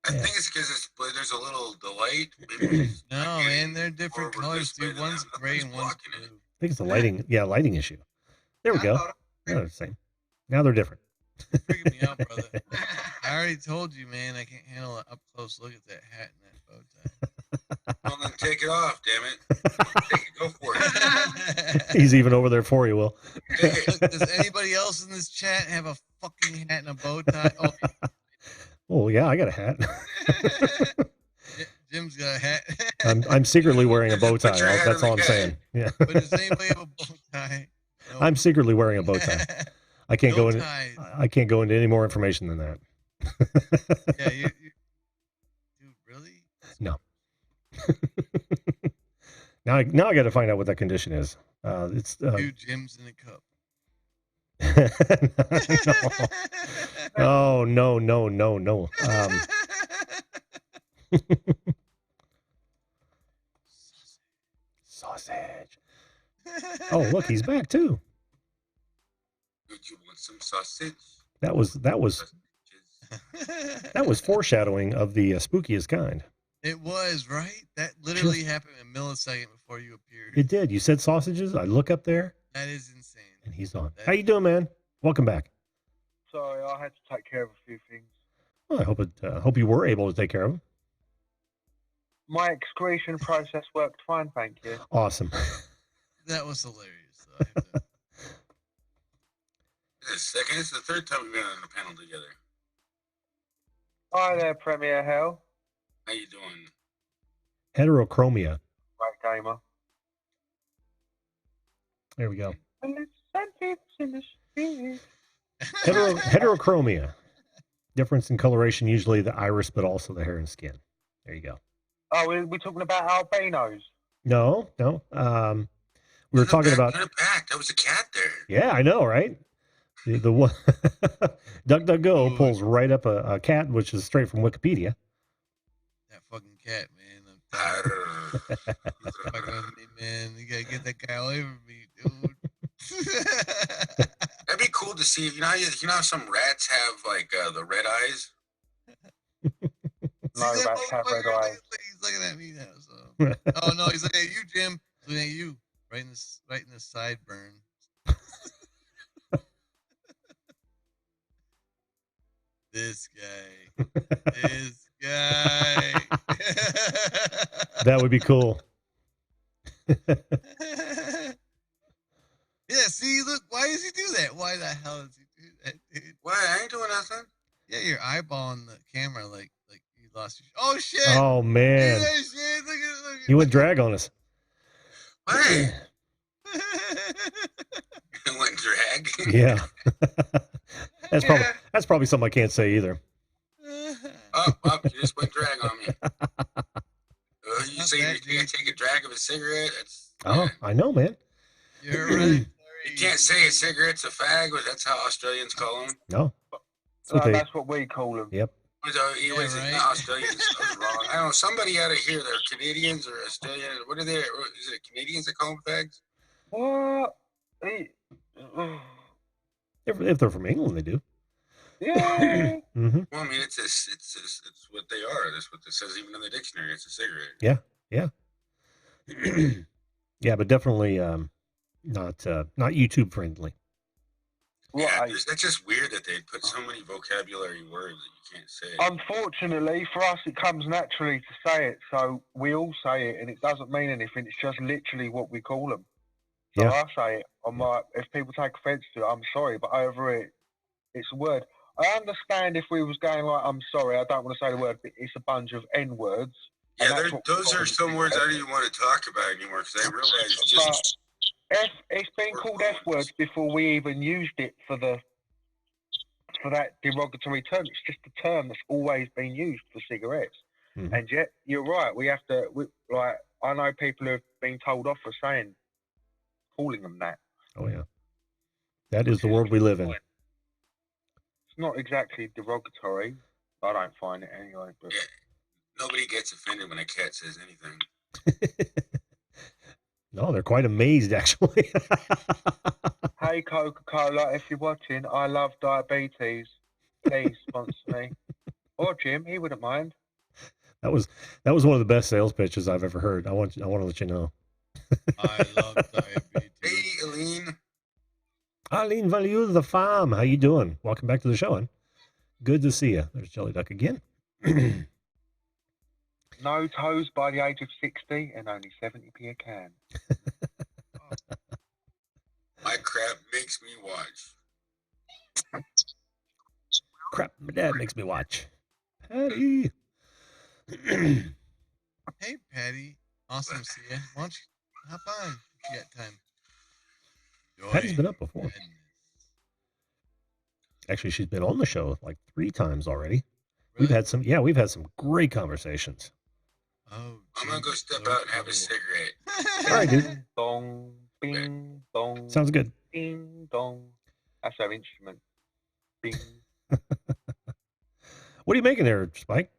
I Yeah. think it's because there's a little delay. Maybe it's No, not getting man, they're different forward colors, this way dude. than One's that. gray and Nothing's one's blocking it. blue. I think it's a lighting issue. There we I go. thought Now they're the same. Now they're different. Freaking me out, brother. I already told you, man. I can't handle an up close look at that hat and that bow tie. Well, then take it off, damn it. Take it, go for it. He's even over there for you, Will. Take it. Look, does anybody else in this chat have a fucking hat and a bow tie? Oh, Oh yeah, I got a hat. Jim's got a hat. I'm secretly wearing a bow tie. Put your hat That's on all I'm the saying. Yeah, But does anybody have a bow tie? No. I'm secretly wearing a bow tie. I can't Bow go in. ties. I can't go into any more information than that. Yeah, you dude, really? No. Now I got to find out what that condition is. It's 2 Jims in a cup. Oh, no. Sausage. Oh, look, he's back too. Would you want some sausage? That was foreshadowing of the spookiest kind. It was, right? That literally happened a millisecond before you appeared. It did. You said sausages. I look up there. That is insane. And he's on. How you doing, man? Welcome back. Sorry, I had to take care of a few things. Well, I hope you were able to take care of him. My excretion process worked fine, thank you. Awesome. That was hilarious. Wait a second. It's the third time we've been on a panel together. Hi there, Premier Hell. How you doing? Heterochromia. Right, gamer. There we go. Heterochromia. Difference in coloration, usually the iris, but also the hair and skin. There you go. Oh, we're talking about albinos. No. We were talking about. Back. That was a cat there. Yeah, I know, right? The one DuckDuckGo pulls right up a cat, which is straight from Wikipedia. That fucking cat, man. He's fucking with me, man. You gotta get that guy away from me, dude. That'd be cool to see. You know how some rats have like the red eyes. No, rats have red eyes. He's looking at me now. So. Oh no, he's looking at you, Jim. He's looking at you, right in the sideburn. This guy. That would be cool. Yeah, see, look, why does he do that? Why the hell does he do that, dude? Why? I ain't doing nothing. Yeah, you're eyeballing the camera like you lost your. Oh shit! Oh man! Look at that shit. Look at He went drag on us. What? Went drag. Yeah. That's probably something I can't say either. Oh, you just went drag on me. You say you're gonna take a drag of a cigarette? I know, man. You're right. You can't say a cigarette's a fag, but that's how Australians call them. No. That's what we call them. Yep. Not Australians. I was wrong. I don't know. Somebody out of here, they're Canadians or Australian. What are they? Is it Canadians that call them fags? What? If they're from England, they do. Yeah. Mm-hmm. Well, I mean, it's what they are. That's what it says even in the dictionary. It's a cigarette. Yeah. Yeah, but definitely not YouTube friendly. Yeah, that's just weird that they put so many vocabulary words that you can't say. Unfortunately, for us, it comes naturally to say it, so we all say it, and it doesn't mean anything. It's just literally what we call them. So I say it. I'm like, if people take offence to it, I'm sorry, but over it, it's a word. I understand if we was going like, I'm sorry, I don't want to say the word, but it's a bunch of N words. Yeah, those are some words I don't even want to talk about anymore because I realize just. It's been called F words before we even used it for that derogatory term. It's just a term that's always been used for cigarettes. Mm-hmm. And yet, you're right. We have to, I know people who have been told off for calling them that. Oh, yeah. That is the world we live in. It's not exactly derogatory. I don't find it anyway. But yeah. Nobody gets offended when a cat says anything. No, they're quite amazed, actually. Hey, Coca-Cola, if you're watching, I love diabetes. Please sponsor me. Or Jim, he wouldn't mind. That was one of the best sales pitches I've ever heard. I want to let you know. I love diabetes. Hey, Aline. Aline Value of the Farm. How you doing? Welcome back to the show, hon. Good to see you. There's Jelly Duck again. No toes by the age of 60 and only 70p a can. My crap makes me watch. Crap, my dad makes me watch. Patty. Hey, Patty. Awesome to see you. Why don't you hop on if you got time? Patty's been up before. Actually, she's been on the show like 3 times already. Really? We've had some great conversations. Oh, I'm gonna go step out and have a cigarette. All right, dude. Dong, bing, dong. Sounds good. Ding, dong. That's our instrument. Bing. What are you making there, Spike?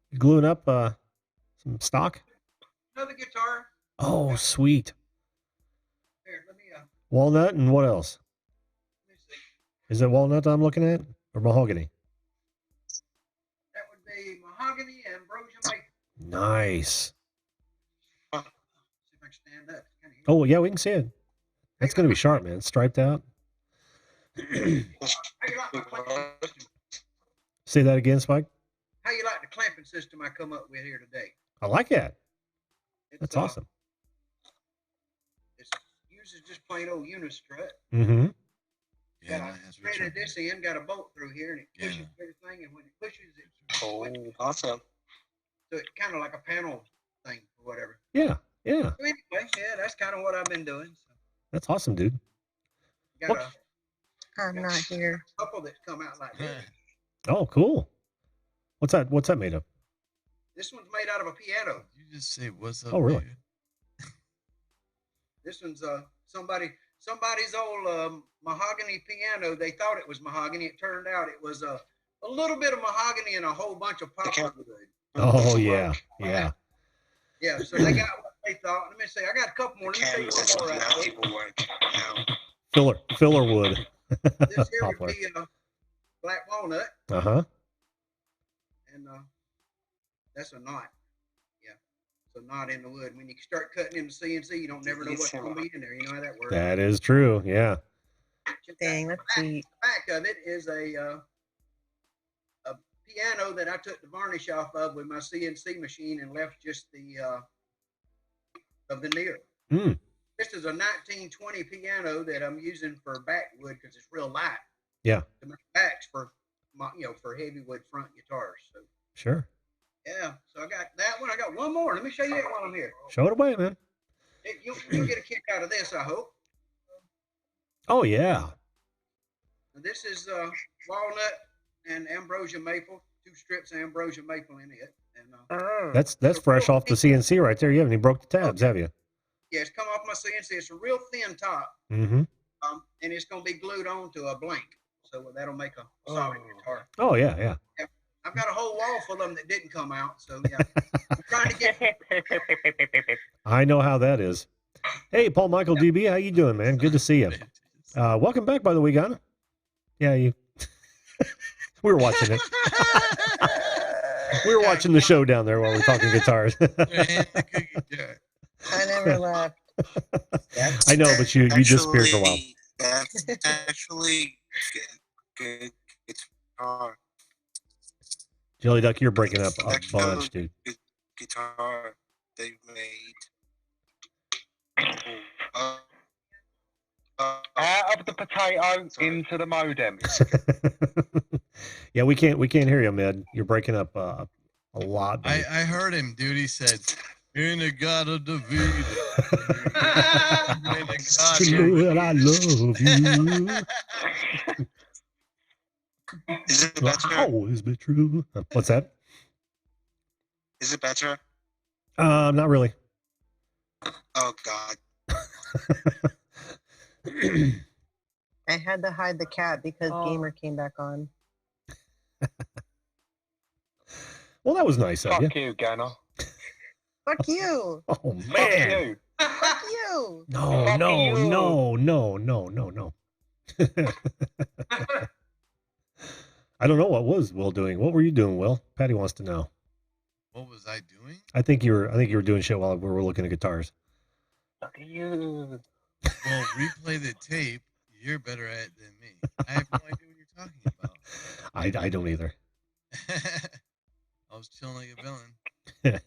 You gluing up some stock? Another guitar. Oh, sweet. Here, let me Walnut and what else? see. Is it walnut I'm looking at or mahogany? That would be mahogany and ambrosia maple. Nice. See if I can stand up. Kind of Oh, yeah, we can see it. That's going to be sharp, man. Striped out. How you like my clamping system? Say that again, Spike. How you like the clamping system I come up with here today? I like that. It's, That's awesome. It uses just plain old unistrut. Mm-hmm. Yeah, Got a thread at this end, got a bolt through here, and it pushes everything. And when it pushes, it Awesome. so it's kind of like a panel thing or whatever. Yeah, yeah. So anyway, yeah, that's kind of what I've been doing. So That's awesome, dude. got I'm not here. a couple that's come out like this. Oh, cool. What's that? What's that made of? This one's made out of a piano. You just say what's up. Oh, really? Dude? This one's somebody's old mahogany piano. They thought it was mahogany. It turned out it was a little bit of mahogany and a whole bunch of poplar wood. Oh, yeah, yeah. Yeah, so they got what they thought. Let me see. I got a couple more. Let me see one more out there. Filler wood. This here would Poplar. be black walnut, Uh-huh. and that's a knot. Yeah, it's a knot in the wood. When you start cutting into CNC, you don't never know what's going to be in there. You know how that works. That is true. Yeah. Dang, that's sweet. Back of it is a piano that I took the varnish off of with my CNC machine and left just the veneer. Mm. This is a 1920 piano that I'm using for backwood because it's real light. Yeah. To make backs for for heavy wood front guitars. So Sure. yeah, so I got that one. I got one more. Let me show you it while I'm here. Show it away, man. You'll get a kick out of this, I hope. Oh, yeah. Now, this is walnut and ambrosia maple. 2 strips of ambrosia maple in it. And That's fresh off the CNC right there. You haven't even broke the tabs, have you? yeah, it's come off my CNC. It's a real thin top, Mm-hmm. and it's going to be glued onto a blank. So that'll make a solid guitar. Oh, yeah, yeah. I've got a whole wall full of them that didn't come out. So yeah, I'm trying to get. I know how that is. Hey, Paul Michael DB, how you doing, man? Good to see you. Welcome back, by the way, Ghana. Yeah, you. We were watching it. We were watching the show down there while we were talking guitars. I never left. I know, but you disappeared for a while. That's actually good guitar. Jelly Duck, you're breaking up a bunch, dude. Guitar they made. Out of the potato into the modem. Yeah, we can't hear you, Med. You're breaking up a lot. I heard him, dude. He said, "In the God of David." Lord, I love you. Is it better? How is it true? What's that? Is it better? Not really. Oh God. I had to hide the cat because Gamer came back on. Well, that was nice of you. Fuck you, Ganna. Fuck you. Oh Fuck man. you. Fuck you. No, Fuck no, you. no, no, no, no, no. I don't know what was Will doing. What were you doing, Will? Patty wants to know. What was I doing? I think you were doing shit while we were looking at guitars. Fuck you. Well, replay the tape. You're better at it than me. I have no idea what you're talking about. I don't either. I was chilling like a villain.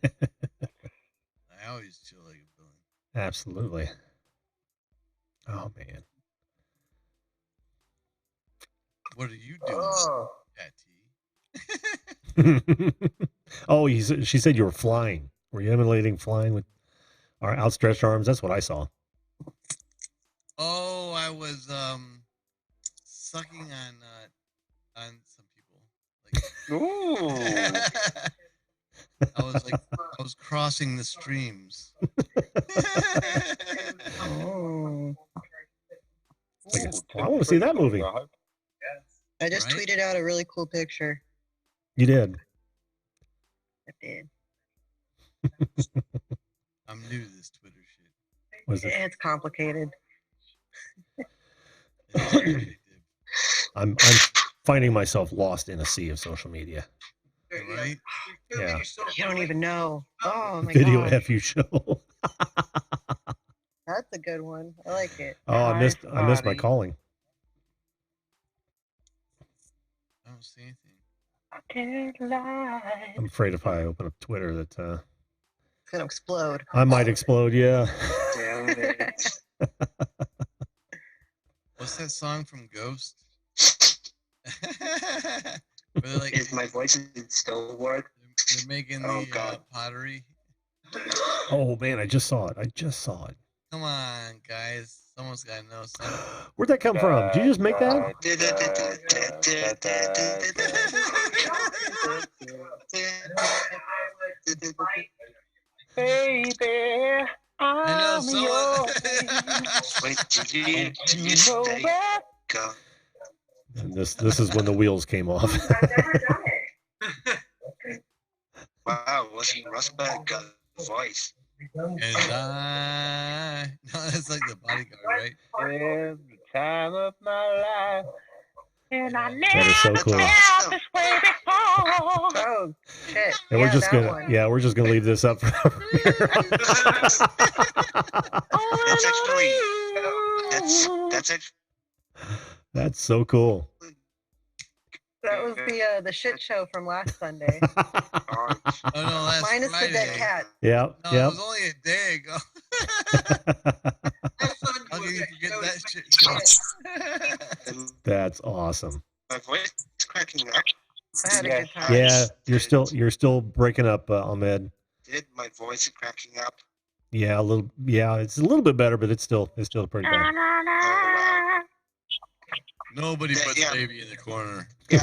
I always chill like a villain. Absolutely. Oh man. What are you doing, Patty? Oh, she said you were flying. Were you emulating flying with our outstretched arms? That's what I saw. Oh, I was sucking on some people. Like, Ooh. I was was crossing the streams. Oh. I want to see that movie. I just tweeted out a really cool picture. You did. I did. I'm new to this Twitter shit. Was it? It's complicated. I'm finding myself lost in a sea of social media. Right? Yeah. You don't even know. Oh my Video god. FU show. That's a good one. I like it. Oh, I missed my calling. I don't see anything. I can't lie. I'm afraid if I open up Twitter that It's gonna explode. I might explode. Yeah. Damn it. What's that song from Ghost? Where they're like, Is my voice still work? they're making the pottery. Oh man, I just saw it. Come on, guys. Someone's got to know something. Where'd that come from? Did you just make that? Baby, I'm yours. Wait, did you stay? Go. And this is when the wheels came off. Wow, wasn't Rustback got a voice? And no, that's like the bodyguard, right? Every time of my life. And I That is so never cool. felt this way before. Oh shit. And we're just gonna leave this up for That's actually that's it. That's so cool. That was the shit show from last Sunday. Oh no, last Minus Friday. the dead cat. Yep. No, Yep. it was only a day ago. How can you forget that shit? That's awesome. My voice is cracking up. I had a good time. Yeah, you're still breaking up, Ahmed. Did my voice is cracking up? Yeah, a little. Yeah, it's a little bit better, but it's still pretty bad. Nobody puts baby in the corner. Yeah,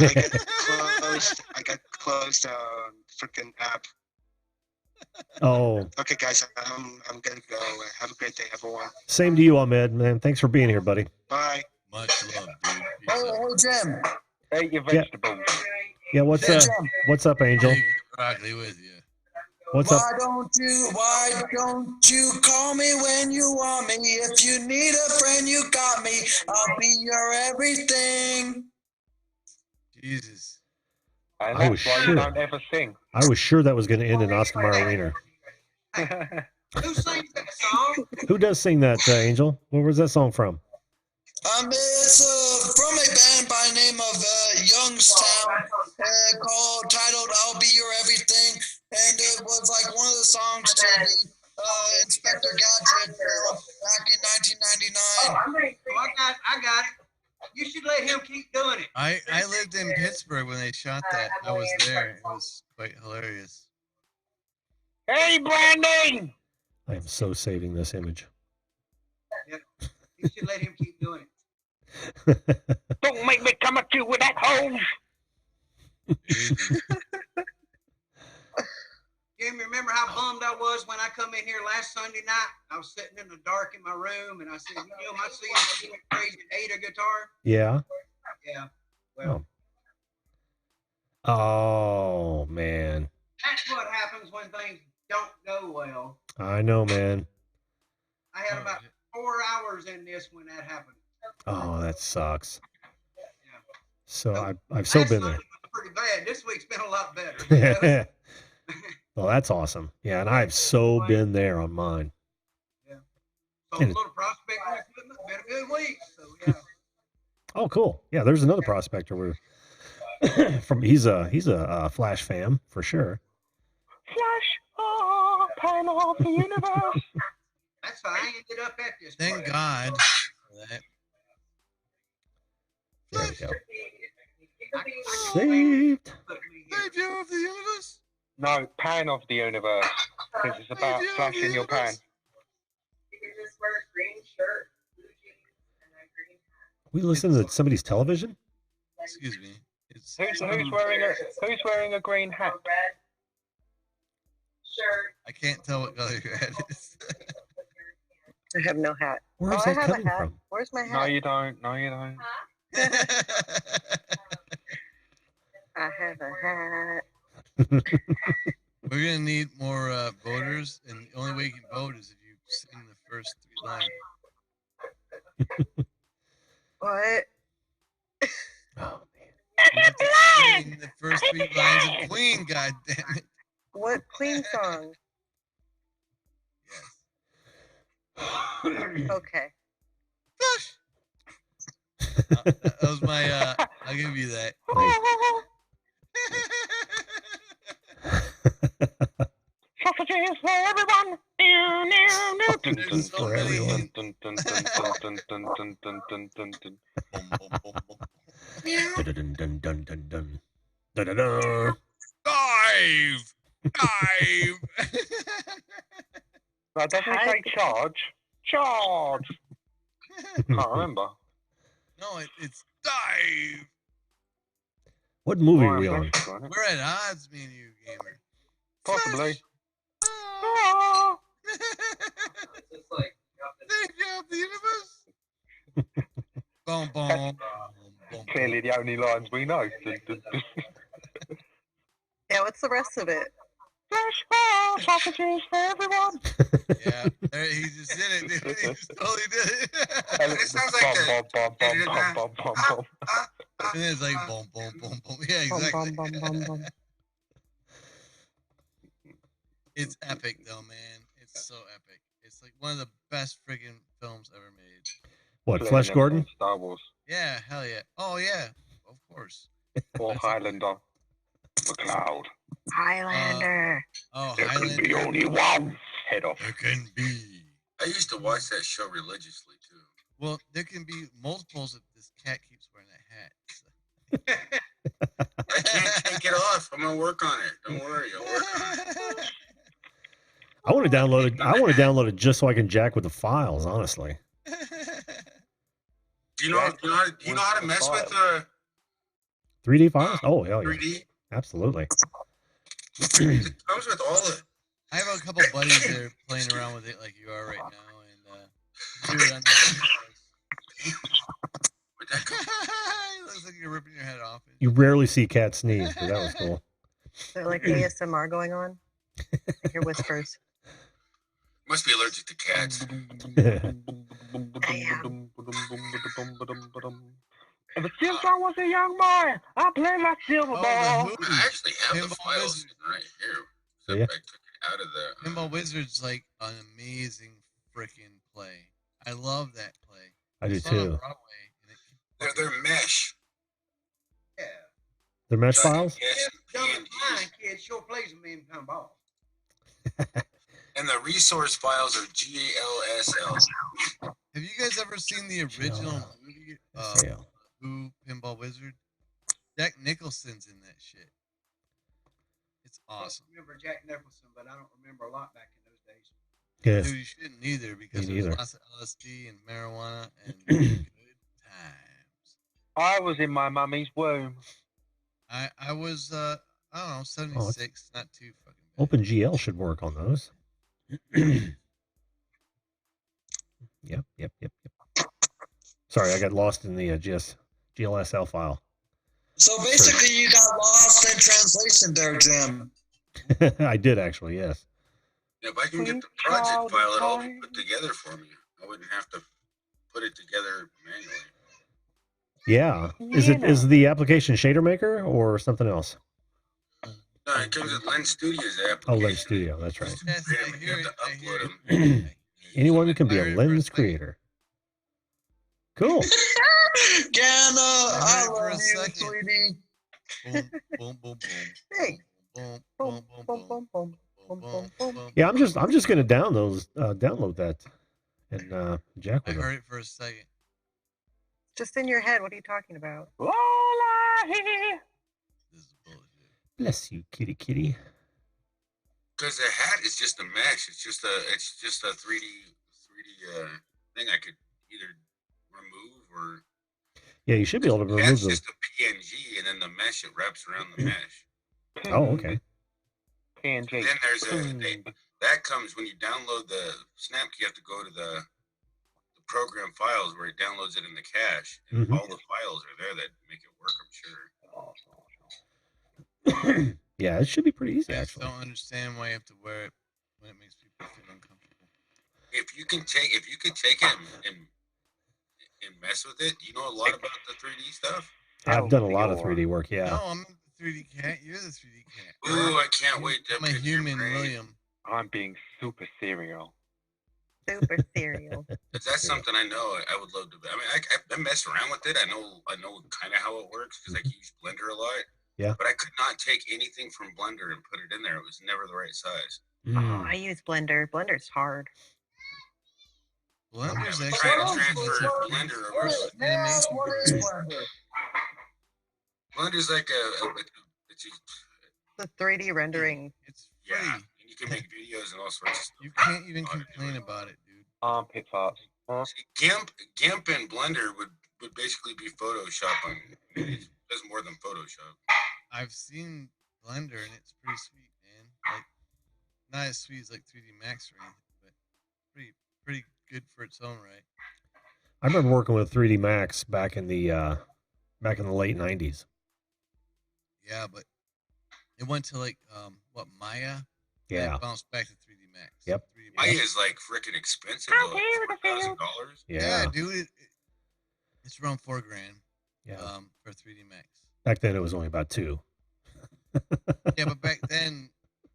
I got closed freaking app. Oh, Okay, guys, I'm gonna go. Have a great day, everyone. same to you, Ahmed. Man, thanks for being here, buddy. Bye. Much love, dude. Hey, Jim. Eat your Yeah. vegetables. Yeah, what's up, Angel? Broccoli with you. What's up? Why don't you call me when you want me? If you need a friend, you got me. I'll be your everything. Jesus. And I was that's why sure. you don't ever sing. I was sure that was going to end in Oscar Mayer Wiener. Who sings that song? Who does sing that, Angel? Where was that song from? It's from a band by the name of Youngstown, titled "I'll Be Your Everything," and it was like one of the songs to the Inspector Gadget film back in 1999. Oh, I got it. You should let him keep doing it. I lived in Pittsburgh when they shot that. I was there. It was quite hilarious. Hey, Brandon! I am so saving this image. You should let him keep doing it. Don't make me come at you with that hose. Jamie, remember how bummed I was when I come in here last Sunday night? I was sitting in the dark in my room, and I said, "You know, my CNC went crazy and ate a guitar." Yeah. Yeah. Well, Oh man, that's what happens when things don't go well. I know, man. I had about 4 hours in this when that happened. Oh, that sucks. Yeah. So I've so Last been Sunday was pretty bad. This week's been a lot better. You know? there. Well, that's awesome. Yeah, and I've so been there on mine. So a little prospecting equipment, been a good week. So yeah. Oh, cool. Yeah, there's another prospector. We're he's a Flash fan for sure. Flash, pan of the universe. That's how I ended up at this. Thank place. God for that. There we go. I Saved. put me here. Savior of the universe. No, pan of the universe. Because it's about flash in your pan. We listen to somebody's television. Excuse me. It's Who's wearing a green hat? I can't tell what color your hat is. I have no hat. Where's I that have a coming hat. from? Where's my hat? No, you don't. No, you don't. I have a hat. We're gonna need more voters, and the only way you can vote is if you sing the first 3 lines. What? Oh, You have to sing the first 3 lines of Queen. God damn it! What Queen song? Okay. That was my. I'll give you that. Sausages for everyone. For everyone. Dun, dun, dun, dun, dun. Da, da, da. Dive! No, doesn't it say charge? Charge! Can't remember. No, it's dive. What movie are we on? We're at odds, me and you, gamer. Possibly. Savior of the universe. Boom, boom. Clearly the only lines we know. Yeah, what's the rest of it? Sausages for everyone. Yeah, he just did it, dude. He just totally did it. It sounds like And it's like boom, boom, boom, boom. Yeah, exactly. Bum, bum, bum, bum. It's epic, though, man. It's so epic. It's like one of the best friggin' films ever made. What, Flesh Gordon? Star Wars. Yeah, hell yeah. Oh, yeah, of course. Or Highlander. McLeod. Highlander. There can be only one head off. There can be. I used to watch that show religiously too. Well, there can be multiples if this cat keeps wearing that hat. So. I can't take it off. I'm gonna work on it. Don't worry, I'll work on it. I want to download it. I want to download it just so I can jack with the files. Honestly. Do you know how to mess with 3D files? Oh hell yeah. 3D? Absolutely. It comes with all the. I have a couple buddies that are playing around with it like you are right now, and do it on the looks like you're ripping your head off. You rarely see cats sneeze, but that was cool. Is there like ASMR going on? I hear whispers. Must be allergic to cats. Ever since I was a young boy, I played like silver ball. I actually have the files sitting right here. So yeah. I took it out of the. Pinball Wizard's like an amazing freaking play. I love that play. I do saw it on too. Broadway, They're mesh. Yeah. They're mesh files? Young and fine kid sure plays a mean kind of ball. And the resource files are GALSL. Have you guys ever seen the original movie Who Pinball Wizard? Jack Nicholson's in that shit. It's awesome. I remember Jack Nicholson, but I don't remember a lot back in those days. Yeah. Dude, you shouldn't either because Me there's neither. lots of LSD and marijuana and good times. I was in my mummy's womb. I was I don't know, 76, not too fucking bad. OpenGL should work on those. Yep. Sorry, I got lost in the GLSL file. So basically, you got lost in translation there, Jim. I did actually, yes. If I can get the project file, it'll all be put together for me. I wouldn't have to put it together manually. Yeah. Is the application Shader Maker or something else? No, it comes with Lens Studio's app. Oh, Lens Studio. That's right. Yes, You I have hear to it. I hear upload it. them. Anyone can be a lens creator. Cool. Ganna, I for a love you, second. sweetie. Boom, boom, boom, boom. Hey. Boom, Boom, boom, boom, boom, boom, boom, boom, boom. Yeah, I'm just gonna download that and jack I with heard it. it for a second. Just in your head. What are you talking about? All I hear. This is bullshit. Bless you, kitty. Because the hat is just a mesh. It's just a 3D thing I could either remove or. Yeah, you should be able to remove That's the. just a PNG, and then the mesh it wraps around the mesh. Oh, okay. PNG. Then there's that comes when you download the Snap. You have to go to the program files where it downloads it in the cache, and all the files are there that make it work. I'm sure. Yeah, it should be pretty easy. I Actually, don't understand why you have to wear it when it makes people feel uncomfortable. If you could take it and mess with it, you know a lot about the 3D stuff. I've done a lot of 3D work. Yeah. No, I'm the 3D cat. You're the 3D cat. Ooh, I can't wait to I'm a human William. I'm being super serial. Super serial. But that's something I know I would love to. I mean, I mess around with it. I know kind of how it works because I use Blender a lot. Yeah. But I could not take anything from Blender and put it in there. It was never the right size. Oh, I use Blender. Blender's hard. Blender's I actually tried to transfer Blender over. What is Blender? Blender's like it's the 3D rendering. It's free. Yeah, and you can make videos and all sorts of stuff. You can't even complain about it, dude. Armpit farts. See, GIMP and Blender would basically be Photoshop. It does more than Photoshop. I've seen Blender and it's pretty sweet, man. Like, not as sweet as like 3D Max or anything, but pretty good for its own right. I remember working with 3D Max back in the late 90s. Yeah, but it went to like Maya. Yeah. It bounced back to 3D Max. Yep. 3D Maya is like freaking expensive. $4,000. Yeah. Dude, it's around $4,000. Yeah. For 3D Max. Back then, it was only about $2,000. Yeah, but back then,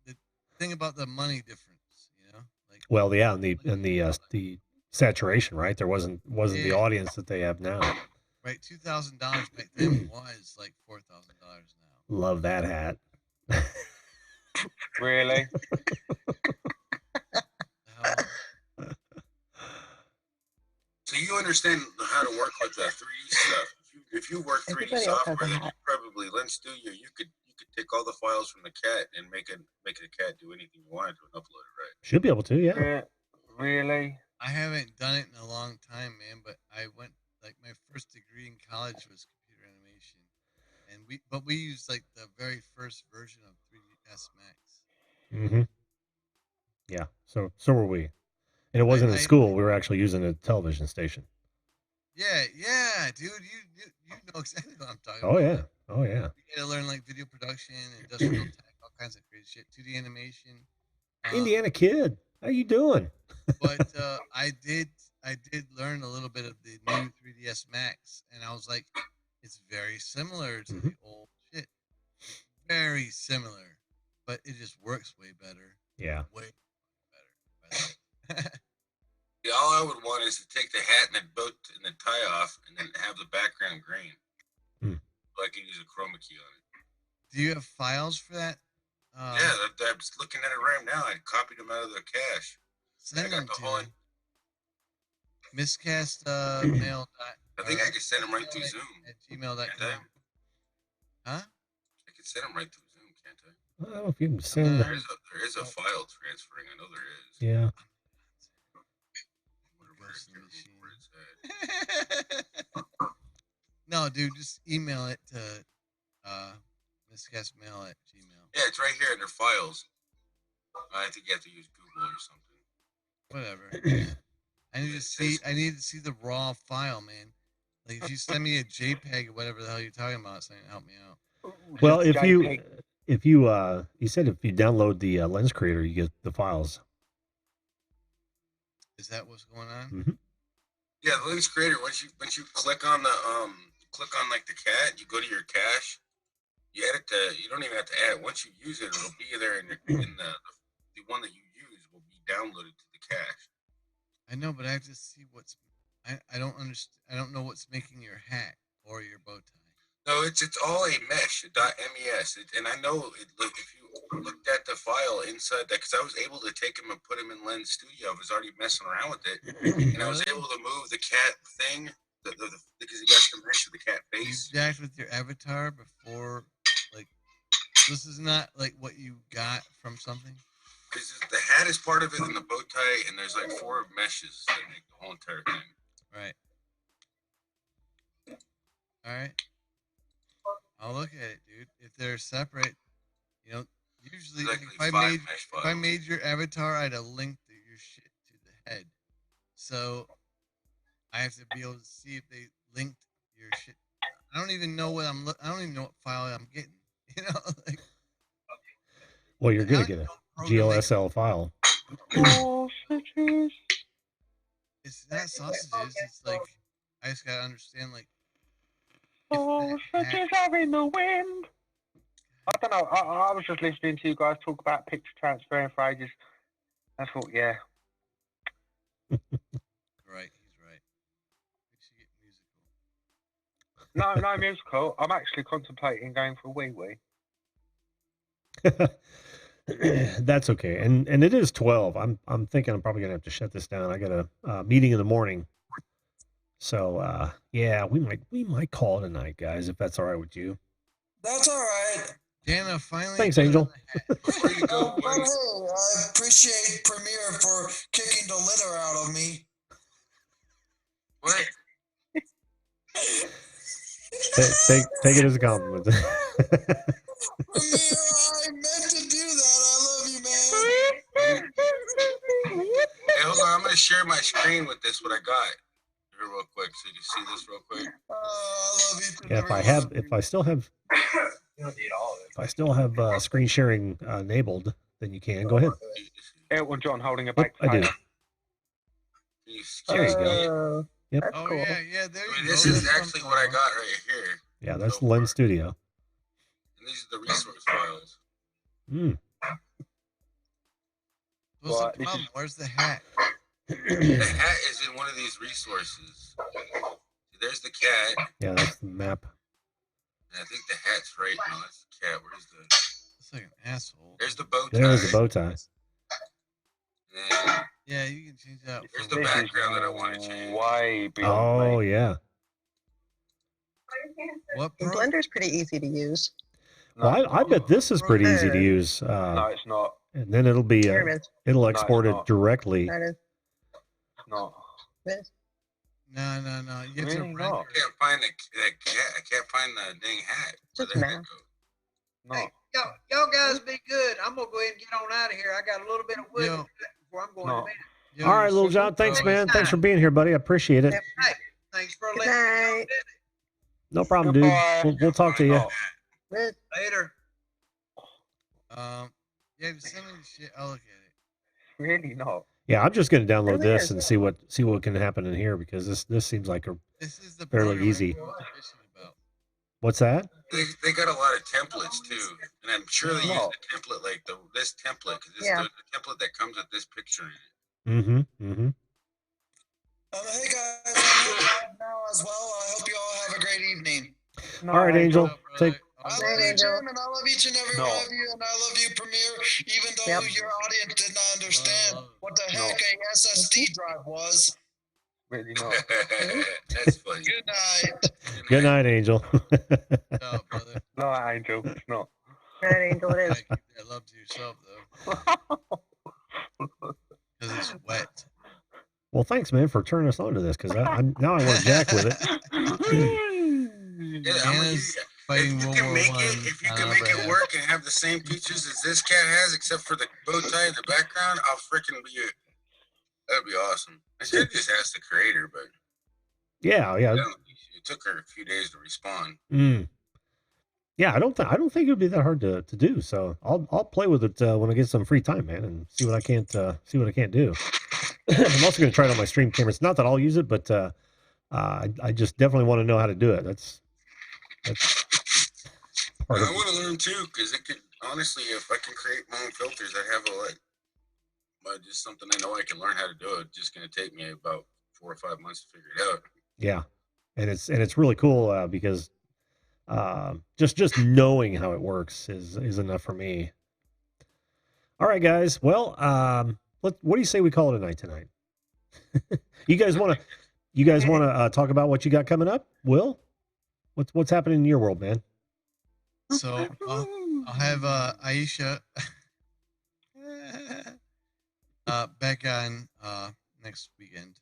the thing about the money difference, you know, like. Well, yeah, and the saturation, right? There wasn't the audience that they have now. Right, $2,000 back then was like $4,000 now. Love that hat. Really? So you understand how to work with the 3D stuff. If you work 3D software, then you probably Lens Studio. You could take all the files from the cat and make the cat do anything you wanted to and upload it, right? Should be able to, yeah. Really? I haven't done it in a long time, man. But I went my first degree in college was computer animation, and we used like the very first version of 3ds Max. Mm-hmm. Yeah. So were we, and it wasn't in school. We were actually using a television station. Yeah, dude. You know exactly what I'm talking about. Oh yeah. You had to learn like video production, industrial tech, all kinds of crazy shit, 2D animation. Indiana kid, how you doing? But I did learn a little bit of the new 3ds Max, and I was like, it's very similar to the old shit. Very similar, but it just works way better. Yeah. Way better. Yeah, all I would want is to take the hat and the boat and the tie off, and then have the background green, so I can use a chroma key on it. Do you have files for that? Yeah, I'm just looking at it right now. I copied them out of the cache. Send them to me. Miscastmail. I think I can send them right through Zoom. At gmail.com. Huh? I can send them right through Zoom, can't I? I don't know if you can send. There is a file transferring. I know there is. Yeah. No, dude, just email it to miscastmail@gmail. Yeah, it's right here in their files. I think you have to use Google or something. Whatever. I need to see the raw file, man. Like if you send me a JPEG or whatever the hell you're talking about, it's not gonna help me out. Well, if you said if you download the Lens Creator, you get the files. Is that what's going on? Mm-hmm. Yeah, the Lens Creator. Once you click on the like the cat, you go to your cache. You add it to. You don't even have to add it. Once you use it, it'll be there in the one that you use will be downloaded to the cache. I know, but I have to see what's. I don't understand. I don't know what's making your hat or your bow tie. No, it's all a mesh, .mes, and I know if you looked at the file inside that, because I was able to take them and put them in Lens Studio. I was already messing around with it, and I was able to move the cat thing because it got the mesh of the cat face. You jacked with your avatar before, like this is not like what you got from something. Because the hat is part of it, and the bow tie, and there's like 4 meshes that make the whole entire thing. Right. All right. I'll look at it, dude. If they're separate, you Usually, Exactly if I made your avatar, I'd have linked your shit to the head. So I have to be able to see if they linked your shit. I don't even know what I don't even know what file I'm getting. You know, like. Well, you're gonna get a GLSL file. Sausages. It's not sausages. It's like I just gotta understand like. Sausages are in the wind. I don't know. I was just listening to you guys talk about picture transferring for ages. I thought, yeah. Right, he's right. We should get No, musical. no musical. I'm actually contemplating going for a wee wee. That's okay. And it is 12. I'm thinking I'm probably gonna have to shut this down. I got a meeting in the morning. So yeah, we might call it a night, guys, if that's all right with you. That's all right. Dana, finally. Thanks, Angel. Before you go, hey, I appreciate Premier for kicking the litter out of me. What? Take it as a compliment. Premier, I meant to do that. I love you, man. Hey, hold on. I'm going to share my screen with this, what I got. Here real quick, so you can see this real quick. I love you too. Yeah, if I still have screen sharing enabled, then you can go ahead. Elton John holding a baked I do. potato. There you go. Yep. Oh cool. Yeah. There you go. This is actually what I got right here. Yeah, that's the Lens Studio. And these are the resource files. What's the problem? Where's the hat? The hat is in one of these resources. There's the cat. Yeah, that's the map. And I think the hat's right. No, that's the cat. Where's the? It's like an asshole. There's the bow tie. There's the bow tie. And yeah, you can change that. Here's the background that I want to change. Way beyond yeah. What Blender's pretty easy to use. Well, I bet this is pretty easy to use. No, it's not. And then it'll be it'll export it directly. That is. No. This. No. You have to render. I can't find that cat. I can't find the dang hat. Just math. No. Hey, y'all guys be good. I'm gonna go ahead and get on out of here. I got a little bit of wood to cut before I'm going to bed. All right, Little John. Thanks, man. Thanks for being here, buddy. I appreciate it. Hey, thanks for letting me know. No problem, dude. We'll talk to you. Later. Yeah, just send me the shit. I'll look at it. Really not. Yeah, I'm just going to download this and see what can happen in here because this seems like this is the fairly easy. What's that? They got a lot of templates too, and I'm sure they use the template like this template because this is the template that comes with this picture in it. Hey guys, I'm here now as well. I hope you all have a great evening. All right, Angel. I love you, Jim, and I love each and every one of you, and I love you, Premier, even though your audience did not understand what the heck a SSD drive was. Really not. That's funny. Good night. Good night, Angel. No, brother. No, Angel. It's not. That Angel it is. I love to yourself though. Because it's wet. Well, thanks, man, for turning us on to this because now I want to jack with it. If you can make it work and have the same features as this cat has, except for the bow tie in the background, I'll freaking be that'd be awesome. I should just ask the creator, but yeah. It took her a few days to respond. Yeah, I don't think it'd be that hard to do. So I'll play with it when I get some free time, man, and see what I can't do. I'm also going to try it on my stream cameras. Not that I'll use it, but I just definitely want to know how to do it. That's part of I want to learn too, because it could honestly, if I can create my own filters, I'd have just something I know I can learn how to do. It's just going to take me about 4 or 5 months to figure it out. Yeah, and it's really cool because just knowing how it works is enough for me. All right, guys. Well, what do you say we call it a night tonight? You guys want to talk about what you got coming up? Will, what's happening in your world, man? So I'll have Aisha back on next weekend.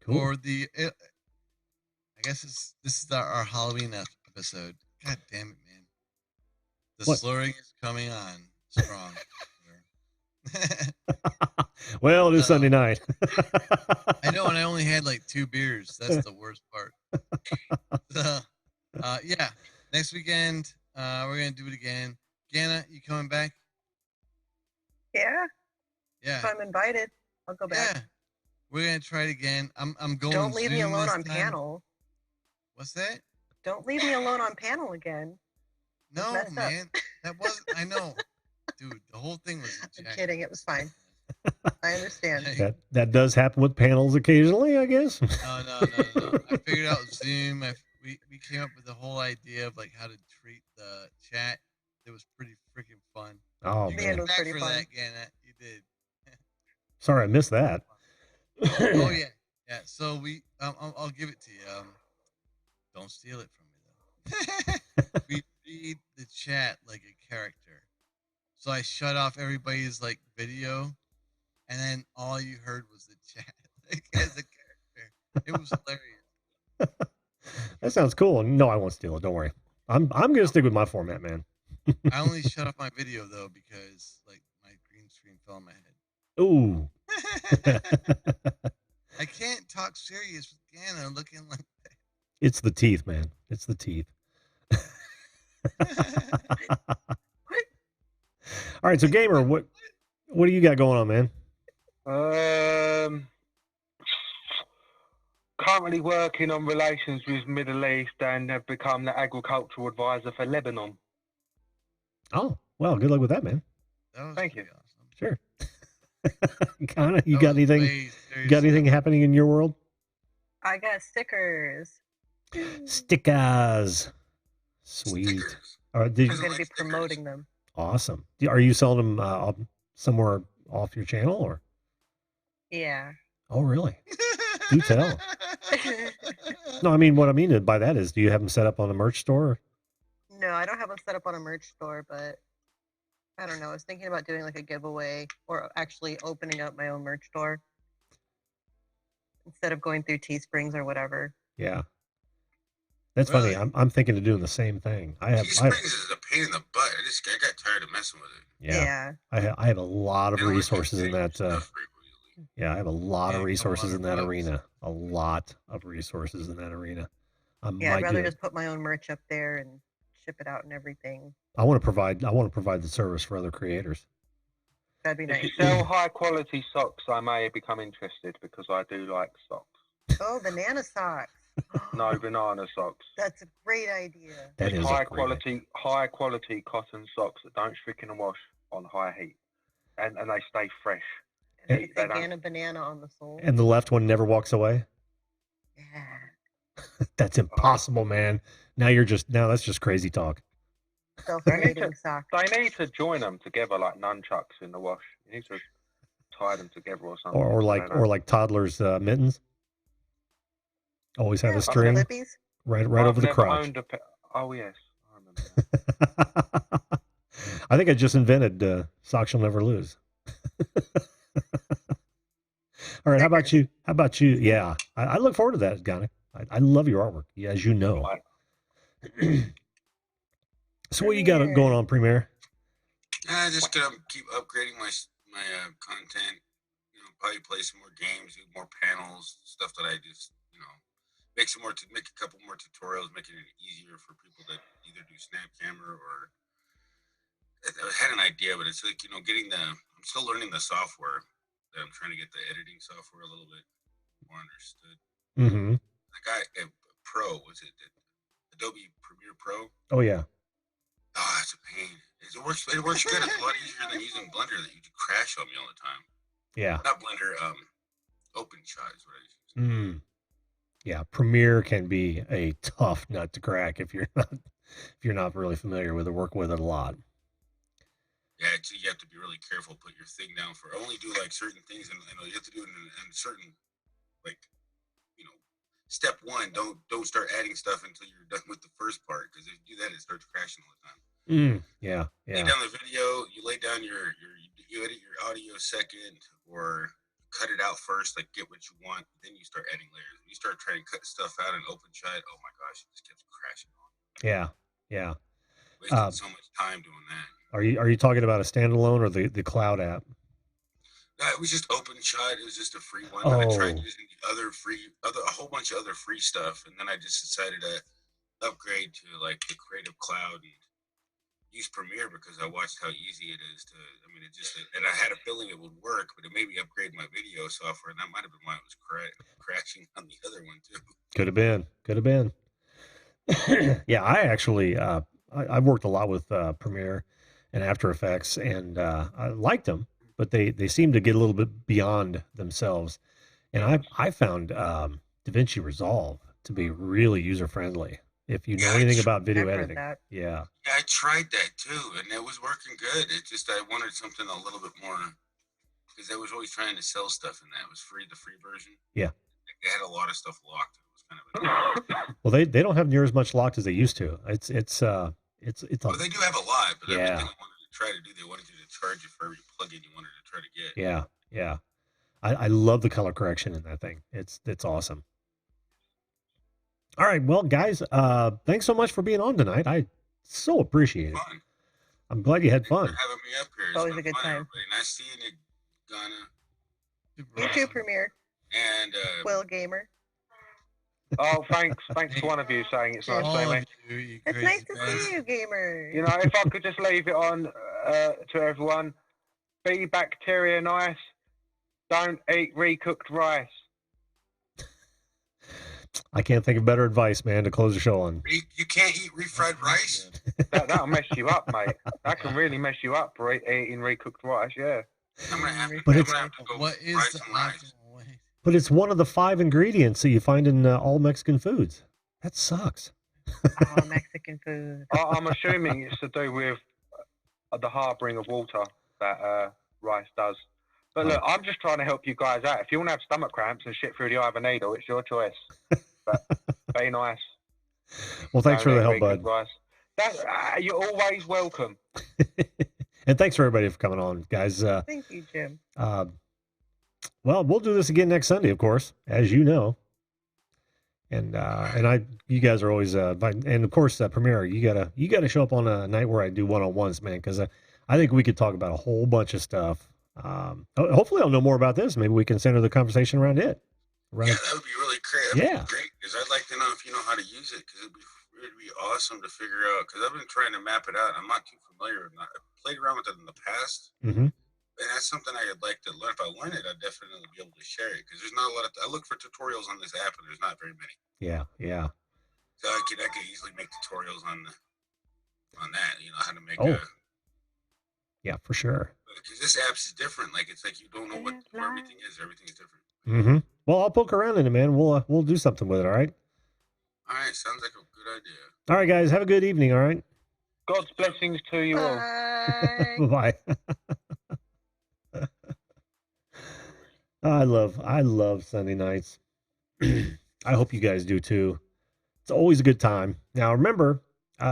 Cool. Or I guess this is our Halloween episode. God damn it, man! The slurring is coming on. strong. Well, it is Sunday night. I know, and I only had like 2 beers. That's the worst part. So, yeah, next weekend we're gonna do it again. Ganna, you coming back? Yeah. Yeah. If I'm invited, I'll go back. Yeah. We're gonna try it again. I'm going. Don't leave me Zoom alone this on time. panel. What's that? Don't leave me alone on panel again. No, messed up. man. That wasn't. I know, dude. The whole thing was. I'm kidding. It was fine. I understand. That does happen with panels occasionally, I guess. No. I figured out Zoom. We came up with the whole idea of like how to treat the chat. It was pretty freaking fun. Oh, you man. came It was back pretty for fun. that, Ganna. You did. Sorry, I missed that. Oh yeah. So I'll give it to you. Don't steal it from me though. We read the chat like a character. So I shut off everybody's like video, and then all you heard was the chat like, as a character. It was hilarious. That sounds cool. No, I won't steal it. Don't worry. I'm gonna stick with my format, man. I only shut off my video though because like my green screen fell on my head. Ooh. I can't talk serious with Ganna looking like that. It's the teeth, man. It's the teeth. All right, so Gamer, what do you got going on, man? Currently working on relations with Middle East and have become the agricultural advisor for Lebanon. Oh, well, good luck with that, man. Thank you. Awesome. Sure. Connor, you got anything happening in your world? I got stickers. Stickers. Sweet. All right, I'm going to be promoting them. Awesome. Are you selling them somewhere off your channel or? Yeah. Oh, really? Do tell. No, I mean, what I mean by that is, do you have them set up on a merch store? No, I don't have them set up on a merch store, but I don't know. I was thinking about doing like a giveaway or actually opening up my own merch store instead of going through Teesprings or whatever. Yeah. That's funny. I'm thinking of doing the same thing. Teesprings is a pain in the butt. I got tired of messing with it. Yeah. I have a lot of resources in that. Yeah, I have a lot of resources in that arena. A lot of resources in that arena. I'd rather just put my own merch up there and ship it out and everything. I want to provide the service for other creators. That'd be nice. If you sell high quality socks, I may become interested because I do like socks. Oh, banana socks. No, banana socks. That's a great idea. That is high quality cotton socks that don't freaking wash on high heat, and they stay fresh. And it's a banana on the sole. And the left one never walks away. Yeah. That's impossible, man. That's just crazy talk. Self-rating socks. They need to join them together like nunchucks in the wash. You need to tie them together or something. Or like toddlers' mittens. Always have a string right over the crotch. Oh yes, I remember that. I think I just invented socks you'll never lose. All right, how about you? Yeah, I look forward to that, Ghana. I love your artwork, as you know. So what you got going on, Premiere? I just gonna keep upgrading my content. Probably play some more games, do more panels, stuff that I just make a couple more tutorials, making it easier for people that either do snap camera or. I had an idea, but it's like I'm still learning the software. I'm trying to get the editing software a little bit more understood. Mm-hmm. I got a Pro. Was it Adobe Premiere Pro? Oh yeah. Oh, it's a pain. It works good. It's a lot easier than using Blender that you crash on me all the time. Yeah. Not Blender. OpenShot is what I use. Yeah, Premiere can be a tough nut to crack if you're not really familiar with it. Work with it a lot. Yeah, you have to be really careful. Put your thing down for only do like certain things, and you have to do it in certain step one. Don't start adding stuff until you're done with the first part, because if you do that, it starts crashing all the time. Yeah. Lay down the video. You lay down you edit your audio second, or cut it out first, like get what you want. Then you start adding layers. When you start trying to cut stuff out in OpenShot, oh my gosh, it just kept crashing on. Yeah. Wasting so much time doing that. Are you talking about a standalone or the cloud app? It was just OpenShot. It was just a free one. Oh. And I tried using a whole bunch of other free stuff, and then I just decided to upgrade to like the Creative Cloud and use Premiere because I watched how easy it is to. I mean, and I had a feeling it would work, but it made me upgrade my video software, and that might have been why it was crashing on the other one too. Could have been. Yeah, I actually I've worked a lot with Premiere and After Effects, and I liked them, but they seem to get a little bit beyond themselves. And I found DaVinci Resolve to be really user friendly. If you know anything about video editing, yeah, I tried that too, and it was working good. It just I wanted something a little bit more because I was always trying to sell stuff in that. It was free, the free version. Yeah, they had a lot of stuff locked. It was kind of well, they don't have near as much locked as they used to. It's well, they do have a lot, but everything I wanted to try to do, they wanted you to charge you for every plugin you wanted to try to get. Yeah. I love the color correction in that thing. It's awesome. All right, well, guys, thanks so much for being on tonight. I so appreciate it. I'm glad you had fun. Thanks for having me up here. It's always a good time. Everybody. Nice seeing you, Ghana. You too, Premiere. And Will Gamer. Oh, thanks to one of you saying it's nice to see me. It's nice to see you, Gamer. You know, if I could just leave it on to everyone, be bacteria nice. Don't eat recooked rice. I can't think of better advice, man, to close the show on. You can't eat refried rice? That'll mess you up, mate. That can really mess you up, eating recooked rice, yeah. But it's one of the 5 ingredients that you find in all Mexican foods. That sucks. All Mexican food. I'm assuming it's to do with the harboring of water that rice does. But look, I'm just trying to help you guys out. If you want to have stomach cramps and shit through the eye of a needle, it's your choice. But be nice. Well, thanks for the help, bud. You're always welcome. And thanks for everybody for coming on, guys. Thank you, Jim. Well, we'll do this again next Sunday, of course, as you know. And you guys are always and of course, Premiere, you gotta show up on a night where I do one-on-ones, man, because I think we could talk about a whole bunch of stuff. Hopefully I'll know more about this. Maybe we can center the conversation around it. Yeah, that would be really great. That'd be great, because I'd like to know if you know how to use it, because it'd be awesome to figure out, because I've been trying to map it out. I'm not too familiar. I played around with it in the past, and that's something I'd like to learn. If I learn it, I'd definitely be able to share it, because there's not a lot of, I look for tutorials on this app, and there's not very many. Yeah. So I could easily make tutorials on that, how to make yeah, for sure. Because this app's is different. Like, it's like you don't know what everything is. Everything's different. Well, I'll poke around in it, man. We'll do something with it, all right? All right, sounds like a good idea. All right, guys, have a good evening, all right? God's blessings to you all. Bye. I love Sunday nights. I hope you guys do too. It's always a good time. Now, remember,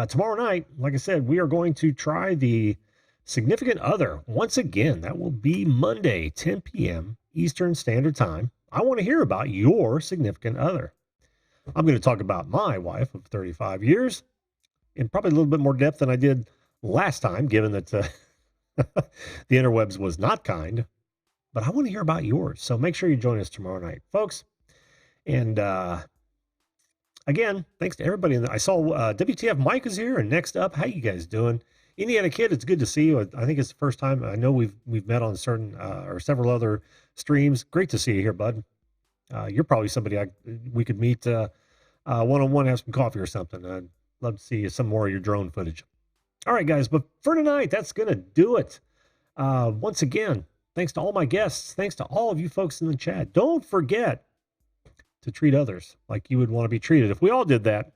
tomorrow night, like I said, we are going to try the Significant Other once again. That will be Monday, 10 p.m. Eastern Standard Time. I want to hear about your significant other. I'm going to talk about my wife of 35 years in probably a little bit more depth than I did last time, given that the interwebs was not kind. But I want to hear about yours. So make sure you join us tomorrow night, folks. And again, thanks to everybody. I saw WTF Mike is here. And next up, how you guys doing? Indiana Kid, it's good to see you. I think it's the first time. I know we've met on certain or several other streams. Great to see you here, bud. You're probably somebody we could meet one-on-one, have some coffee or something. I'd love to see some more of your drone footage. All right, guys. But for tonight, that's going to do it. Once again, thanks to all my guests. Thanks to all of you folks in the chat. Don't forget to treat others like you would want to be treated. If we all did that,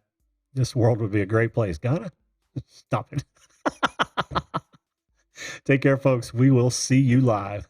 this world would be a great place. Ghana? Stop it. Take care, folks. We will see you live.